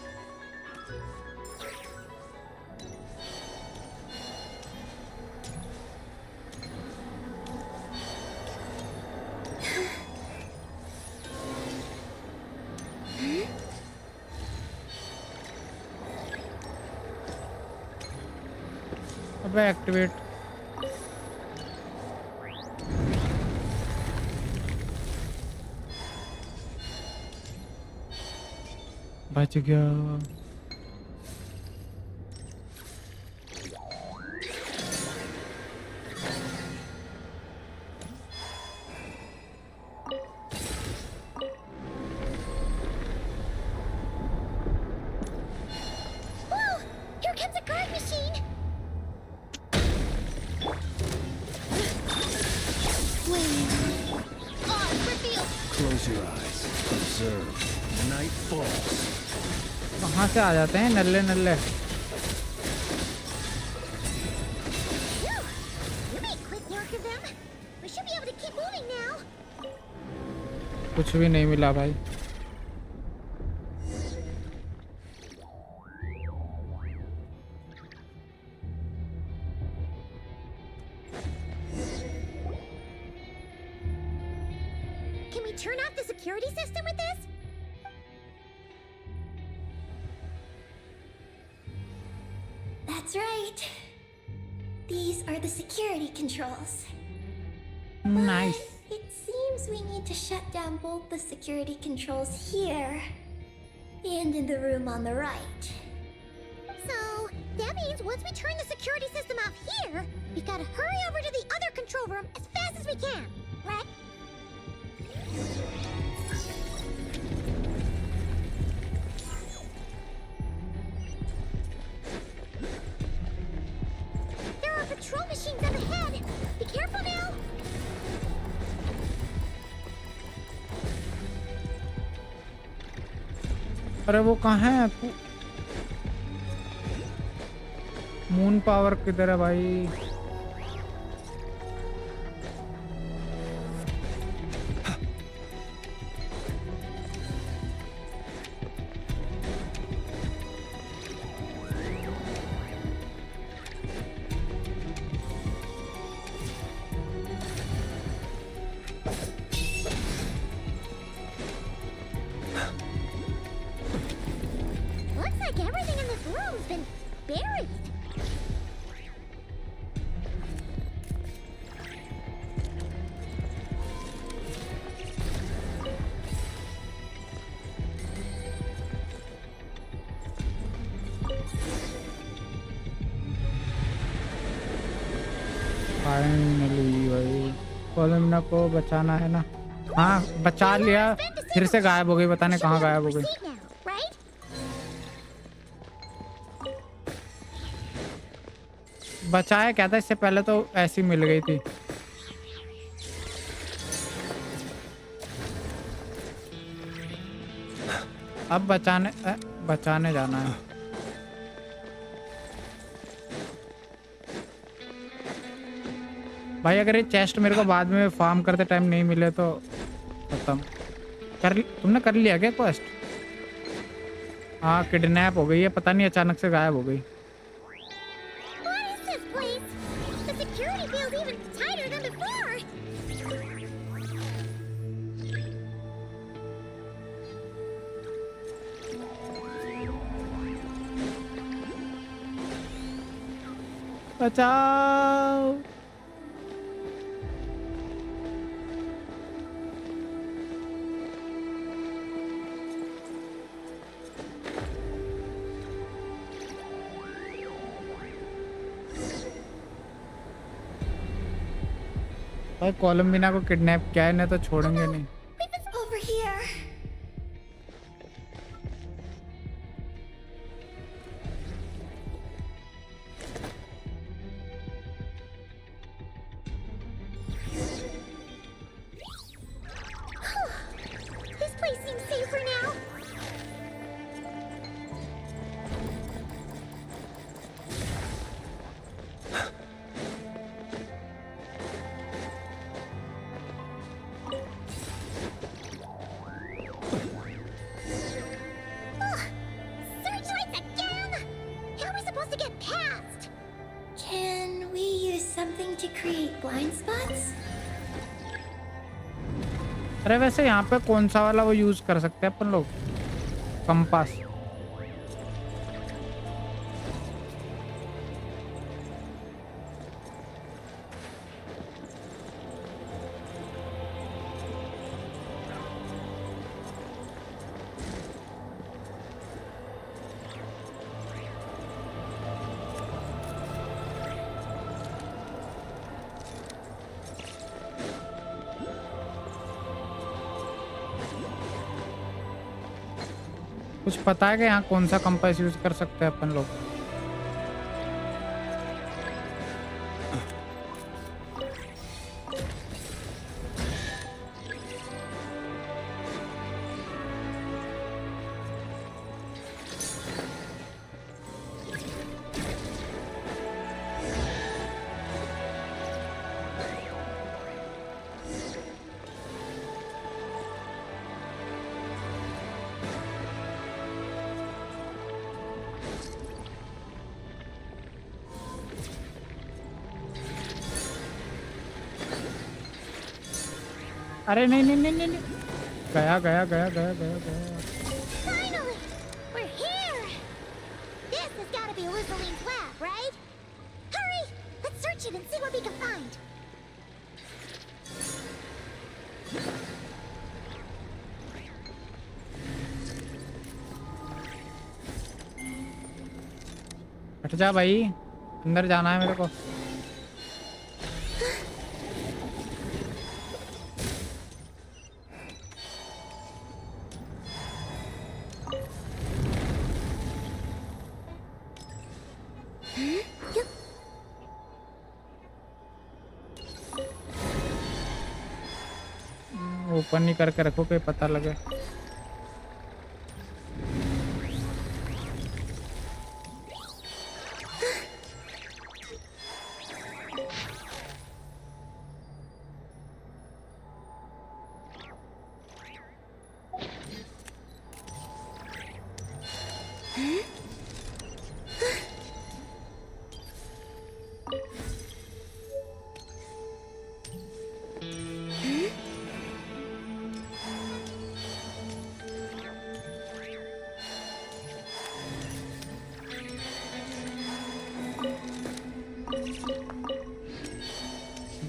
अबे एक्टिवेट। बच गया। Whoa! Here comes a guard machine. Close your eyes. Observe. Night falls. कहाँ से आ जाते हैं नल्ले नल्ले? You made quick work of them. We should be able to keep moving now. कुछ भी नहीं मिला भाई। Can we turn off the security system with this? That's right. These are the security controls. Nice. But it seems we need to shut down both the security controls here and in the room on the right. So, that means once we turn the security system off here, we've got to hurry over to the other control room as fast as we can, right? There are patrol machines up ahead. Be careful now. अरे वो कहाँ है? Moon power किधर है भाई? Looks like everything in this room's been buried. Finally भाई कोलमना को बचाना है ना? हाँ बचा लिया, फिर से गायब हो गई, पता नहीं कहाँ गायब हो गई। Proceed now, right? बचाया क्या था इससे पहले? तो ऐसी मिल गई थी। अब बचाने जाना है। भाई अगर ये चेस्ट मेरे को बाद में फार्म करते टाइम नहीं मिले तो खत्म। तुमने कर लिया क्या क्वेस्ट? हाँ किडनैप हो गई है, पता नहीं अचानक से गायब हो गई। What is this place? The security feels even tighter than before. बचाओ। भाई कोलम्बिना को किडनैप किया है, नहीं तो छोड़ेंगे नहीं। Over here. This place seems safer now. Searchlights again? How are we supposed to get past? Can we use something to create blind spots? अरे वैसे यहाँ पे कौन सा वाला वो यूज कर सकते हैं अपन लोग? कंपास। कुछ पता है कि यहाँ कौन सा कंपास यूज कर सकते हैं अपन लोग? अरे नहीं नहीं नहीं नहीं नहीं। गया गया गया गया गया गया। Finally! We're here! This has got to be Luzoline's lab, right? Hurry! Let's search it and see what we can find. हट जा भाई, अंदर जाना है मेरे को। ऊपर नहीं करके रखो कि पता लगे।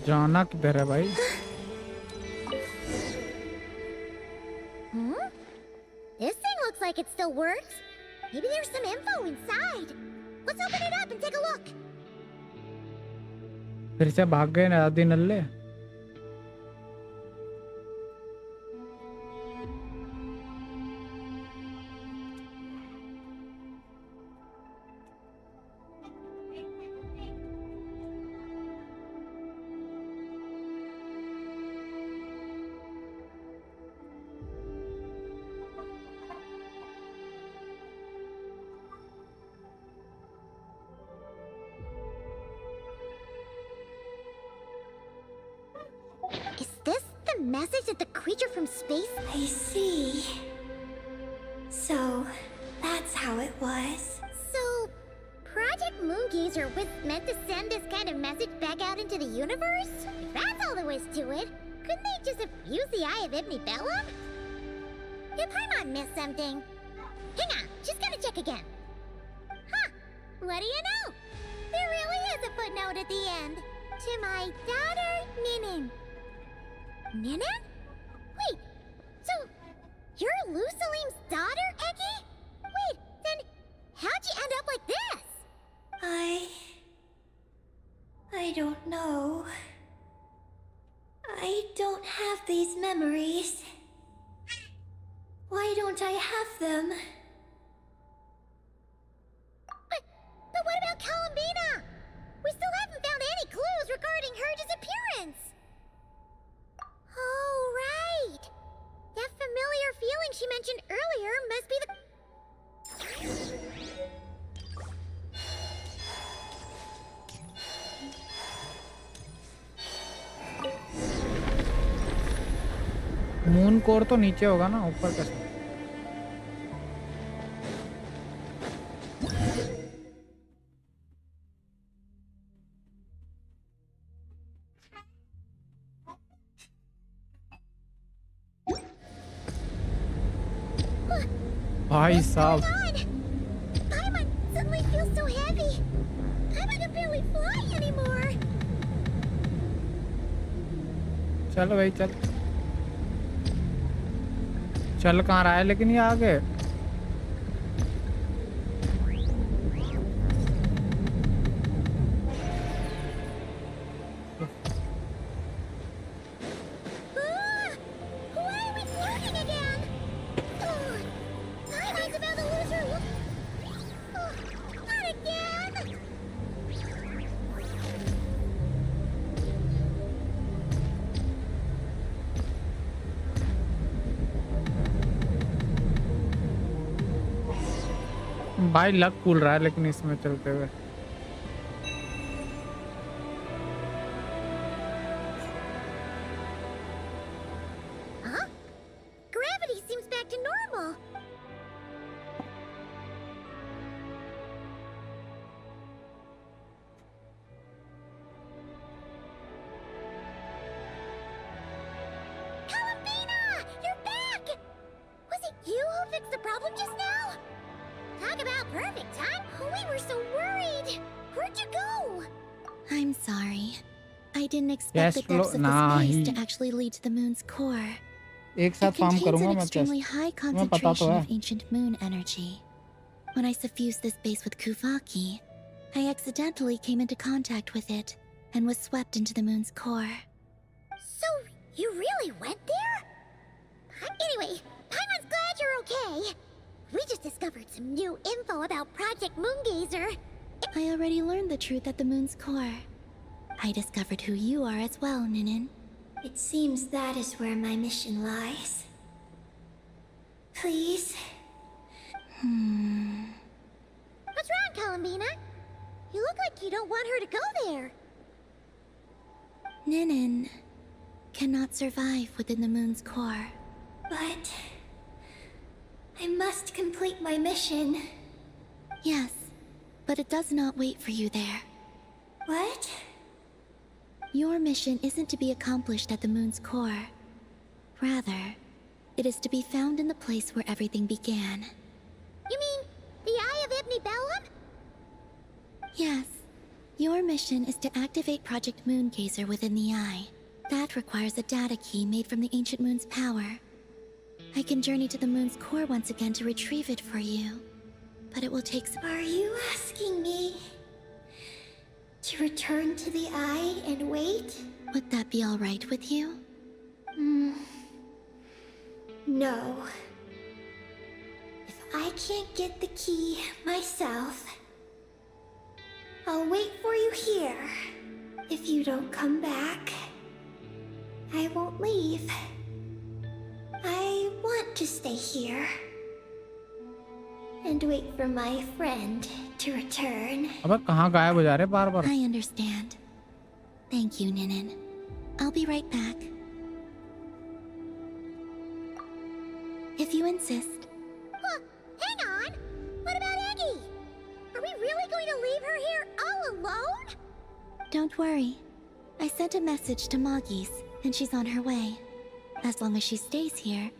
जाना किधर है भाई? This thing looks like it still works. Maybe there's some info inside. Let's open it up and take a look. फिर से भाग गए ना आदि नल्ले। Is this the message that the creature from space? I see. So, that's how it was. So, Project Moongazer was meant to send this kind of message back out into the universe? If that's all there was to it, couldn't they just have used the Eye of Ibn Bellum? Did Paimon miss something? Hang on, just gotta check again. Huh, what do you know? There really is a footnote at the end. To my daughter, Ninin. Ninin? Wait, so you're Lusalim's daughter, Eggy? Wait, then how'd you end up like this? I don't know. I don't have these memories. Why don't I have them? But what about Columbina? We still haven't found any clues regarding her disappearance. Oh, right. That familiar feeling she mentioned earlier must be the... moon core तो नीचे होगा ना, ऊपर कैसे? भाई साहब, Paimon suddenly feels so heavy. Paimon can barely fly anymore. चल भाई चल। चल कहाँ रहा है लेकिन ये आगे? Why are we floating again? Oh, Paimon's about to lose her look. Oh, not again. भाई लक खुल रहा है लेकिन इसमें चलते हुए। Huh? Gravity seems back to normal. problem just now? Talk about perfect time. We were so worried. Where'd you go? I'm sorry. I didn't expect Yes, the depths of nah, the space he- to actually lead to the moon's core. एक साथ It farm contains करूंगा an मैं extremely कैसे high तुम्हें पता तो concentration है of ancient moon energy. When I suffused this base with Kuvaki, I accidentally came into contact with it and was swept into the moon's core. So, you really went there? Anyway, Paimon's glad you're okay. We just discovered some new info about Project Moongazer. I already learned the truth at the moon's core. I discovered who you are as well, Ninin. It seems that is where my mission lies. Please? What's wrong, Columbina? You look like you don't want her to go there. Ninin cannot survive within the moon's core. But... I must complete my mission. Yes, but it does not wait for you there. What? Your mission isn't to be accomplished at the moon's core. Rather, it is to be found in the place where everything began. You mean the Eye of Ibn Bellum? Yes. Your mission is to activate Project Moongazer within the Eye. That requires a data key made from the ancient moon's power. I can journey to the moon's core once again to retrieve it for you. But it will take some... Are you asking me to return to the Eye and wait? Would that be alright with you? No. If I can't get the key myself, I'll wait for you here. If you don't come back, I won't leave. I want to stay here and wait for my friend to return. अबे कहाँ गायब हो जा रहे बार बार I understand. Thank you, Ninin. I'll be right back. If you insist. Huh, hang on. What about Eggy? Are we really going to leave her here all alone? Don't worry. I sent a message to Moggy's, and she's on her way. As long as she stays here,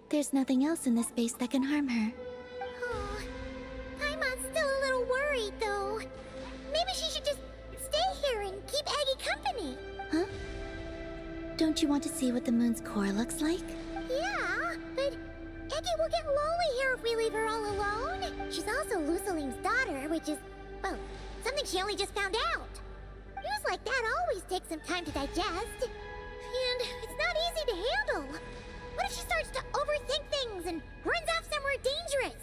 there's nothing else in this space that can harm her. Oh, Paimon's still a little worried, though. Maybe she should just stay here and keep Eggy company. Huh? Don't you want to see what the moon's core looks like? Yeah, but Eggy will get lonely here if we leave her all alone. She's also Lusalim's daughter, which is, well, something she only just found out. News like that always takes some time to digest. And it's not easy to handle. What if she starts to overthink things and runs off somewhere dangerous?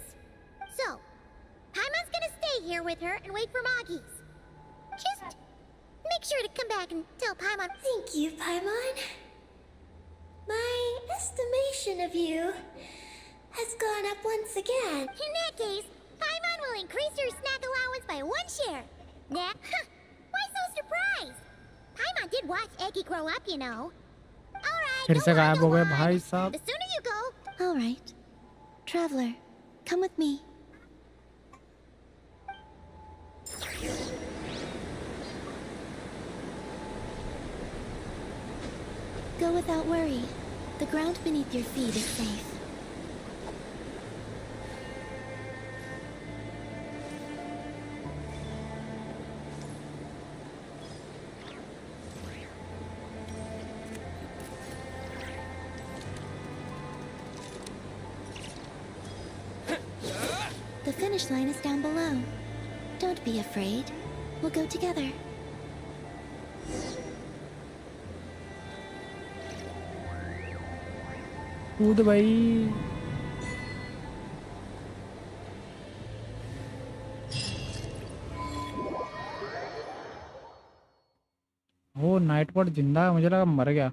So, Paimon's gonna stay here with her and wait for Moggy's. Just make sure to come back and tell Paimon. Thank you, Paimon. My estimation of you has gone up once again. In that case, Paimon will increase her snack allowance by 1 share. Nah, why so surprised? Paimon did watch Eggy grow up, you know. Alright, फिर से गायब हो गए भाई साहब The sooner you go. Alright. Traveler, come with me. Go without worry. The ground beneath your feet is safe. The finish line is down below. Don't be afraid. We'll go together. कूद भाई वो night pot जिंदा है मुझे लगा मर गया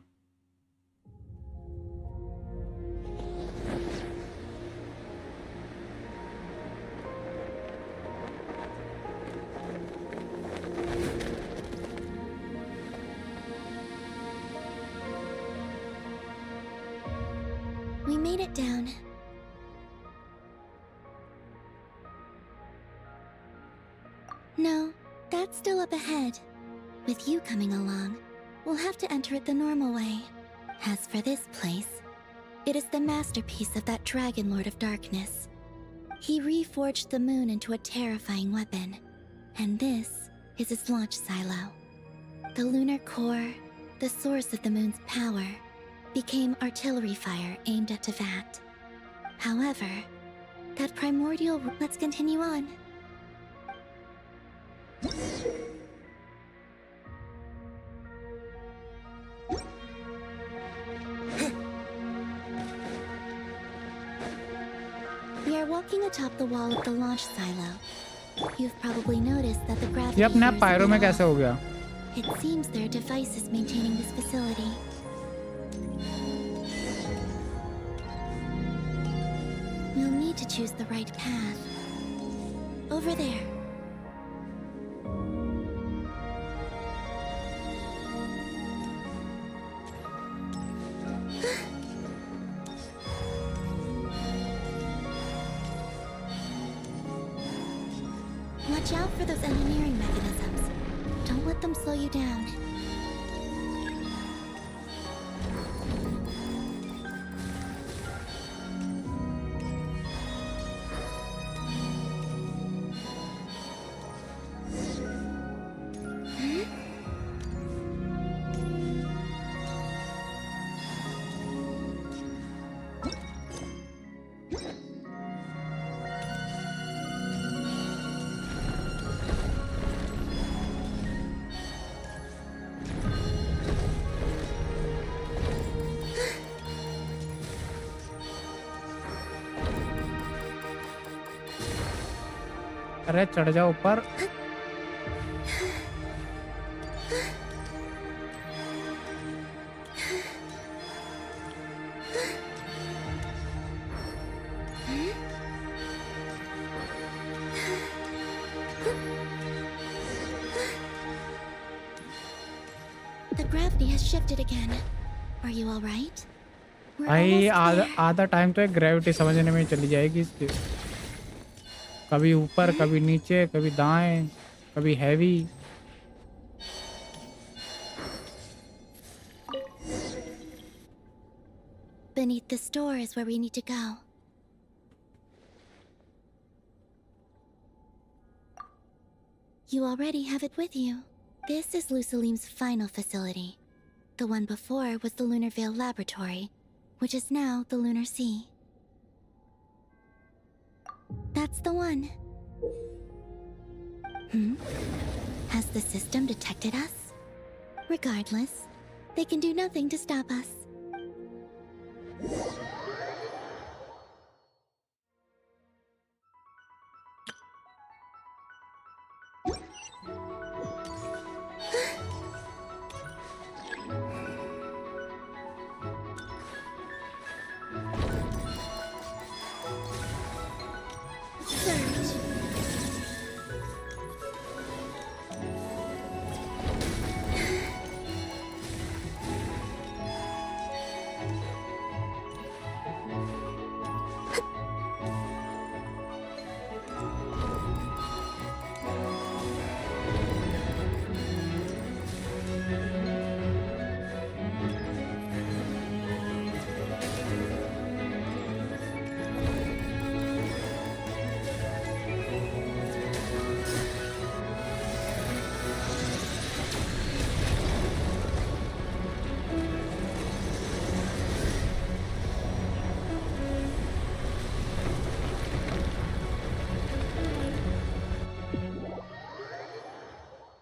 We made it down. No, that's still up ahead. With you coming along, we'll have to enter it the normal way. As for this place, it is the masterpiece of that Dragon Lord of Darkness. He reforged the moon into a terrifying weapon, and this is its launch silo. The lunar core, the source of the moon's power, became artillery fire aimed at Teyvat. However, that primordial... Let's continue on. We are walking atop the wall of the launch silo. You've probably noticed that the gravity ये अपने आप here is pyro में a bit कैसे हो गया? off. It seems there are devices maintaining this facility. We'll need to choose the right path. Over there. Watch out for those engineering mechanisms. Don't let them slow you down. अरे चढ़ जाओ ऊपर। The gravity has shifted again. Are you all right? We're भाई almost there. आधा time तो एक gravity समझने में चली जाएगी इसकी। कभी ऊपर, कभी नीचे, कभी दाएं, कभी heavy. Beneath this door is where we need to go. You already have it with you. This is Lusalim's final facility. The one before was the Lunar Veil Laboratory, which is now the Lunar Sea. That's the one. Has the system detected us? Regardless, they can do nothing to stop us.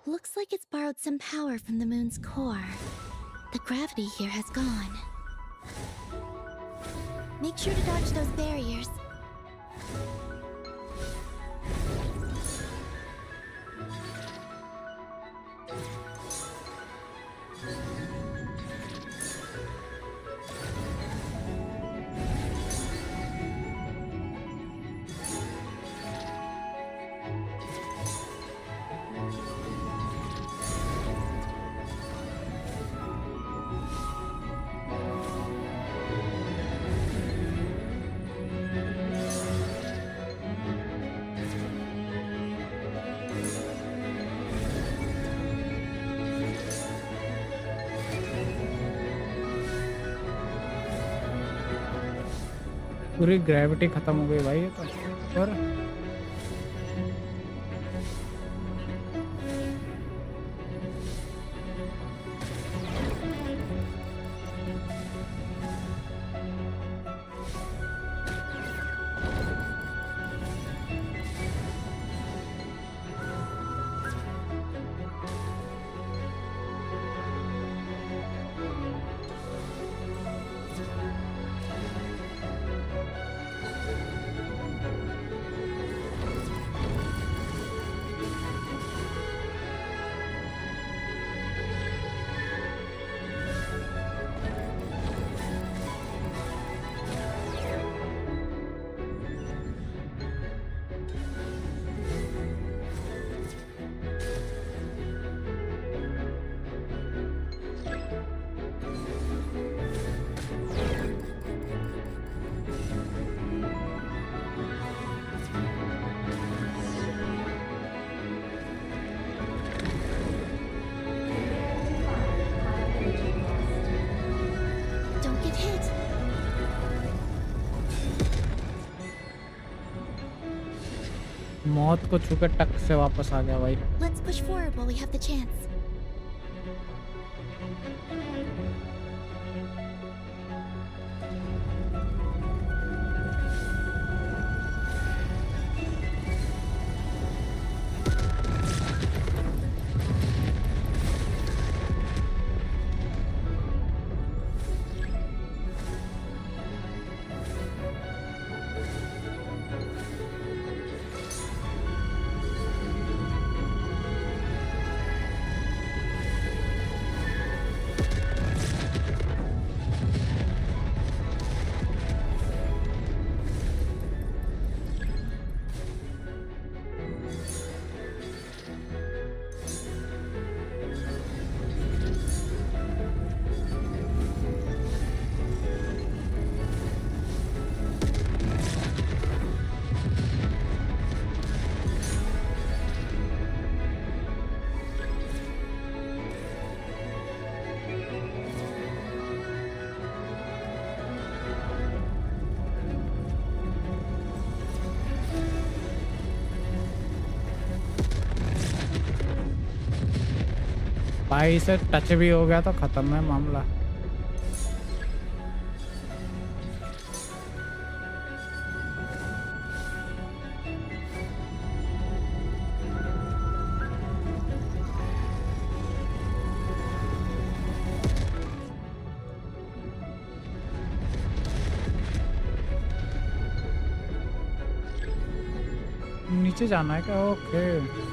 Looks like it's borrowed some power from the moon's core. The gravity here has gone. Make sure to dodge those barriers. पूरी gravity खत्म हो गई भाई ये तो। और Don't get hit. मौत को छू के टक से वापस आ गया भाई। Let's push forward while we have the chance. भाई से टच भी हो गया तो खत्म है मामला। नीचे जाना है क्या? ओके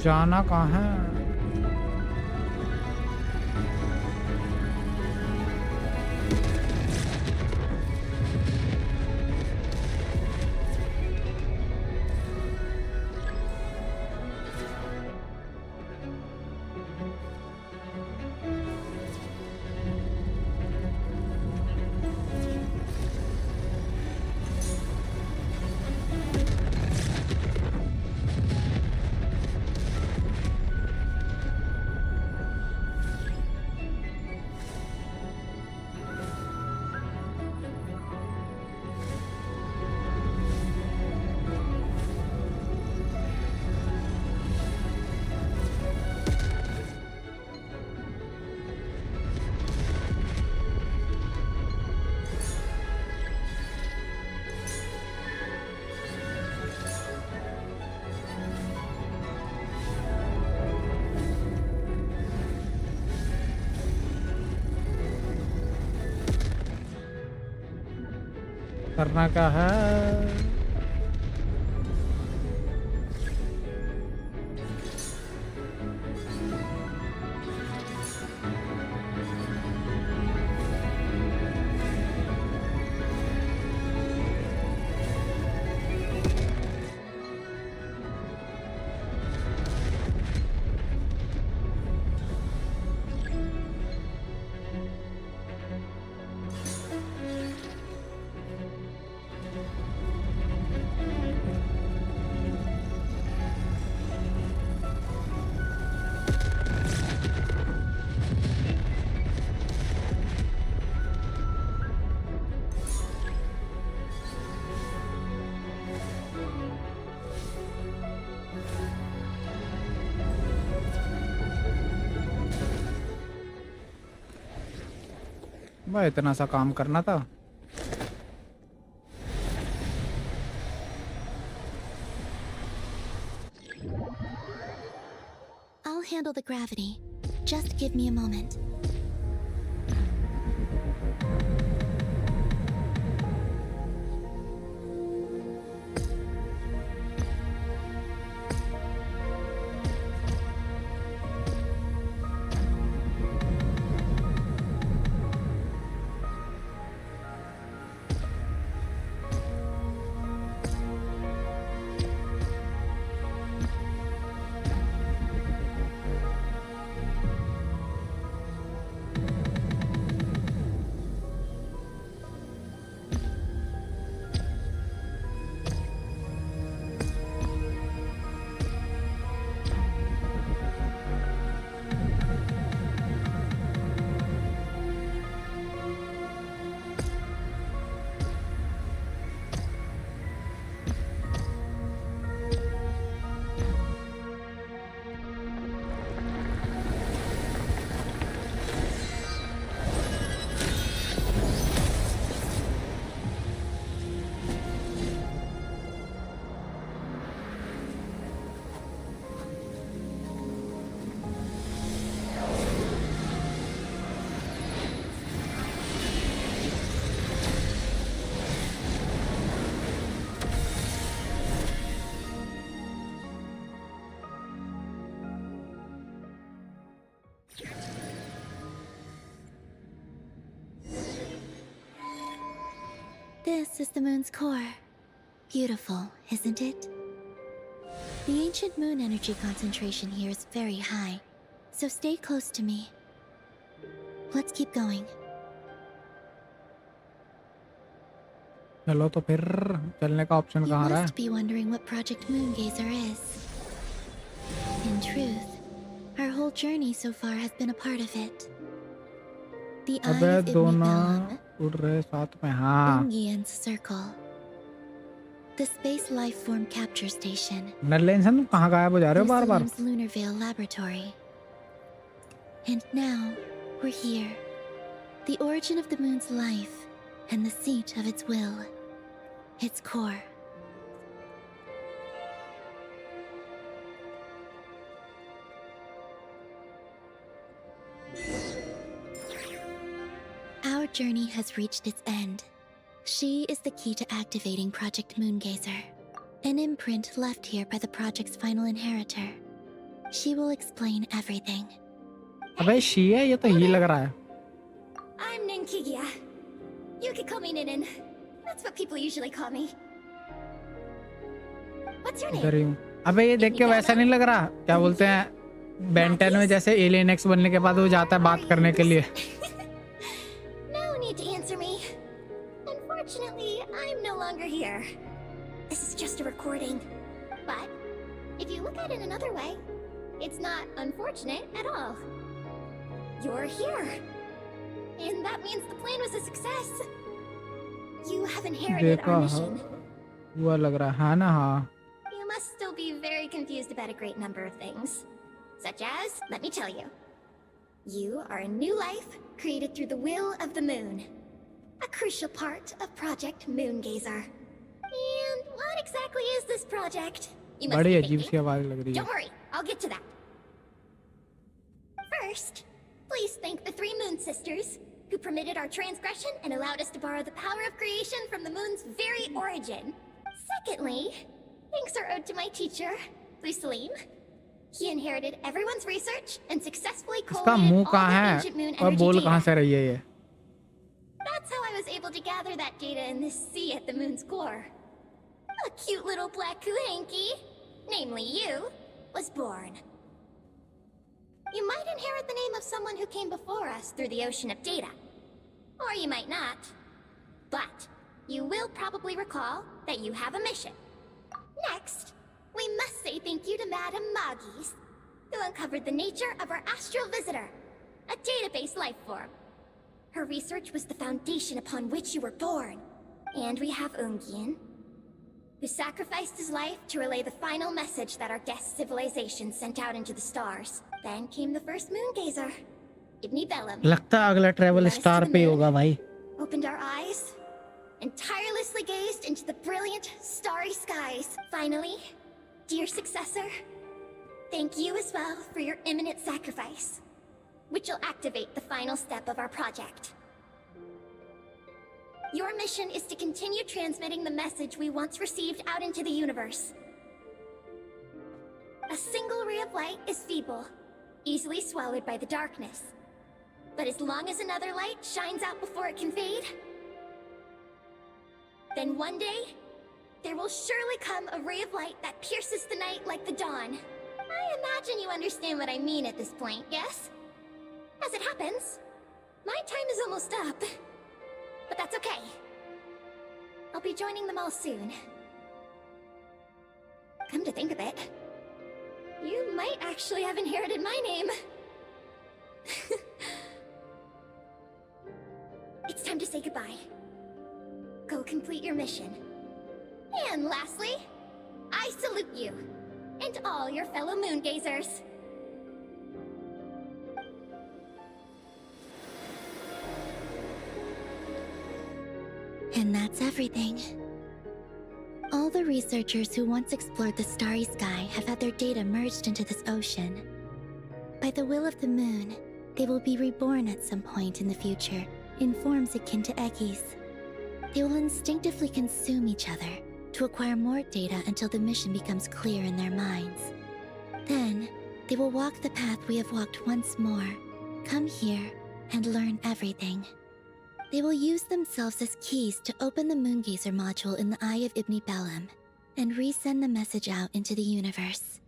जाना कहाँ है? करना क्या है? भाई इतना सा काम करना था। I'll handle the gravity. Just give me a moment. This is the moon's core. Beautiful, isn't it? The ancient moon energy concentration here is very high, so stay close to me. Let's keep going. चलो तो फिर चलने का option You कहाँ रहा है? must be wondering what Project Moongazer is. In truth, our whole journey so far has been a part of it. The Eye अबे of दो Ibn ना Bellum, उड़ रहे साथ में। हाँ Ungian's Circle, the Space Life Form Capture Station, नरलेंसन तुम कहाँ गायब हो जा रहे हो बार बार? Salim's Lunar Veil Laboratory. And now, we're here. The origin of the moon's life, and the seat of its will. Its core. Our journey has reached its end. She is the key to activating Project Moongazer, an imprint left here by the project's final inheritor. She will explain everything. अबे she है, ये तो ही लग रहा है। I'm Ninkigia. You could call me Ninin. That's what people usually call me. What's your इधर name? ही हूँ। अबे ये देख के वैसा नहीं लग रहा, क्या बोलते हैं बेंटेन में जैसे एलियन एक्स बनने के बाद वो जाता है बात करने के लिए। No need to answer me. Unfortunately, I'm no longer here. This is just a recording. But if you look at it another way, it's not unfortunate at all. You're here. And that means the plan was a success. You have inherited देखा our mission. हुआ लग रहा है, हाँ ना? हाँ You must still be very confused about a great number of things. Such as, let me tell you. You are a new life created through the will of the moon. A crucial part of Project Moongazer. And what exactly is this project? You must बड़ी be अजीब सी thinking. आवाज लग रही है। Don't worry, I'll get to that. First, please thank the three Moon Sisters, who permitted our transgression and allowed us to borrow the power of creation from the moon's very origin. Secondly, thanks are owed to my teacher, Salim. He inherited everyone's research and successfely इसका collated मुंह all कहाँ the है ancient moon और energy बोल कहाँ data. से रही है ये? That's how I was able to gather that data in this sea at the moon's core. A cute little black kuhanky, namely you, was born. You might inherit the name of someone who came before us through the ocean of data. Or you might not. But you will probably recall that you have a mission. Next, we must say thank you to Madame Magis, who uncovered the nature of our astral visitor, a database life form. Her research was the foundation upon which you were born. And we have Ungian, who sacrificed his life to relay the final message that our guest civilization sent out into the stars. Then came the first Moongazer. Ibni Bellum. लगता है अगला travel Led us to star the पे ही moon, होगा भाई. Opened our eyes, and tirelessly gazed into the brilliant, starry skies. Finally, dear successor, thank you as well for your imminent sacrifice, which will activate the final step of our project. Your mission is to continue transmitting the message we once received out into the universe. A single ray of light is feeble, easily swallowed by the darkness. But as long as another light shines out before it can fade, then one day, there will surely come a ray of light that pierces the night like the dawn. I imagine you understand what I mean at this point, yes? As it happens, my time is almost up. But that's okay. I'll be joining them all soon. Come to think of it, you might actually have inherited my name. It's time to say goodbye. Go complete your mission. And lastly, I salute you, and all your fellow moon gazers. And that's everything. All the researchers who once explored the starry sky have had their data merged into this ocean. By the will of the moon, they will be reborn at some point in the future in forms akin to Eggies. They will instinctively consume each other to acquire more data until the mission becomes clear in their minds. Then, they will walk the path we have walked once more, come here, and learn everything. They will use themselves as keys to open the Moongazer module in the Eye of Ibni Bellum, and resend the message out into the universe.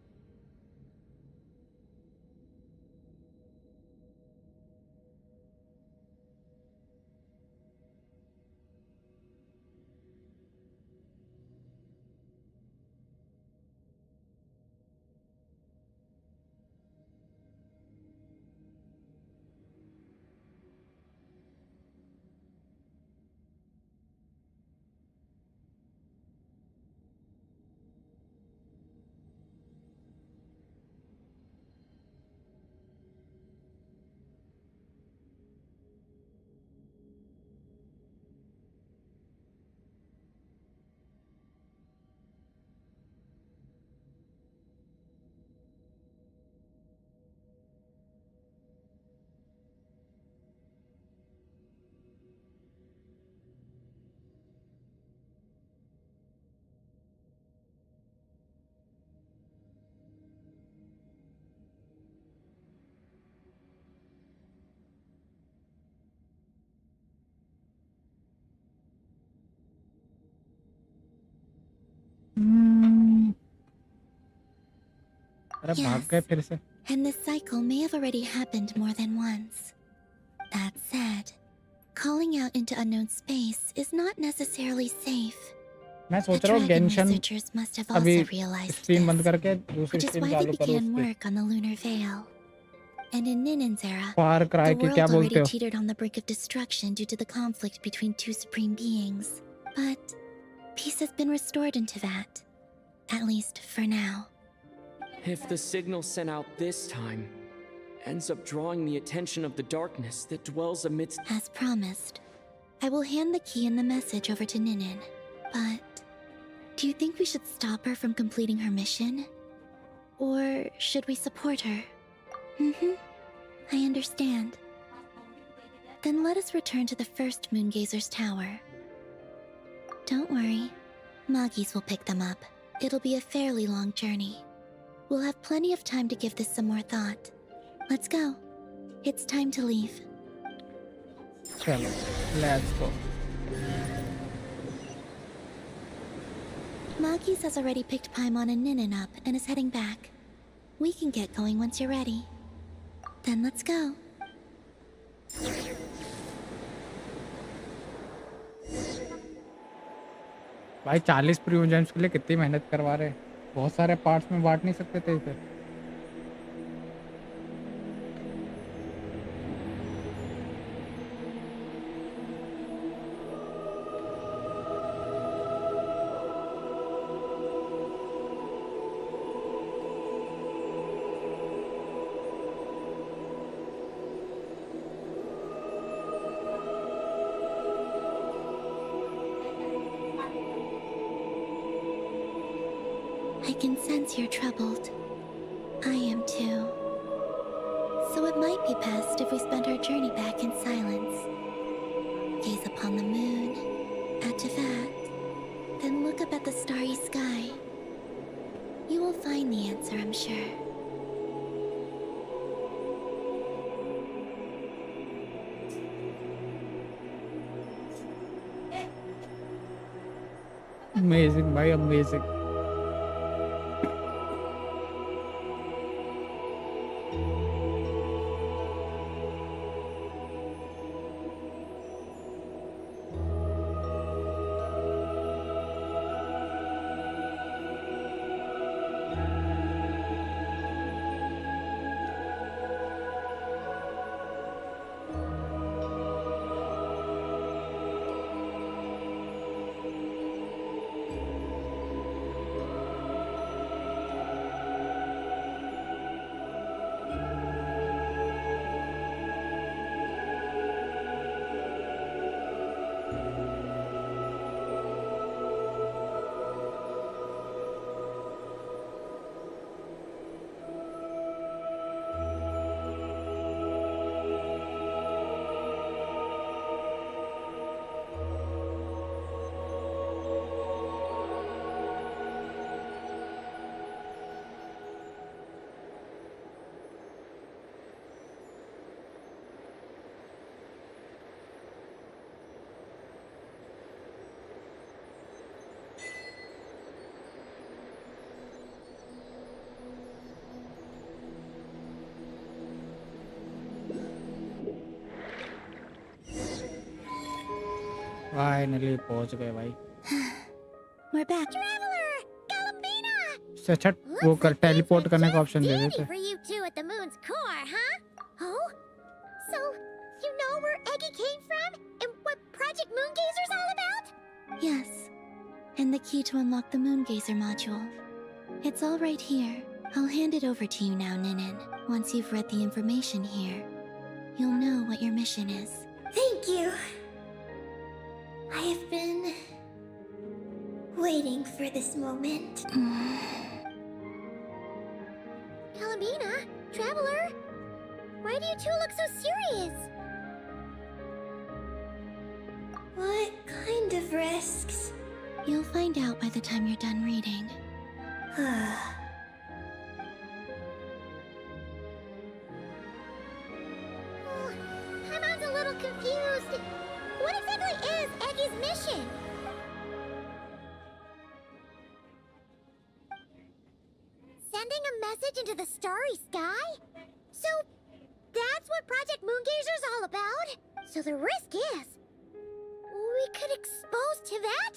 अरे भाग गए फिर से. And this cycle may have already happened more than once. That said, calling out into unknown space is not necessarily safe. मैं The सोच रहा हूँ dragon गेंशन researchers must have अभी also realized स्ट्रीम बंद this, करके दूसरी which is stream why they चालू करो began उसकी. work on the lunar veil. And in Ninen's era, far cry the की world क्या बोलते already हो? teetered on the brink of destruction due to the conflict between two supreme beings. But peace has been restored into that. At least for now. If the signal sent out this time ends up drawing the attention of the darkness that dwells amidst... As promised, I will hand the key and the message over to Ninen. But do you think we should stop her from completing her mission? Or should we support her? I understand. Then let us return to the first Moongazer's tower. Don't worry. Magis will pick them up. It'll be a fairly long journey. We'll have plenty of time to give this some more thought. Let's go. It's time to leave. चलो, let's go. Magis has already picked Paimon and Ninin up and is heading back. We can get going once you're ready. Then let's go. भाई 40 प्रीमोजेम्स के लिए कितनी मेहनत करवा रहे हैं. बहुत सारे पार्ट्स में बांट नहीं सकते थे इसे. can sense you're troubled. I am too. So it might be best if we spend our journey back in silence. Gaze upon the moon, add to that, then look up at the starry sky. You will find the answer, I'm sure. Amazing, bhai, amazing. Finally पहुंच गए भाई. We're back. Traveler! Galambina! इससे अच्छा वो कर teleport करने का option दे देते. For you two at the moon's core, huh? Oh? So, you know where Eggy came from? And what Project Moongazer's all about? Yes. And the key to unlock the Moongazer module. It's all right here. I'll hand it over to you now, Ninin. Once you've read the information here, you'll know what your mission is. Thank you. I have been waiting for this moment. Galambina? Traveler? Why do you two look so serious? What kind of risks? You'll find out by the time you're done reading. Paimon's a little confused. What exactly is Eggy's mission? Sending a message into the starry sky? So, that's what Project Moongazer's all about? So the risk is... we could expose to that?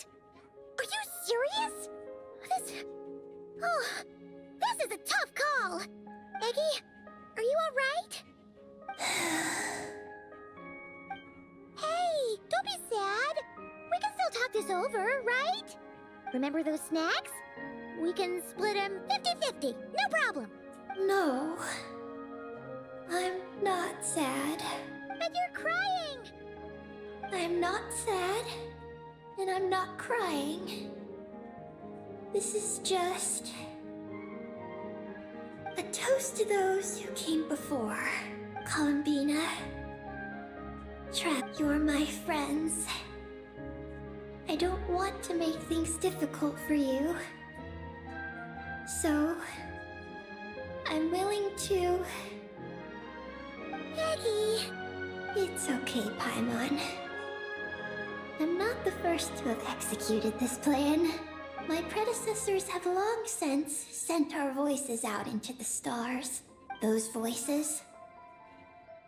Are you serious? This is a tough call. Eggy, are you alright? Hey, don't be sad. We can still talk this over, right? Remember those snacks? We can split them 50-50, no problem. No. I'm not sad. But you're crying. I'm not sad. And I'm not crying. This is just... a toast to those who came before. Galambina. Trap, you're my friends. I don't want to make things difficult for you. So... I'm willing to... Eggy! It's okay, Paimon. I'm not the first to have executed this plan. My predecessors have long since sent our voices out into the stars. Those voices,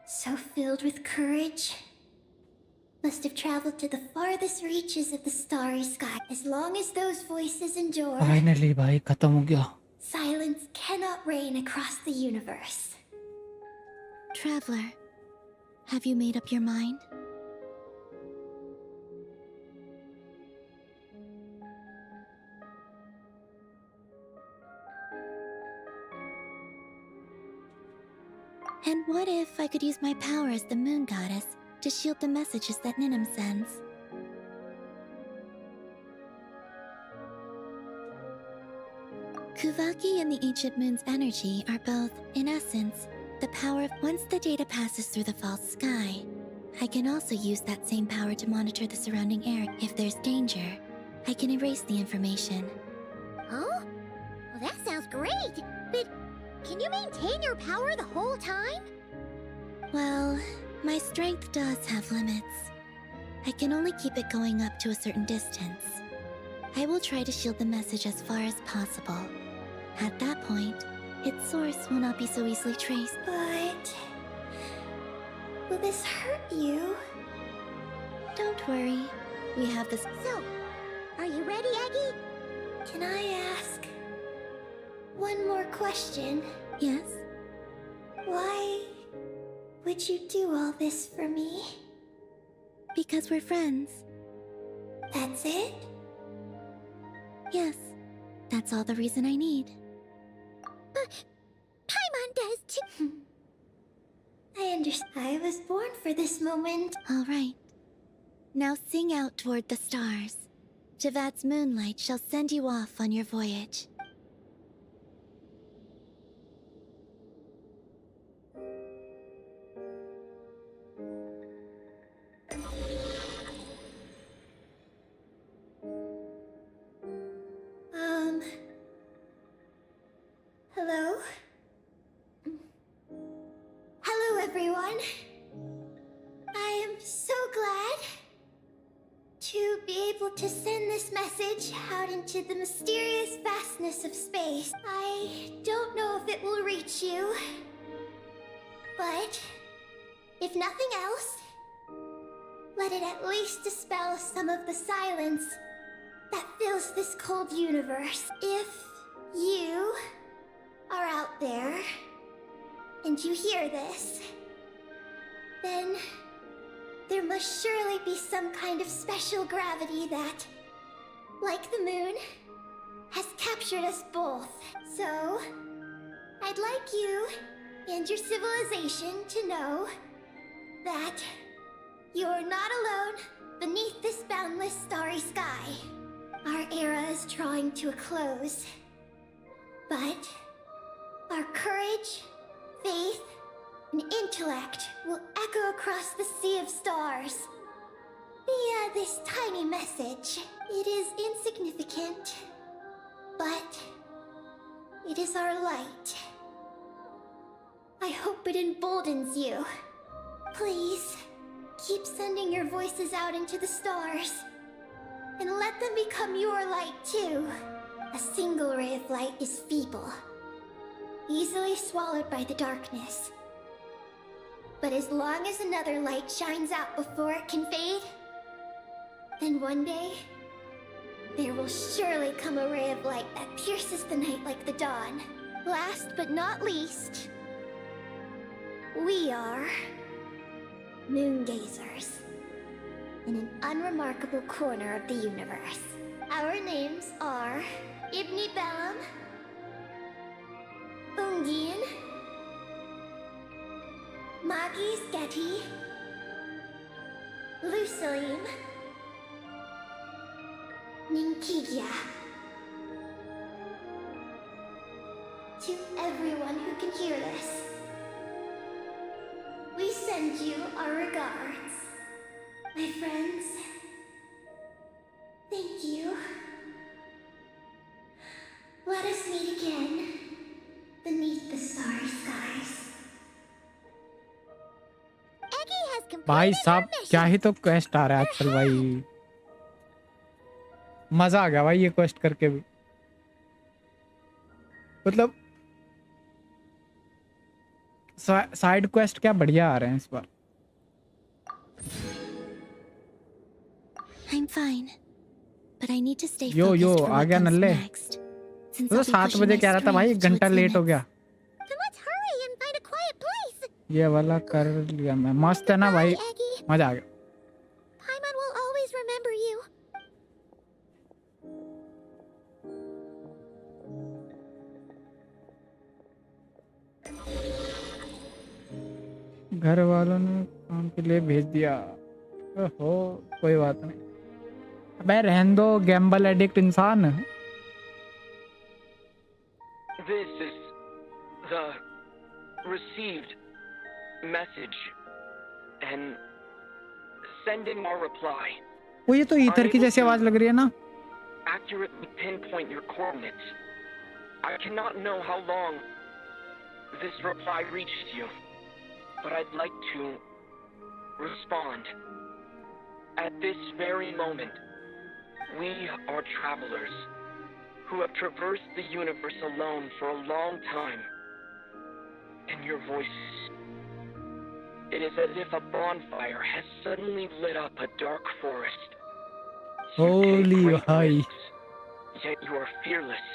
so filled with courage, must have traveled to the farthest reaches of the starry sky. As long as those voices endure, finally भाई खत्म हो गया. silence cannot reign across the universe. Traveler, have you made up your mind? And what if I could use my power as the moon goddess to shield the messages that Ninim sends? Kuvaki and the ancient moon's energy are both, in essence, the power of once the data passes through the false sky. I can also use that same power to monitor the surrounding air. If there's danger, I can erase the information. Oh? Well, that sounds great. But can you maintain your power the whole time? Well, my strength does have limits. I can only keep it going up to a certain distance. I will try to shield the message as far as possible. At that point, its source will not be so easily traced. But will this hurt you? Don't worry. We have this. So, are you ready, Eggy? Can I ask one more question? Yes? Why would you do all this for me? Because we're friends. That's it? Yes. That's all the reason I need. Paimon does too. I understand. I was born for this moment. All right. Now sing out toward the stars. Javat's moonlight shall send you off on your voyage. Hello? Hello, everyone. I am so glad to be able to send this message out into the mysterious vastness of space. I don't know if it will reach you, but if nothing else, let it at least dispel some of the silence that fills this cold universe. If you are out there and you hear this, then there must surely be some kind of special gravity that, like the moon, has captured us both. So, I'd like you and your civilization to know that you're not alone beneath this boundless starry sky. Our era is drawing to a close, but our courage, faith, and intellect will echo across the sea of stars via this tiny message. It is insignificant, but it is our light. I hope it emboldens you. Please, keep sending your voices out into the stars, and let them become your light too. A single ray of light is feeble, easily swallowed by the darkness. But as long as another light shines out before it can fade, then one day, there will surely come a ray of light that pierces the night like the dawn. Last but not least, we are moongazers in an unremarkable corner of the universe. Our names are Ibni Bellum, Ungin, Magis Getty, Lusalim, Ninkigia. To everyone who can hear this, we send you our regards. My friends, thank you. Let us meet again beneath the starry skies. Eggy has भाई completed her साहब क्या mission. ही तो quest आ रहा है आजकल भाई। मजा आ गया भाई ये क्वेस्ट करके भी। मतलब साइड क्वेस्ट क्या बढ़िया आ रहे हैं इस बार। I'm fine, but I need to stay yo focused yo for uh what गया comes नल्ले। next. Since तो I'll be 7 pushing बजे my कह रहा था भाई, 1 strength to घंटा its लेट हो limits. गया। Then let's hurry and find a quiet place. ये वाला कर लिया मैं। मस्त है ना भाई, Bye, Eggy. मजा आ गया। Paimon will always remember you. घर वालों ने काम के लिए भेज दिया। ओहो कोई बात नहीं। अबे रहने दो गैम्बल एडिक्ट इंसान। This is the received message, and sending our reply. वो ये तो ईथर की जैसी आवाज लग रही है ना। Accurately pinpoint your coordinates. I cannot know how long this reply reaches you, but I'd like to respond. At this very moment, we are travelers who have traversed the universe alone for a long time. And your voices. It is as if a bonfire has suddenly lit up a dark forest. Holy high. Yet you are fearless.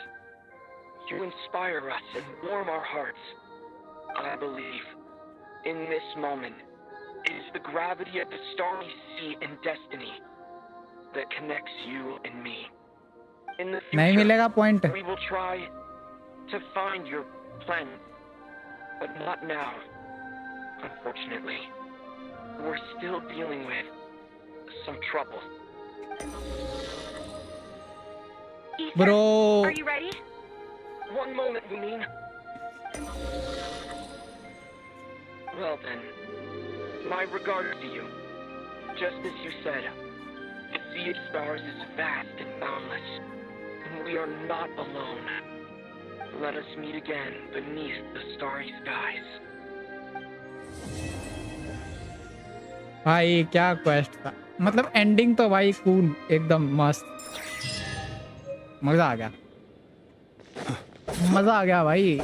You inspire us and warm our hearts. I believe, in this moment, it is the gravity of the starry sea and destiny that connects you and me. In the नहीं मिलेगा future, point. we will try to find your planet, but not now. Unfortunately, we're still dealing with some trouble. Ethan, Bro. are you ready? One moment, you mean? Well then, my regards to you. Just as you said, the sea of stars is vast and boundless, and we are not alone. Let us meet again beneath the starry skies. भाई क्या quest था, मतलब ending तो भाई cool एकदम मस्त, मजा आ गया, मजा आ गया भाई।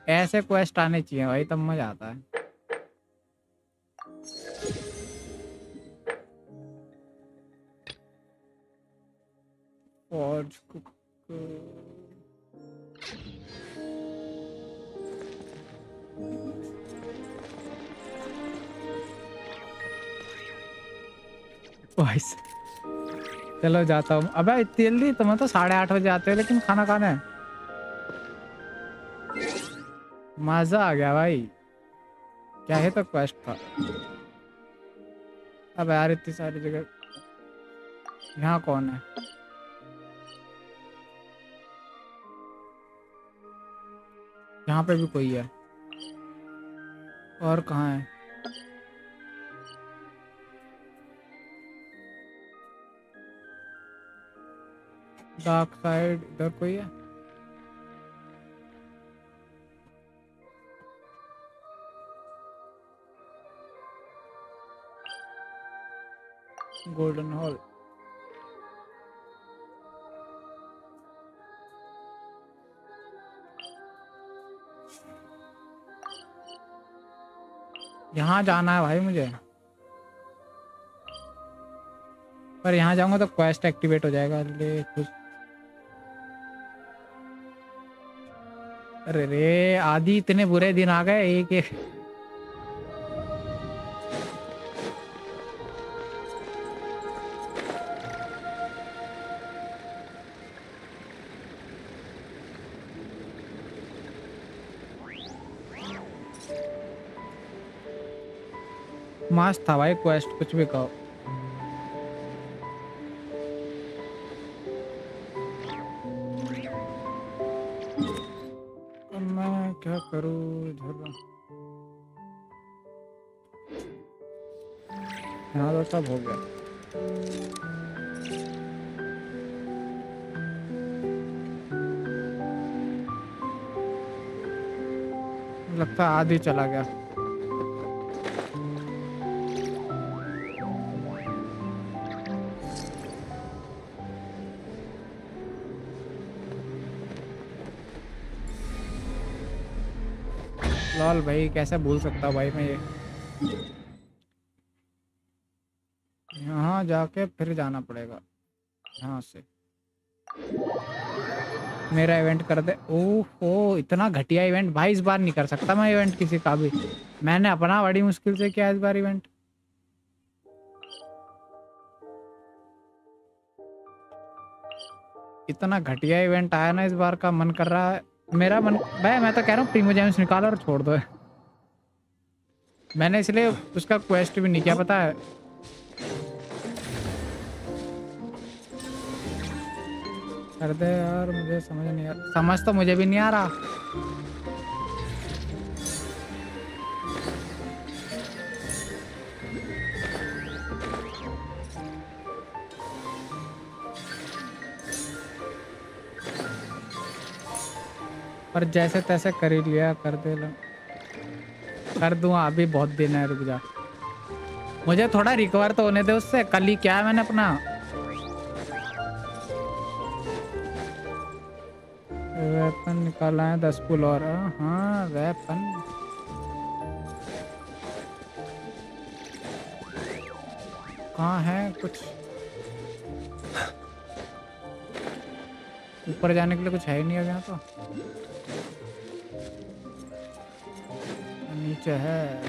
ऐसे क्वेस्ट आने चाहिए भाई, तब मजा आता है। Forge cook. चलो जाता हूँ। अबे इतनी जल्दी? तुम्हें तो 8:30 बजे आते हो, लेकिन खाना खाना है। मजा आ गया भाई, क्या है तो क्वेस्ट था। अब यार इतनी सारी जगह, यहाँ कौन है? यहाँ पे भी कोई है, और कहाँ है? डार्क साइड, इधर कोई है? गोल्डन हॉल, यहाँ जाना है भाई मुझे, पर यहाँ जाऊंगा तो क्वेस्ट एक्टिवेट हो जाएगा। ले कुछ, अरे रे आदि इतने बुरे दिन आ गए। एक एक मस्त था भाई क्वेस्ट, कुछ भी कहो। मैं क्या करूँ इधर? यहाँ तो सब हो गया। लगता है आदि चला गया। लॉल भाई, कैसे भूल सकता भाई मैं ये। यहाँ जाके फिर जाना पड़ेगा यहाँ से। मेरा इवेंट कर दे। ओहो इतना घटिया इवेंट भाई, इस बार नहीं कर सकता मैं इवेंट किसी का भी। मैंने अपना बड़ी मुश्किल से किया इस बार इवेंट। इतना घटिया इवेंट आया ना इस बार का, मन कर रहा है मेरा मन भाई, मैं तो कह रहा हूँ प्रीमोजेम्स निकालो और छोड़ दो। मैंने इसलिए उसका क्वेस्ट भी नहीं किया, पता है। कर दे यार, मुझे समझ नहीं आ रहा, समझ तो मुझे भी नहीं आ रहा। पर जैसे तैसे कर ही लिया, कर दे कर दूंगा, अभी बहुत दिन है, रुक जा। मुझे थोड़ा रिकवर तो होने दे उससे। कल ही क्या है मैंने अपना वेपन निकाला है 10 पुल और। हाँ वेपन कहाँ है? कुछ ऊपर जाने के लिए कुछ है ही नहीं अब यहाँ तो। नीचे है।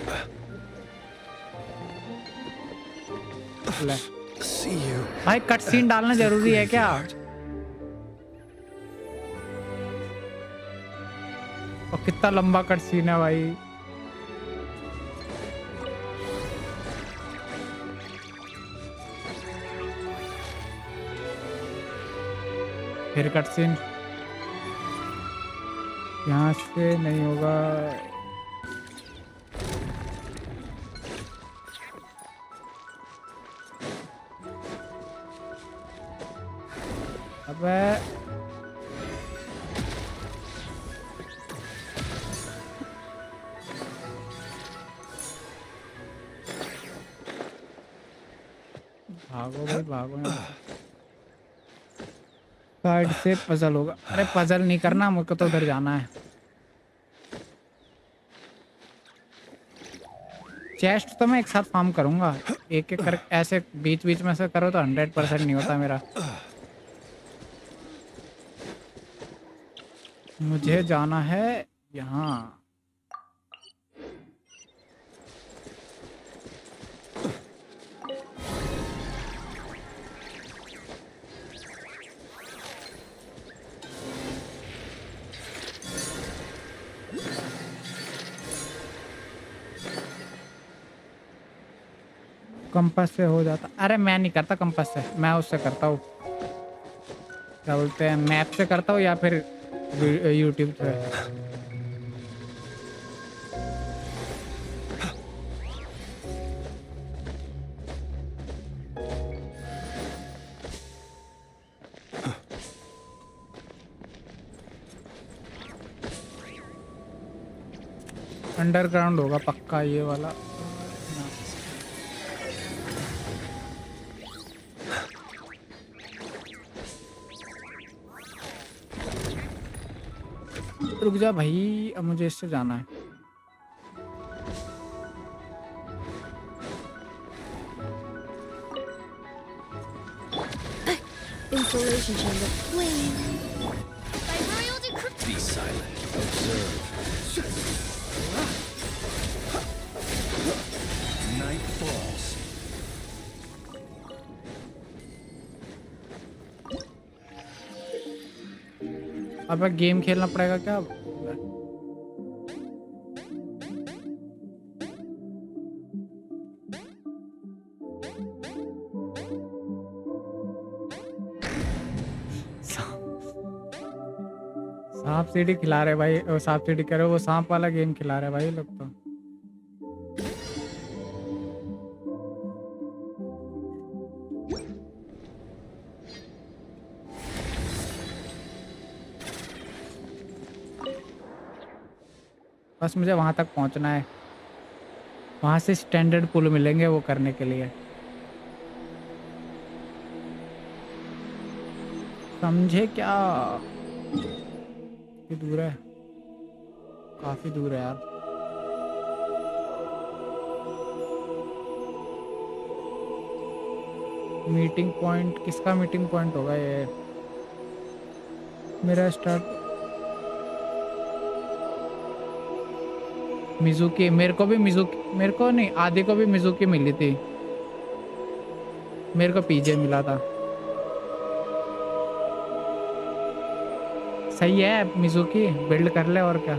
ले। भाई कट सीन डालना जरूरी है क्या? और कितना लंबा कट सीन है भाई। फिर कट सीन यहाँ से नहीं होगा। अबे भागो भाई भागो। साइड से पजल होगा। अरे पजल नहीं करना, मुझको तो उधर जाना है। चेस्ट तो मैं एक साथ फार्म करूंगा, एक एक कर ऐसे बीच बीच में से करो तो 100% नहीं होता मेरा। मुझे जाना है यहाँ। कंपास से हो जाता। अरे मैं नहीं करता कंपास से, मैं उससे करता हूँ, क्या बोलते हैं, मैप से करता हूँ या फिर यूट्यूब से। अंडरग्राउंड होगा पक्का ये वाला। रुक जा भाई, अब मुझे इससे जाना है। Installation chamber. Wait. Be silent. Observe. Night falls. अब गेम खेलना पड़ेगा क्या? सांप सीढ़ी खिला रहे भाई, वो सांप सीढ़ी करो, वो सांप वाला गेम खिला रहे भाई लोग तो। बस मुझे वहां तक पहुंचना है, वहां से स्टैंडर्ड पुल मिलेंगे वो करने के लिए, समझे क्या? कितनी दूर है? काफी दूर है यार। मीटिंग पॉइंट किसका मीटिंग पॉइंट होगा ये? मेरा स्टार्ट मिजुकी। मेरे को भी मिजुकी, मेरे को नहीं, आदि को भी मिजुकी मिली थी, मेरे को पीजे मिला था। सही है मिजुकी, बिल्ड कर ले और क्या।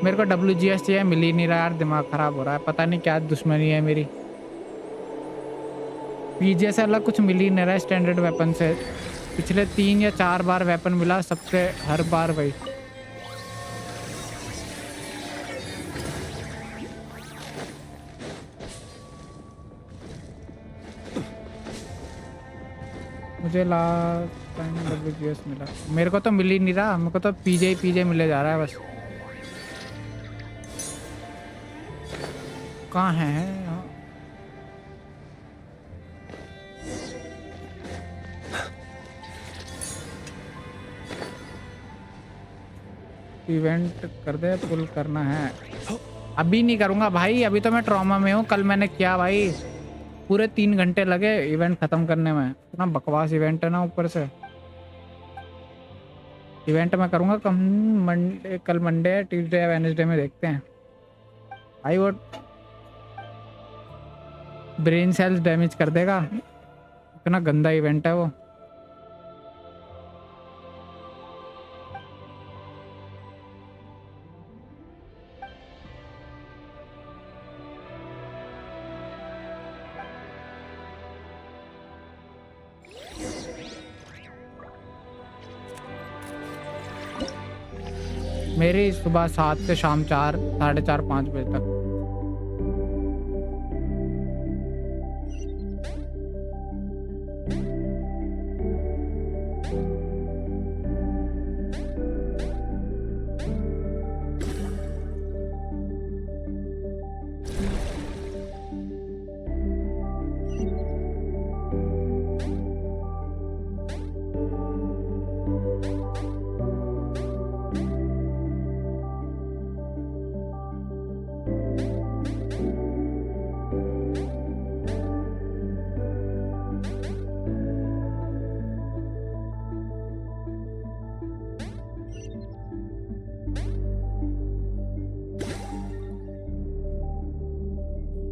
मेरे को WGS चाहिए, मिल ही नहीं रहा यार, दिमाग खराब हो रहा है, पता नहीं क्या दुश्मनी है मेरी। PJ से अलग कुछ मिल ही नहीं रहा है स्टैंडर्ड वेपन से। पिछले 3 या 4 बार वेपन मिला, सबसे हर बार वही। मुझे लास्ट टाइम WGS मिला, मेरे को तो मिल ही नहीं रहा, मेरे को तो PJ मिले जा रहा है बस। कहाँ है? इवेंट कर दे, पुल करना है। अभी नहीं करूंगा भाई, अभी तो मैं ट्रॉमा में हूँ। कल मैंने किया भाई, पूरे 3 घंटे लगे इवेंट खत्म करने में। इतना बकवास इवेंट है ना ऊपर से। इवेंट मैं करूंगा कल मंडे है, ट्यूसडे या वेडनेसडे में देखते हैं भाई। वो ब्रेन सेल्स डैमेज कर देगा, इतना गंदा इवेंट है वो। मेरी सुबह 7 से शाम 4, 4:30, 5 बजे तक।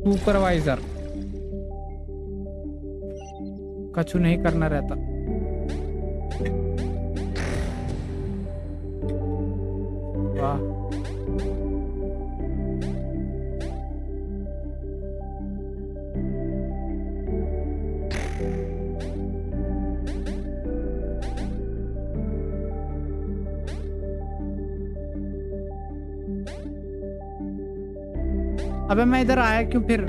सुपरवाइजर कछु नहीं करना रहता। वाह, अबे मैं इधर आया क्यों फिर?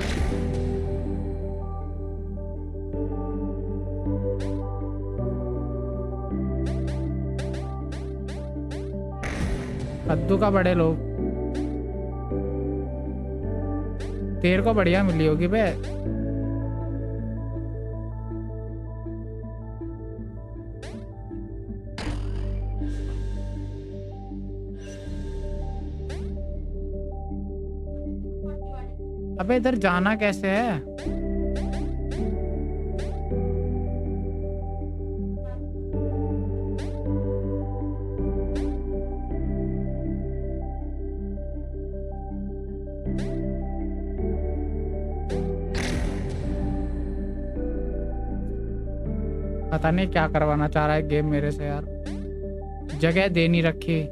कद्दू का बड़े लोग, तेरे को बढ़िया मिली होगी बे। अबे इधर जाना कैसे है? पता नहीं क्या करवाना चाह रहा है गेम मेरे से यार। जगह दे नहीं रखी।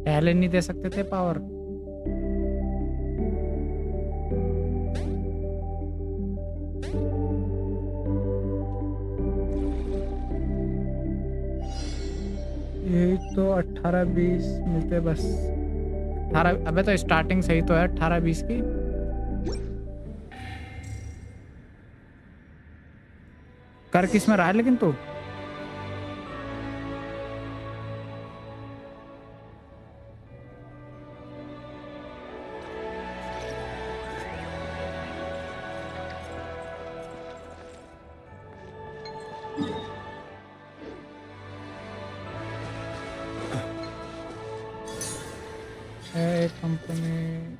पहले नहीं दे सकते थे पावर? यही तो 18-20 मिलते बस। 18, अबे तो स्टार्टिंग सही तो है 18-20 की। कर किस में रहा है लेकिन तू? कंपनी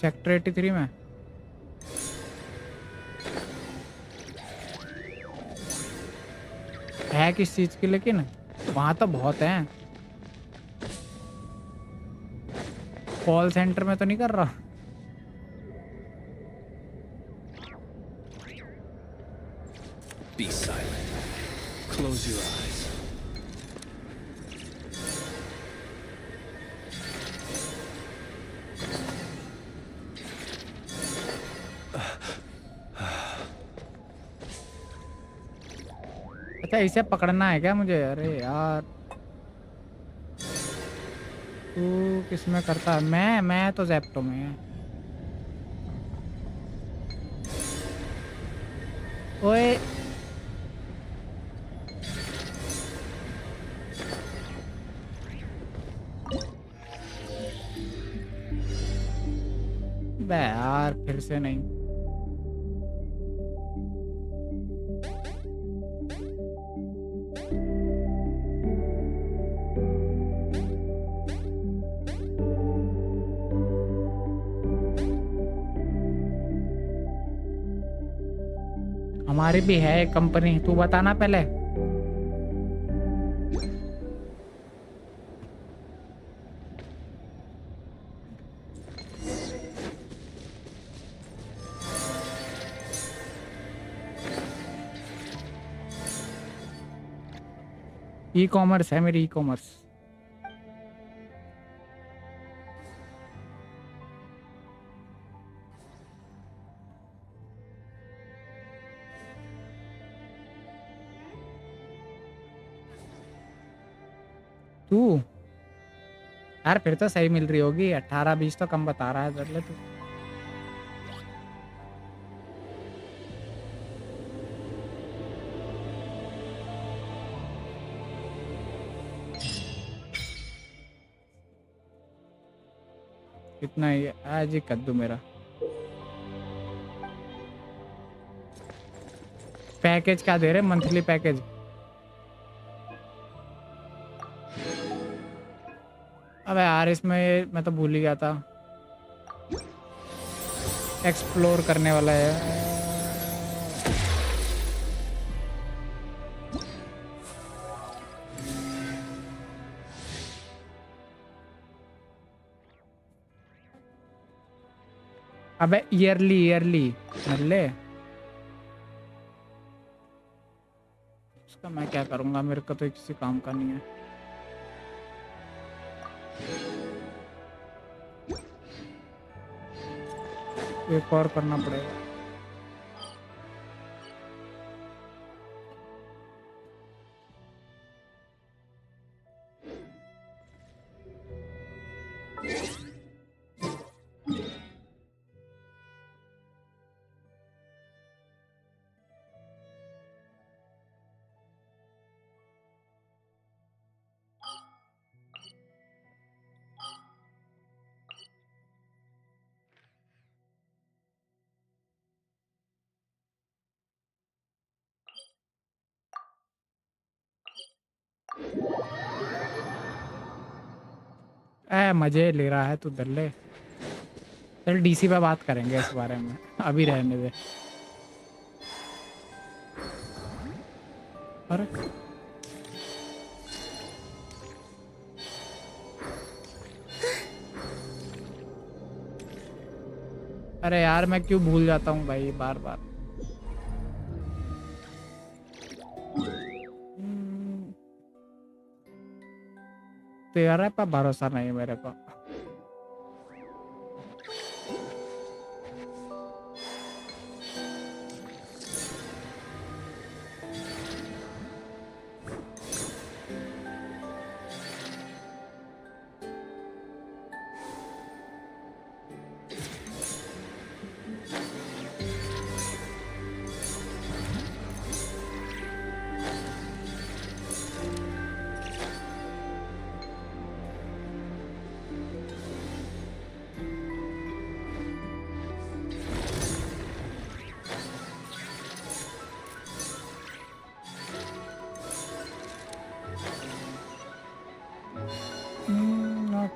सेक्टर 83 में है किस चीज की, लेकिन वहां तो बहुत हैं। कॉल सेंटर में तो नहीं कर रहा। Be silent. Close your eyes. अच्छा इसे पकड़ना है क्या मुझे? अरे यार तू किस में करता है? मैं तो ज़ेप्टो में है। ओए बे यार फिर से नहीं। हमारी भी है एक कंपनी, तू बताना पहले। ई कॉमर्स है मेरी, ई कॉमर्स। तू यार फिर तो सही मिल रही होगी, 18-20 तो कम बता रहा है कर ले तू। कितना ही आज ही कद्दू मेरा पैकेज क्या दे रहे, मंथली पैकेज? अबे यार इसमें मैं तो भूल ही गया था, एक्सप्लोर करने वाला है। अबे ईयरली ले उसका मैं क्या करूंगा, मेरे को तो किसी काम का नहीं है। एक और करना पड़ेगा। मजे ले रहा है तू दल्ले। चल डीसी पे बात करेंगे इस बारे में, अभी रहने दे। अरे अरे यार मैं क्यों भूल जाता हूँ भाई बार बार। तेरा पे भरोसा नहीं मेरे को।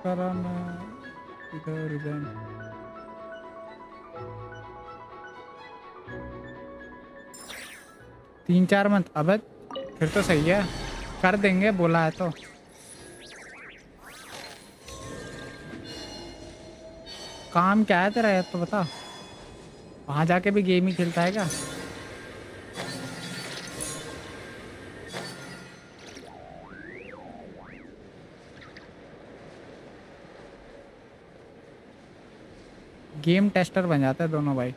करा मैं इधर इधर। 3-4 मंथ, अबे फिर तो सही है, कर देंगे बोला है तो। काम क्या है तेरा, ये तो बता। वहां जाके भी गेम ही खेलता है क्या? गेम टेस्टर बन जाते हैं दोनों भाई।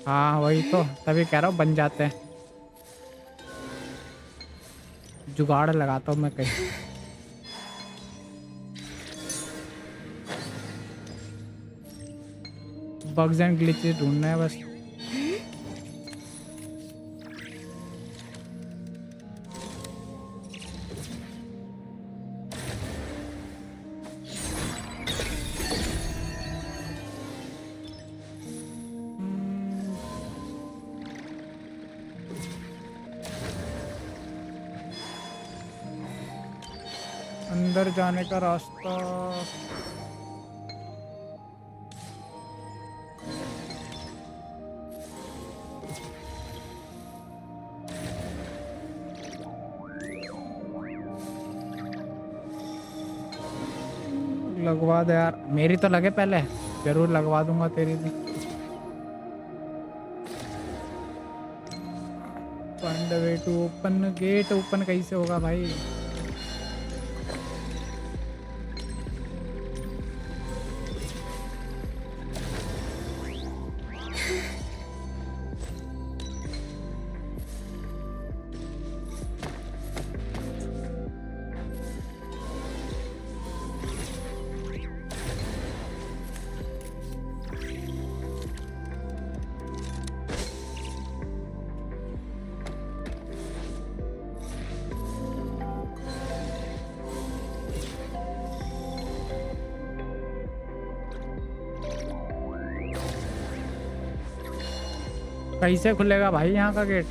हाँ वही तो, तभी कह रहा हूँ बन जाते हैं। जुगाड़ लगाता हूँ मैं कहीं। बग्स एंड ग्लिचेस ढूंढना है बस। अंदर जाने का रास्ता। लगवा दे यार, मेरी तो लगे पहले, जरूर लगवा दूंगा तेरी भी। Find a way to open gate. Open कैसे होगा भाई? कैसे खुलेगा भाई यहाँ का गेट?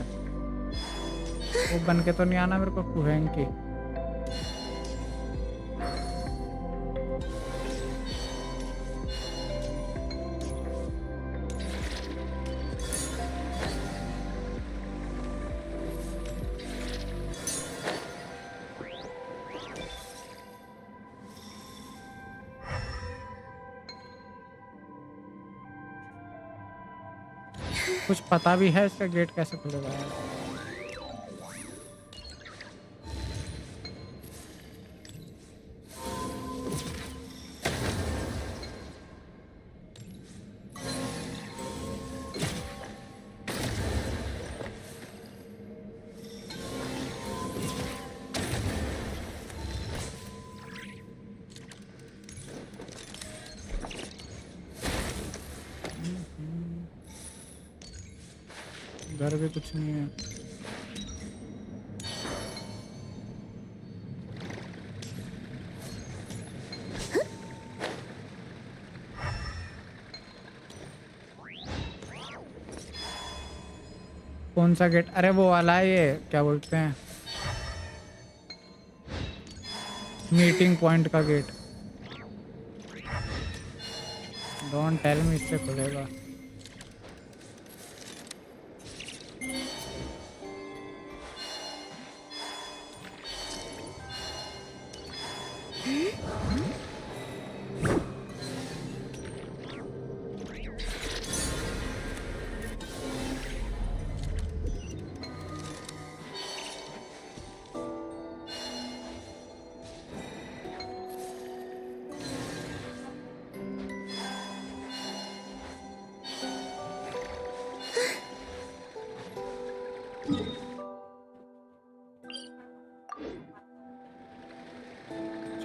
वो बन के तो नहीं आना मेरे को कुहैंग की। कुछ पता भी है इसका गेट कैसे खुलेगा यार? घर भी कुछ नहीं है। कौन सा गेट? अरे वो वाला है, ये क्या बोलते हैं, मीटिंग पॉइंट का गेट। डोंट टेल मी इससे खुलेगा।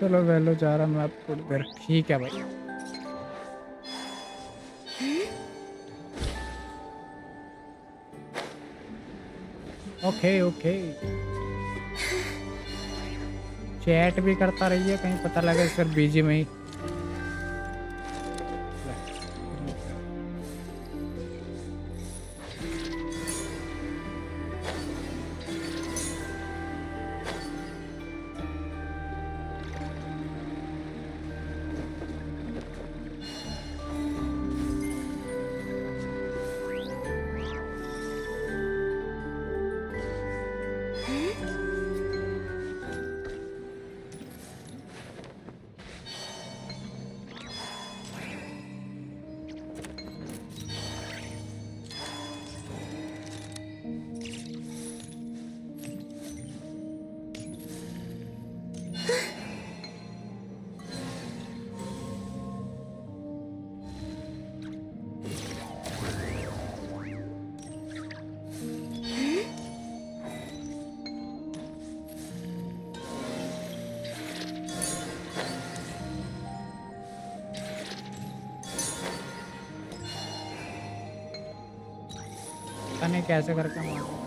चलो वेलो जा रहा मैं अब थोड़ी देर। ठीक है भाई। Okay okay. चैट भी करता रहिए, कहीं पता लगे सिर्फ बीजी में ही। पता नहीं कैसे करके मार।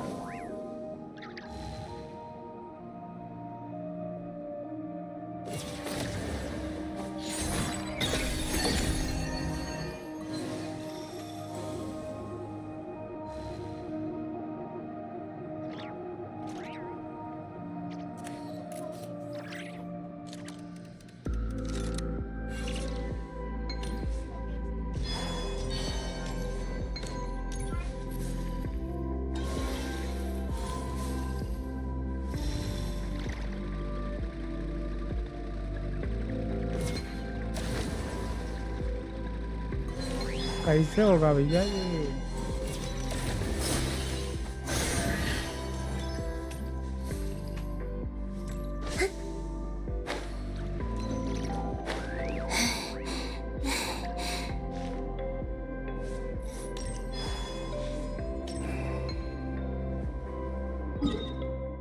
कैसे होगा भैया ये?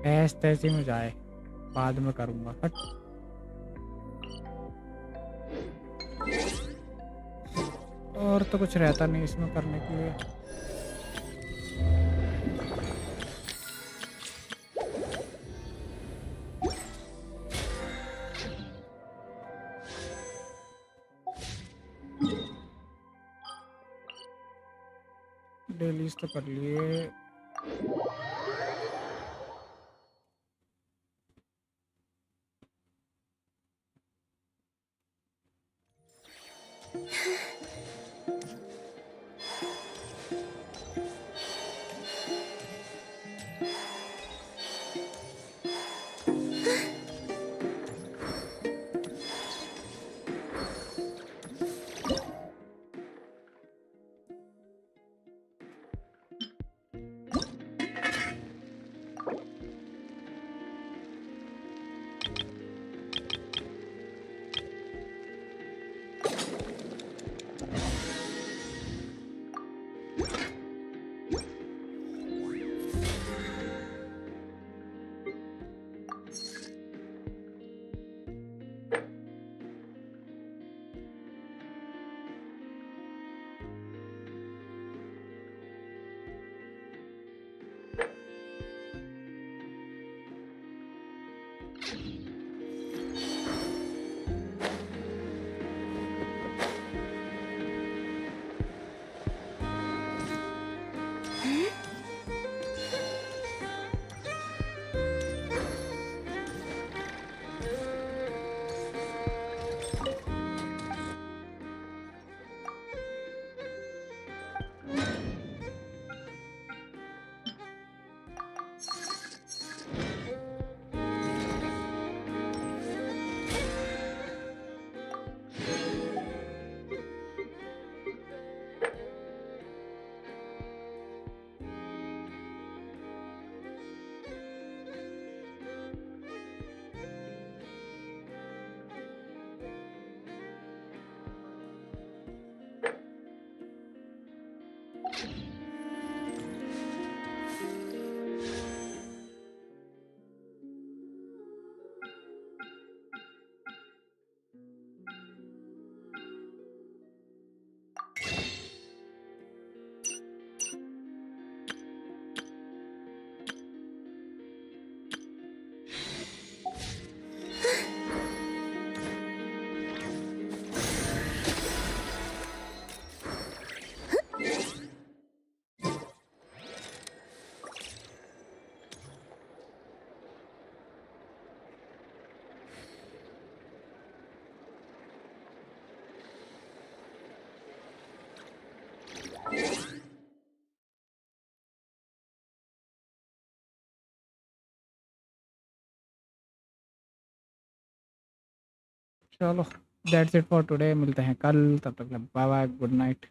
ऐसे तैसे में जाए, बाद में करूंगा। हट। और तो कुछ रहता नहीं इसमें करने के लिए। डेलीज तो कर लिए। चलो दैट्स इट फॉर टुडे, मिलते हैं कल, तब तक बाय बाय, गुड नाइट।